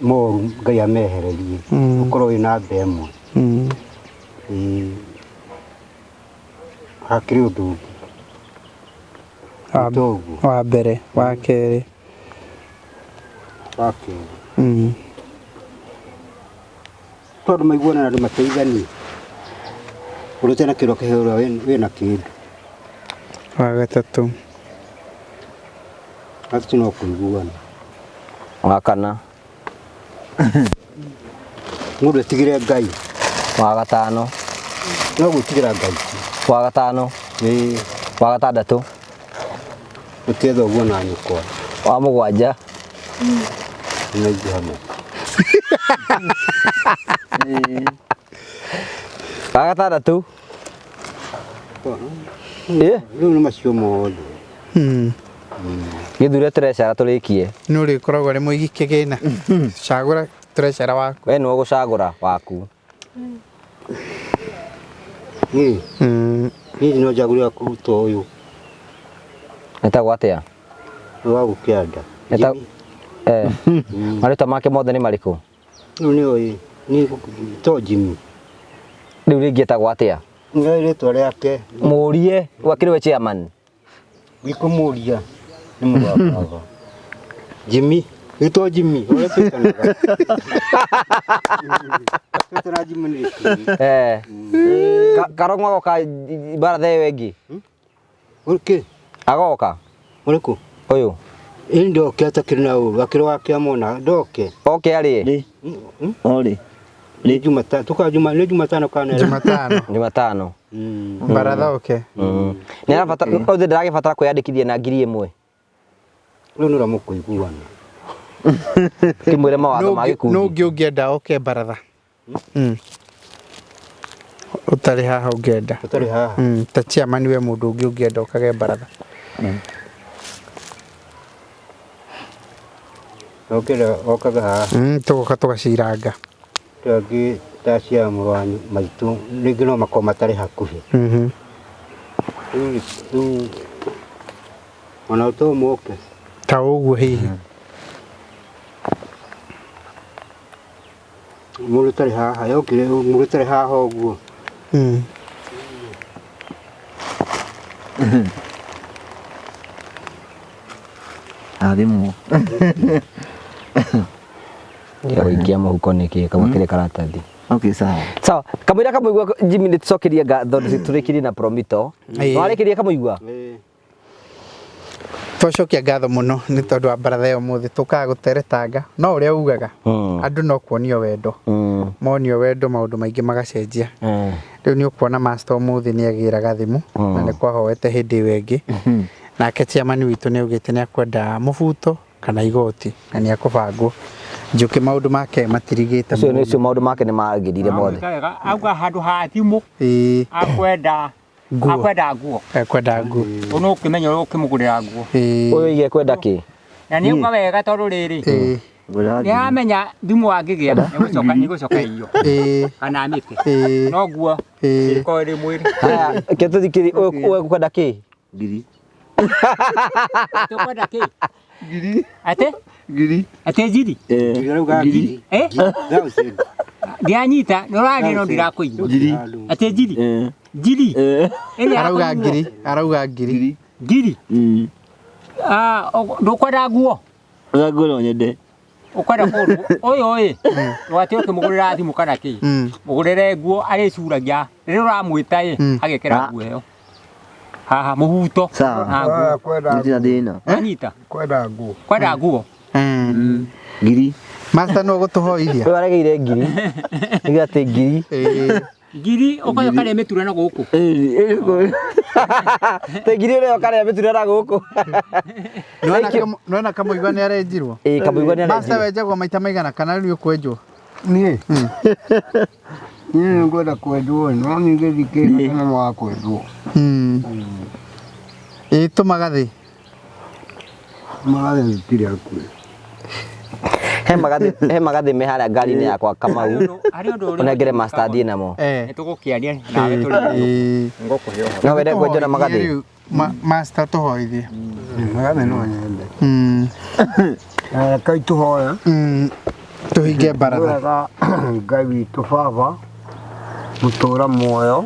moru Ngai amehererie. Ukorwo wina mbe ĩmwe. Hakiri undu wa mbere wa kerĩ. Tondũ maiguana na andũ mateithanie. Ũrute na kĩro kĩheo wĩna kĩndũ. Wa gatatũ. Hatirĩ no kũiguana. Wa kana. Mũndũ etigĩre Ngai. Wa gatano. No gwĩtigĩra Ngai. Wa gatano. Wa gatandatũ. Ũtietha ũguo na nyũkwa. Wa mũgwanja. Nĩ hamwe. Wa gatandatũ. Rĩu nĩ macio mothe. Gĩthure treasure tũrĩkie. Nĩ ũrĩkoragwo rĩ mũigi kĩgĩna. Cagũra treasure waku. We nĩ ũgũcagũra waku. Niĩ no njagũrĩra kũruta ũyũ. Etagwo atĩa? Wa gũkĩanda. Marĩtwa make mothe nĩ marĩkũ? Rĩu nĩ oĩ. Nĩ to Jimmy. Rĩu rĩngĩ etagwo atĩa? Nĩ rĩtwa rĩake. Mũrie wakĩrĩ we chairman. Ngĩkũmũria nĩ mũndũ wa baba. Jimmy. Rĩtwa Jimmy. Ũrĩa twĩtanaga. Twĩtanaga Jimmy nĩ rĩtwa. Karong'o agoka baratha ĩyo ĩngĩ? Ũrĩkĩ? Agoka? Ũrĩkũ? Ũyũ? Ĩĩ ndoke atakĩrĩ na ũru. Akĩrĩ wake amona ndoke. Oke arĩ? Olĩ. Nĩ Jumatano. Tuka Jumatano kana. Jumatano. Baratha oke. Nĩ arabatara othe ndĩragĩbatara kwĩyandĩkithia na 1,000. Rĩu nĩ ũramũkũiguana. Kĩmwĩre mawatho ma gĩkundi. No ũngĩ ũngĩenda oke baratha. Ũtarĩ haha ũngĩenda. Ũtarĩ haha. Ta chairman we mũndũ ũngĩ ũngĩenda okage baratha. Okaga haha. Tũgoka tũgaciranga. Tũngĩ ta cia mũrũ maitũ rĩngĩ no makorwo matarĩ hakuhĩ. Rĩu ona to moke. Ta ũguo hihi. Mũndũ ũtarĩ haha yokire mũndũ ũtarĩ haha ũguo. Athimũ. Gũikia mũhuko nĩkĩ kamwĩkĩre karatathi. Okay, sawa. Sawa, kamwĩra Kamũigwa Jimmy nĩ tũcokerie ngatho tũrĩkirie na Promito. Warĩkirie Kamũigwa? Twacokia ngatho mũno nĩ tondũ wa baratha ĩyo mũthĩ tũkaga gũteretanga no ũrĩa ugaga andũ no kuonio wendo monio wendo maũndũ maingĩ magacenjia rĩu nĩ ũkuona master mũthĩ nĩ agĩraga thimũ na nĩ kwahoete hĩndĩ ĩyo ĩngĩ nake chairman witũ nĩ augĩte nĩ akwenda mũbuto kana igoti na nĩ akũbangwo njuke maũndũ make matirigĩte ũcio nĩcio maũndũ make nĩ magĩrire mothe auga handũ ha thimũ akwenda nguo ekwenda nguo ono ukimenya uri ukimugurira nguo uyu ige kwenda ki na ni uga wega tondu riri ni amenya thimu wangigia ni gucoka iyo kana amite no nguo iko ri mwiri haya ketuthikiri uyu kwenda ki Ngiri. Tukwenda ki Ngiri. ate Ngiri. ate jiri Ngiri. Ndianyita nurani no ndirakuigua Ngiri. ate jiri jiri arauga ngiri jiri ndukwenda nguo Ngoro nyende. ukwenda kundu oyo wati ukimugurira thimu kana ki mugurire nguo ari curagia riri uramwita agekera nguo iyo haha muhuto Sawa. Kwenda thina. anyita kwenda nguo kwenda nguo Ngiri. Master no gutuhoithia. Wewe waregeire ngiri. Igate ngiri. Ngiri okoyo kare metura na guku. Te ngiri leo kare metura na guku. Nona Kamuigwa ni arenjirwo. Kamuigwa ni arenjirwo. Master wenjagwo maita maigana kana ni ukwenjwo? Niĩ niĩ ngwenda kwendwo no ningĩthikĩrĩria kana wa kwendwo. Tũmagathĩ magathĩ gũtirĩ hakuhĩ. He magathĩ me harĩa ngari-inĩ yakwa Kamau. Ũnengere Master athiĩ namo. Nĩtũgũkĩaria nawe tũrĩ ngũkũhe ũhoro. No wende kwenjwo na magathĩ? Master tũhoithie. Magathĩ no nyende. Kaĩ tũhoya tuhinge baratha. Ngai witũ Baba mũtũra muoyo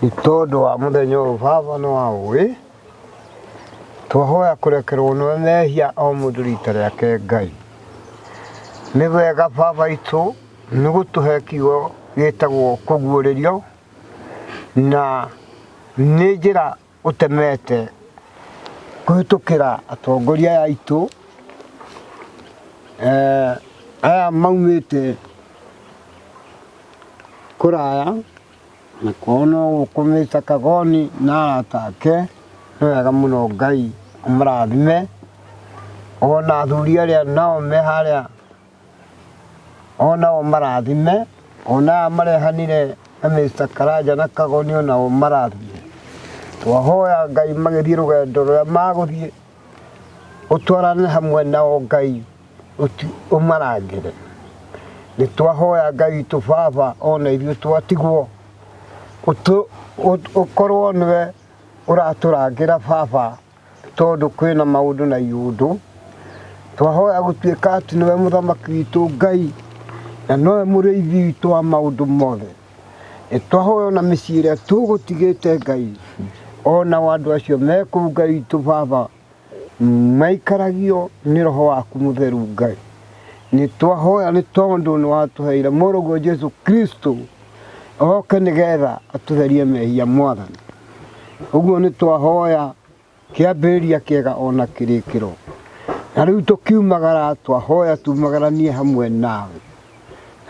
nĩ tondũ wa mũthenya ũyũ Baba no waũĩ twahoya kũrekerwo nĩwe mehia o mũndũ rita rĩake Ngai. Nĩ wega Baba itũ nĩ gũtũhe kiugo gĩtagwo kũguũrĩrio na nĩ njĩra ũtemete kũhĩtũkĩra atongoria aitũ aya maumĩte kũraya na kuona gũkũmĩte Kagoni na arata ake nĩ wega mũno Ngai ũmũrathime ona athuri arĩa nao me harĩa onao marathime ona marehanire na Mr. Karanja na Kagoni onao marathime. Twahoya Ngai magĩthiĩ rũgendo rũrĩa magũthiĩ ũtwarane hamwe nao Ngai ũmarangĩre. Nĩ twahoya Ngai witũ Baba ona ithuĩ twatigwo ũkorwo nĩwe ũratũrangĩra Baba tondũ kwĩna maũndũ na iũndũ. Twahoya gũtuĩka atĩ nĩwe mũthamaki witũ Ngai na nowe mũrĩithi witũ wa maũndũ mothe. Nĩ twahoya ona mĩciĩ ĩrĩa tũgũtigĩte Ngai ona andũ acio me kũu Ngai witũ Baba maikaragio nĩ roho waku mũtheru Ngai. Nĩ twahoya nĩ tondũ nĩ watũheire mũrũguo Jesu Kristo oke nĩgetha atũtherie mehia Mwathani. Ũguo nĩ twahoya kĩambĩrĩria kĩega ona kĩrĩkĩro. Na rĩu tũkiumagara twahoya tumagaranie hamwe nawe.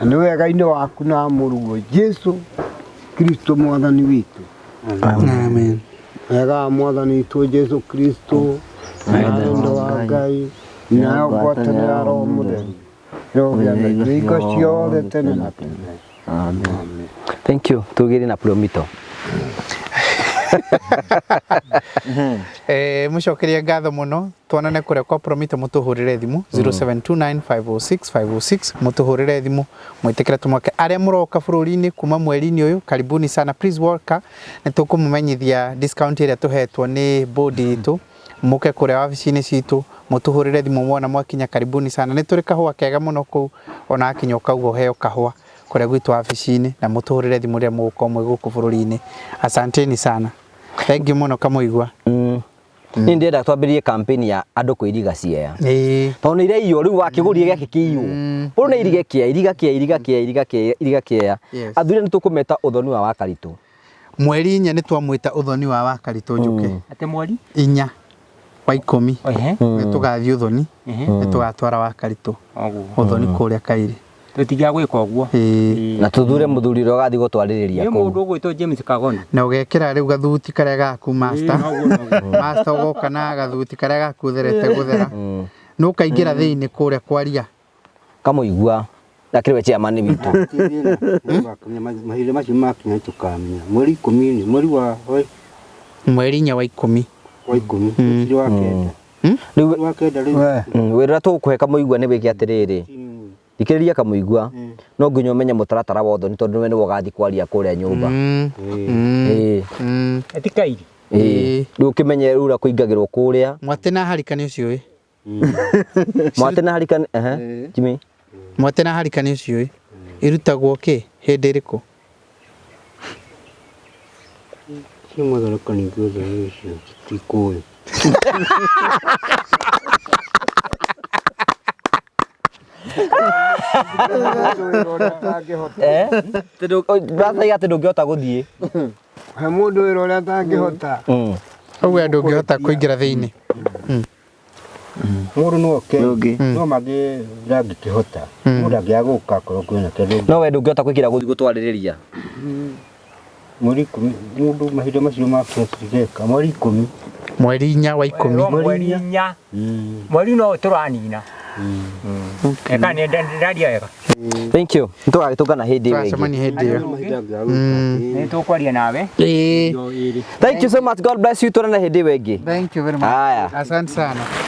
Na nĩ wega-inĩ waku na mũrũguo Jesu Kristo Mwathani witũ. Amen. Wega Mwathani witũ Jesu Kristo na wendo wa Ngai na ngwatanĩro ya Roho Mũtheru rogĩa thikũ ciothe tene na tene. Amen. Thank you. Tugiri na Promito. Mucokeria ngatho muno tuonane kuria kwa Promito mutuhurire thimu 0729506506 mutuhurire thimu mwitikira tumwake aria muroka bururi-ini kuma mweri-ini uyu karibuni sana please welcome nitukumumenyithia discount iria tuhetwo ni bodi itu muke kuria wabici-ini citu mutuhurire thimu mwona mwakinya karibuni sana ni turi kahua kega muno kuu ona akinya ukauga heo kahua kuria gwitu wabici-ini na mutuhurire thimu ria muguko mwe guku bururi-ini asanteni sana. Thank you muno Kamuigwa. Ni ndenda twambĩrĩrie campaign ya andũ kwĩriga ciea. Tondũ nĩ irio rĩu wakĩgũrire gĩake kĩiyũ. Pũrũ nĩ iriga kĩea. Athuri nĩ tũkũmeta ũthoni wa Wakaritũ. Mweri 4 nĩ twamwĩta ũthoni wa Wakaritũ Njũke. Ate mweri 4 wa 10 nĩ tũgathiĩ ũthoni nĩ tũgatwara Wakaritũ ũthoni kũrĩa Kairĩ. Tũtigia gwĩka ũguo. Na tuthure mũthuri ũrĩa ũgathiĩ gũtwarĩrĩria kũu. Nĩ mũndũ ũgwĩtwo James Kagoni. Na ũgekĩra rĩu gathuti karĩa gaku Master. Master ũgoka na gathuti karĩa gaku ũtherete gũthera. Nĩ ũkaingĩra thĩinĩ kũrĩa kwaria. Kamuigwa ndakĩrĩ chairman witũ. Mahinda macio makinya tũkamenya. Mweri 10 mweri wa mweri 4 wa 10. Wa 10 ũcio wa kenda. Rĩu wa kenda rĩu. Wĩra tũkũhe Kamuigwa nĩ wĩke atĩrĩrĩ. Thikĩrĩria Kamuigwa no nginya ũmenye mũtaratara wa ũthoni tondũ nĩwe ũgathiĩ kwaria kũrĩa nyũmba. Etikairi. Rĩu ũkĩmenye rĩu ũrĩa kũingagĩrwo kũrĩa. Mwate na harikani ũcio ĩ. Mwate na harikani Jimmy. Mwate na harikani ũcio ĩ. Irutagwo kĩ hĩndĩ ĩrĩkũ? Ciumagĩra harikani ũcio tikũĩ. Ndũrathiĩ atĩ ndũngĩhota gũthiĩ. He mũndũ wĩra ũrĩa atangĩhota. Ũguo ndũngĩhota kũingĩra thĩinĩ. Mũndũ no oke no mangĩ ndangĩkĩhota mũndũ angĩagũka akorwo kwĩna kĩndũ no we ndũngĩhota kwĩkĩra gũthiĩ gũtwarĩrĩria mweri 10 mũndũ mahinda macio ma kĩgeka mweri 10 mweri 4 wa 10 mweri 4 mweri no tũranina eka nĩ ndaria wega thank you nitũgagĩtũngana hĩndĩ ĩyo ĩngĩ twacemania hĩndĩ ĩyo nĩ tũkwaria nawe thank you so much god bless you tũrane hĩndĩ ĩyo ĩngĩ thank you very much haya asante sana